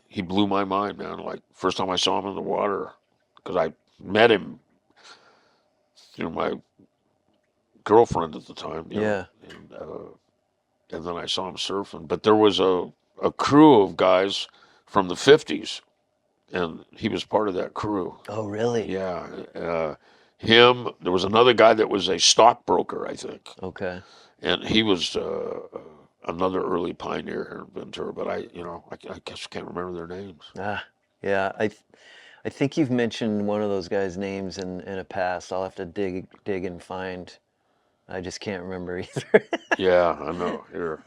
Speaker 2: he blew my mind, man. Like first time I saw him in the water, because I met him through my girlfriend at the time. You
Speaker 1: Yeah.
Speaker 2: know, and then I saw him surfing. But there was a crew of guys from the '50s, and he was part of that crew.
Speaker 1: Oh, really?
Speaker 2: Yeah. Him. There was another guy that was a stockbroker, I think,
Speaker 1: Okay.
Speaker 2: and he was another early pioneer here in Ventura. But I just can't remember their names.
Speaker 1: Ah, yeah. I think you've mentioned one of those guys' names in a past. I'll have to dig and find. I just can't remember either.
Speaker 2: Yeah, I know. Here,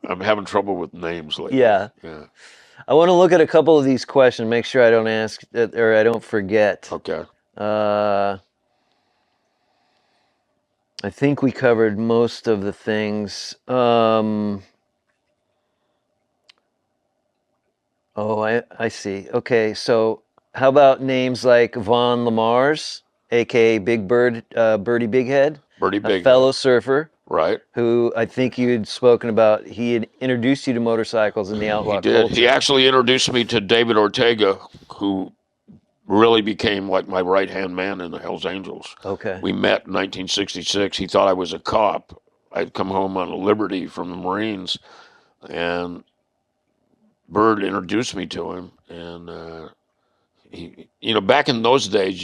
Speaker 2: I'm having trouble with names lately.
Speaker 1: Yeah.
Speaker 2: Yeah.
Speaker 1: I want to look at a couple of these questions, make sure I don't ask or I don't forget.
Speaker 2: Okay.
Speaker 1: I think we covered most of the things. Oh, I see. Okay, so how about names like Von Lamar's, aka Big Bird, Birdie Bighead,
Speaker 2: Birdie
Speaker 1: a
Speaker 2: Big.
Speaker 1: fellow surfer
Speaker 2: Right.
Speaker 1: who I think you had spoken about. He had introduced you to motorcycles in the outlaw
Speaker 2: He did.
Speaker 1: culture.
Speaker 2: He actually introduced me to David Ortega, who really became like my right-hand man in the Hells Angels.
Speaker 1: Okay.
Speaker 2: We met in 1966. He thought I was a cop. I'd come home on a liberty from the Marines, and Bird introduced me to him. And back in those days,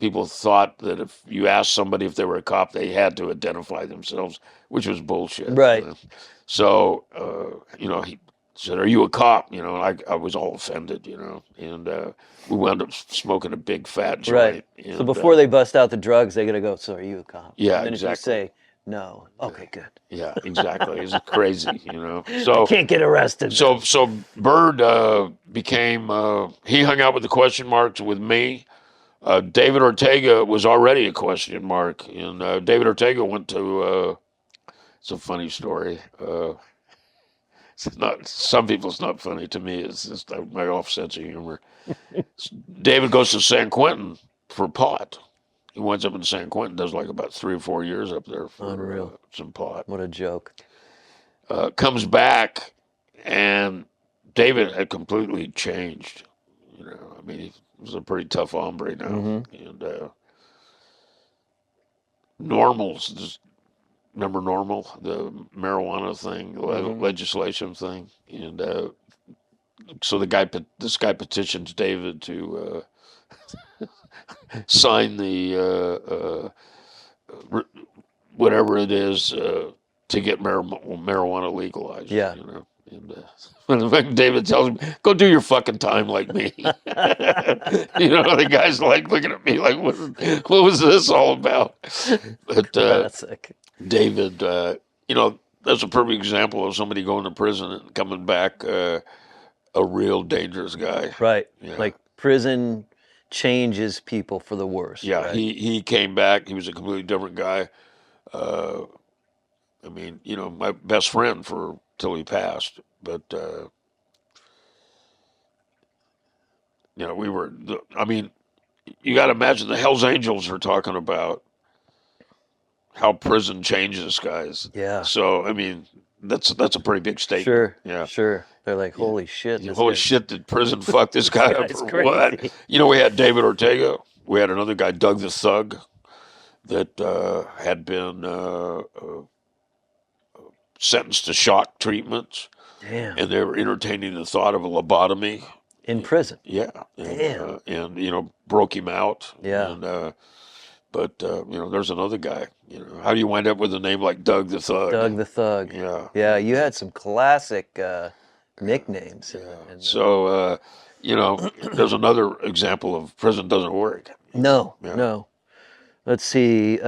Speaker 2: people thought that if you asked somebody if they were a cop, they had to identify themselves, which was bullshit.
Speaker 1: Right.
Speaker 2: So, he said, "Are you a cop?" I was all offended, and we wound up smoking a big fat joint.
Speaker 1: Right. So
Speaker 2: And,
Speaker 1: before they bust out the drugs, they gotta go, "So are you a cop?"
Speaker 2: Yeah,
Speaker 1: And then if you
Speaker 2: exactly.
Speaker 1: say no, okay, good.
Speaker 2: Yeah, exactly. It's crazy, So
Speaker 1: Can't get arrested.
Speaker 2: So Bird became he hung out with the question marks with me. David Ortega was already a question mark, and David Ortega went to. It's a funny story. It's not. Some people it's not funny. To me, it's just my off sense of humor. David goes to San Quentin for pot. He winds up in San Quentin. Does like about 3 or 4 years up there for
Speaker 1: Unreal.
Speaker 2: some pot.
Speaker 1: What a joke.
Speaker 2: Comes back, and David had completely changed. I mean, he was a pretty tough hombre now.
Speaker 1: Mm-hmm.
Speaker 2: And Normal's, just remember Normal, the marijuana thing,
Speaker 1: Mm-hmm.
Speaker 2: legislation thing, and so this guy petitions David to sign the whatever it is to get marijuana legalized.
Speaker 1: Yeah.
Speaker 2: And David tells him, "Go do your fucking time like me." The guy's like looking at me like, "What was this all about?" But
Speaker 1: Classic.
Speaker 2: David, that's a perfect example of somebody going to prison and coming back a real dangerous guy.
Speaker 1: Right.
Speaker 2: Yeah.
Speaker 1: Like prison changes people for the worse,
Speaker 2: Yeah,
Speaker 1: right?
Speaker 2: he came back. He was a completely different guy. Uh, I mean, my best friend for till he passed. But we were. I mean, you got to imagine the Hell's Angels are talking about how prison changes guys.
Speaker 1: Yeah,
Speaker 2: So I mean, that's a pretty big statement.
Speaker 1: sure,
Speaker 2: Yeah,
Speaker 1: sure. They're like,
Speaker 2: yeah.
Speaker 1: holy shit, this
Speaker 2: Holy
Speaker 1: guy's
Speaker 2: shit! Did prison fuck this
Speaker 1: this
Speaker 2: guy up
Speaker 1: guy's
Speaker 2: or what?
Speaker 1: crazy.
Speaker 2: We had David Ortega. We had another guy, Doug the Thug, that had been sentenced to shock treatments,
Speaker 1: Damn,
Speaker 2: and they were entertaining the thought of a lobotomy.
Speaker 1: in prison.
Speaker 2: Yeah,
Speaker 1: Damn.
Speaker 2: and broke him out.
Speaker 1: Yeah,
Speaker 2: And but there's another guy. How do you wind up with a name like Doug the Thug?
Speaker 1: Doug the Thug.
Speaker 2: Yeah,
Speaker 1: Yeah, you had some classic nicknames
Speaker 2: yeah.
Speaker 1: in the.
Speaker 2: So there's another example of prison doesn't work.
Speaker 1: No,
Speaker 2: Yeah.
Speaker 1: no. Let's see.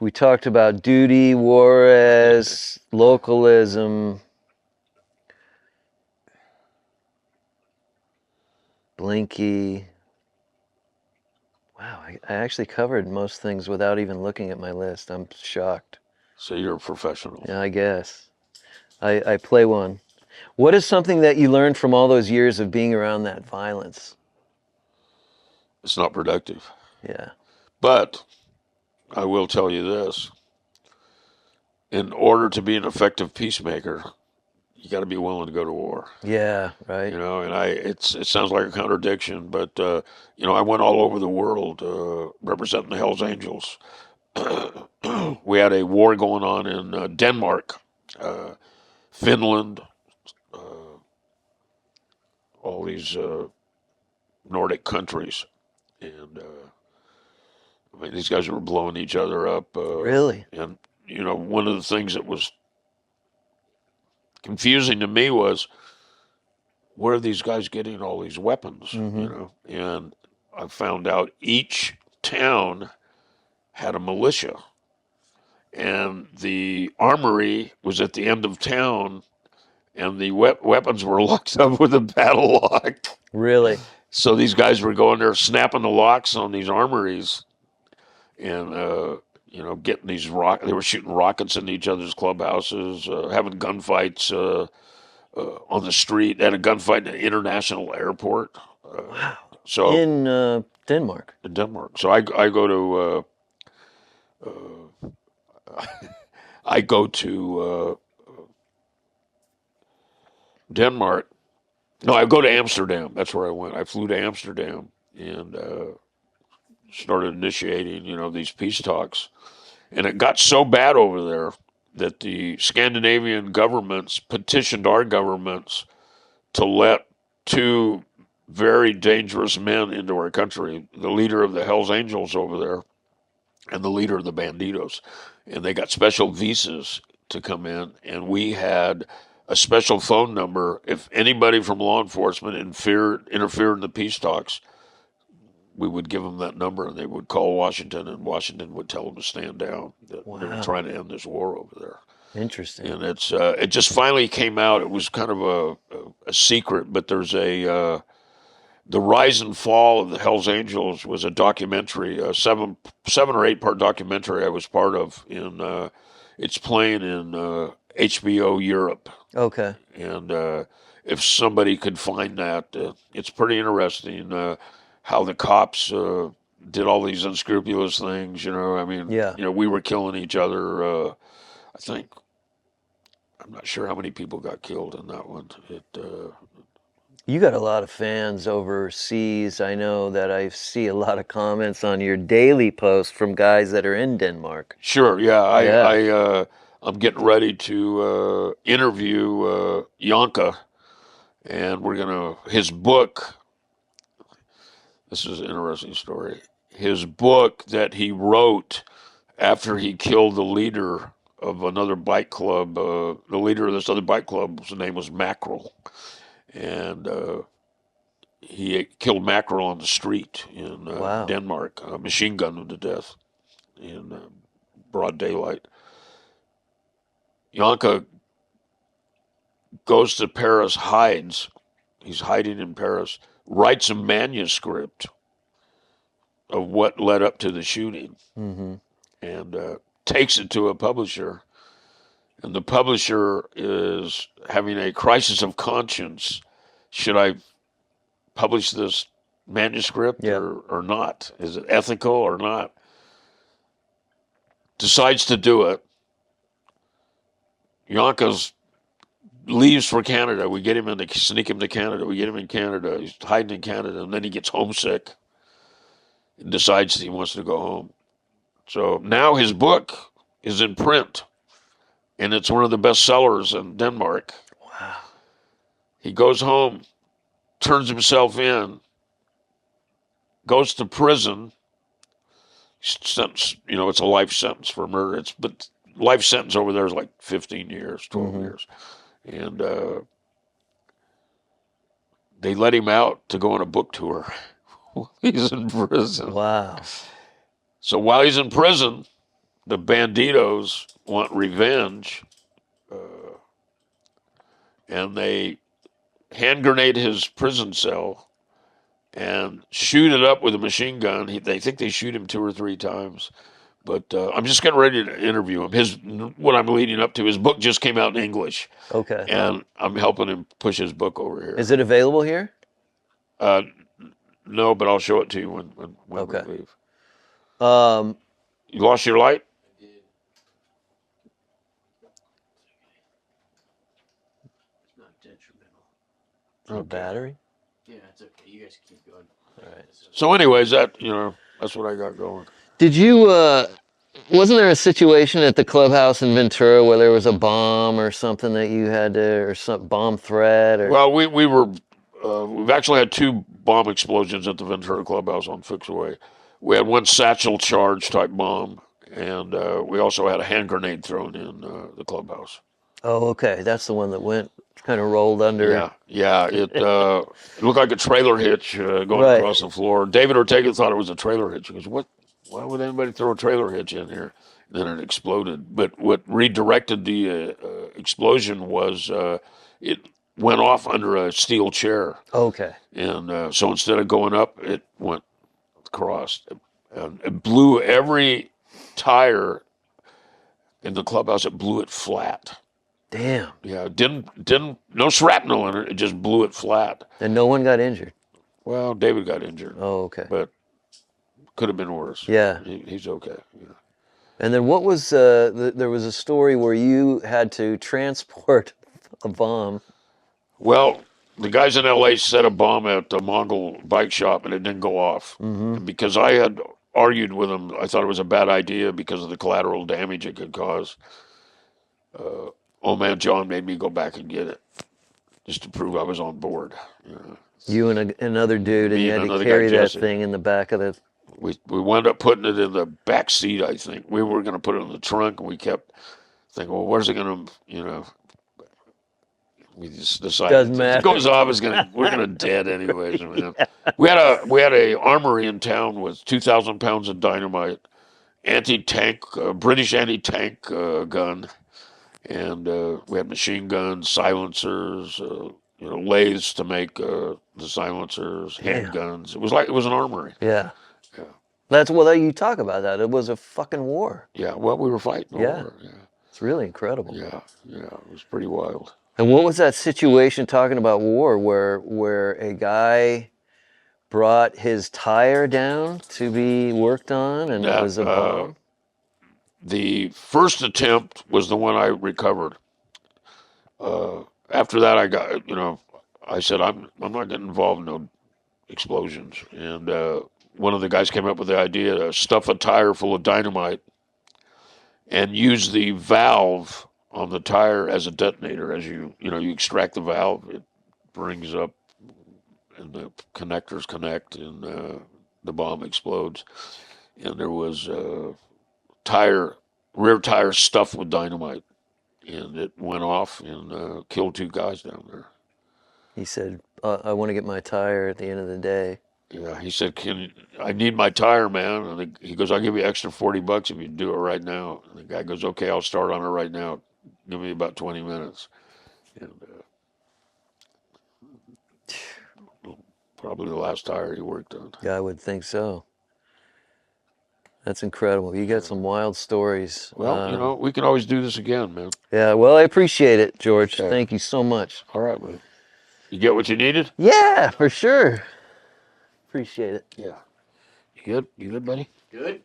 Speaker 1: We talked about duty, Juarez, localism, Blinky. Wow, I actually covered most things without even looking at my list. I'm shocked.
Speaker 2: So you're a professional.
Speaker 1: Yeah, I guess. I play one. What is something that you learned from all those years of being around that violence?
Speaker 2: It's not productive.
Speaker 1: Yeah.
Speaker 2: But I will tell you this. In order to be an effective peacemaker, you got to be willing to go to war.
Speaker 1: Yeah, right.
Speaker 2: And it sounds like a contradiction, but I went all over the world representing the Hells Angels. We had a war going on in Denmark, Finland, uh, all these Nordic countries, and I mean these guys were blowing each other up.
Speaker 1: Really?
Speaker 2: And one of the things that was confusing to me was where are these guys getting all these weapons?
Speaker 1: Mm-hmm.
Speaker 2: And I found out each town had a militia, and the armory was at the end of town, and the weapons were locked up with a padlock.
Speaker 1: Really?
Speaker 2: So these guys were going there snapping the locks on these armories, and getting these They were shooting rockets into each other's clubhouses, having gunfights on the street. They had a gunfight in an international airport.
Speaker 1: Wow.
Speaker 2: So
Speaker 1: In Denmark.
Speaker 2: in Denmark. So I go to I go to Denmark. No, I go to Amsterdam. That's where I went. I flew to Amsterdam and started initiating, these peace talks. And it got so bad over there that the Scandinavian governments petitioned our governments to let two very dangerous men into our country, the leader of the Hells Angels over there and the leader of the Banditos. And they got special visas to come in, and we had a special phone number. If anybody from law enforcement interfered in the peace talks, we would give them that number, and they would call Washington, and Washington would tell them to stand down. That they were
Speaker 1: Wow.
Speaker 2: trying to end this war over there.
Speaker 1: Interesting.
Speaker 2: And it just finally came out. It was kind of a secret, but there's the Rise and Fall of the Hells Angels was a documentary, a seven or 8 part documentary I was part of. It's playing in HBO Europe,
Speaker 1: Okay.
Speaker 2: and if somebody could find that, it's pretty interesting how the cops did all these unscrupulous things. I mean,
Speaker 1: Yeah.
Speaker 2: we were killing each other. I think I'm not sure how many people got killed in that one.
Speaker 1: You got a lot of fans overseas. I know that I see a lot of comments on your daily posts from guys that are in Denmark.
Speaker 2: Sure, yeah.
Speaker 1: Yeah.
Speaker 2: I'm getting ready to interview Yonka, and his book. This is an interesting story. His book that he wrote after he killed the leader of another bike club. The leader of this other bike club, his name was Mackerel, and he killed Mackerel on the street in
Speaker 1: Wow.
Speaker 2: Denmark. Machine gunned him to death in broad daylight. Yonka goes to Paris, hides, He's hiding in Paris. Writes a manuscript of what led up to the shooting,
Speaker 1: Mm-hmm.
Speaker 2: and takes it to a publisher. And the publisher is having a crisis of conscience. Should I publish this manuscript
Speaker 1: Yeah.
Speaker 2: or not? Is it ethical or not? Decides to do it. Yonkers leaves for Canada. We get him in, sneak him to Canada. We get him in Canada. He's hiding in Canada, and then he gets homesick and decides he wants to go home. So now his book is in print, and it's one of the best sellers in Denmark.
Speaker 1: Wow.
Speaker 2: He goes home, turns himself in, goes to prison. Sentence, it's a life sentence for murder. But life sentence over there is like 15 years, 12 years. And they let him out to go on a book tour. He's in prison.
Speaker 1: Wow.
Speaker 2: So while he's in prison, the banditos want revenge, and they hand grenade his prison cell and shoot it up with a machine gun. They think they shoot him 2 or 3 times. But I'm just getting ready to interview him. What I'm leading up to, his book just came out in English.
Speaker 1: Okay.
Speaker 2: And I'm helping him push his book over here.
Speaker 1: Is it available here?
Speaker 2: No, but I'll show it to you when
Speaker 1: Okay.
Speaker 2: we leave.
Speaker 1: Um,
Speaker 2: You lost your light?
Speaker 3: It's not detrimental.
Speaker 1: a battery?
Speaker 3: Yeah, it's okay. You guys keep going.
Speaker 1: All right.
Speaker 2: So anyways, that's what I got going.
Speaker 1: Did you, wasn't there a situation at the clubhouse in Ventura where there was a bomb or something that you had to, or some bomb threat? Or...
Speaker 2: Well, we've actually had 2 bomb explosions at the Ventura Clubhouse on Fixaway. We had one satchel charge type bomb, and we also had a hand grenade thrown in the clubhouse.
Speaker 1: Oh, okay. That's the one that went, kind of rolled under.
Speaker 2: Yeah. It looked like a trailer hitch going
Speaker 1: Right.
Speaker 2: across the floor. David Ortega thought it was a trailer hitch. He goes, "What? Why would anybody throw a trailer hitch in here?" And then it exploded. But what redirected the explosion was it went off under a steel chair.
Speaker 1: Okay.
Speaker 2: And so instead of going up, it went across. And it blew every tire in the clubhouse. It blew it flat.
Speaker 1: Damn.
Speaker 2: Yeah, didn't no shrapnel in it. It just blew it flat.
Speaker 1: And no one got injured?
Speaker 2: Well, David got injured.
Speaker 1: Oh, okay.
Speaker 2: But could have been worse.
Speaker 1: Yeah.
Speaker 2: He's okay. Yeah.
Speaker 1: And then what was, there was a story where you had to transport a bomb.
Speaker 2: Well, the guys in L.A. set a bomb at the Mongol bike shop, and it didn't go off.
Speaker 1: Mm-hmm.
Speaker 2: And because I had argued with them, I thought it was a bad idea because of the collateral damage it could cause. Old man John made me go back and get it, just to prove I was on board.
Speaker 1: You and another dude, and
Speaker 2: Me
Speaker 1: you
Speaker 2: and
Speaker 1: had to
Speaker 2: another
Speaker 1: carry
Speaker 2: guy,
Speaker 1: that
Speaker 2: Jesse.
Speaker 1: thing in the back of the...
Speaker 2: We wound up putting it in the back seat, I think. We were going to put it in the trunk, and we kept thinking, well, where's it going to, we just decided
Speaker 1: Doesn't
Speaker 2: if
Speaker 1: matter.
Speaker 2: it goes off, we're gonna dead anyways. We had a armory in town with 2,000 pounds of dynamite, anti-tank, British anti-tank gun, and we had machine guns, silencers, lathes to make the silencers, handguns. It was an armory.
Speaker 1: Yeah.
Speaker 2: Yeah.
Speaker 1: That's, well, you talk about that. It was a fucking war.
Speaker 2: Yeah, well, we were fighting a
Speaker 1: Yeah.
Speaker 2: war. Yeah,
Speaker 1: It's really incredible.
Speaker 2: yeah, it was pretty wild.
Speaker 1: And what was that situation, talking about war, where a guy brought his tire down to be worked on, and it was a bomb?
Speaker 2: The first attempt was the one I recovered. After that, I said, I'm not getting involved in no explosions. And one of the guys came up with the idea to stuff a tire full of dynamite and use the valve on the tire as a detonator. As you extract the valve, it brings up, and the connectors connect, and the bomb explodes. And there was rear tire stuffed with dynamite, and it went off and killed 2 guys down there.
Speaker 1: He said, I want to get my tire at the end of the day.
Speaker 2: Yeah, he said, I need my tire, man. And he goes, I'll give you extra $40 if you do it right now. And the guy goes, okay, I'll start on it right now. Give me about 20 minutes. And Probably the last tire he worked on.
Speaker 1: Yeah, I would think so. That's incredible. You got some wild stories.
Speaker 2: Well, we can always do this again, man.
Speaker 1: Yeah, well, I appreciate it, George.
Speaker 2: Okay.
Speaker 1: Thank you so much.
Speaker 2: All right, man. You get what you needed?
Speaker 1: Yeah, for sure. Appreciate it.
Speaker 2: Yeah. You good? You good, buddy?
Speaker 3: Good.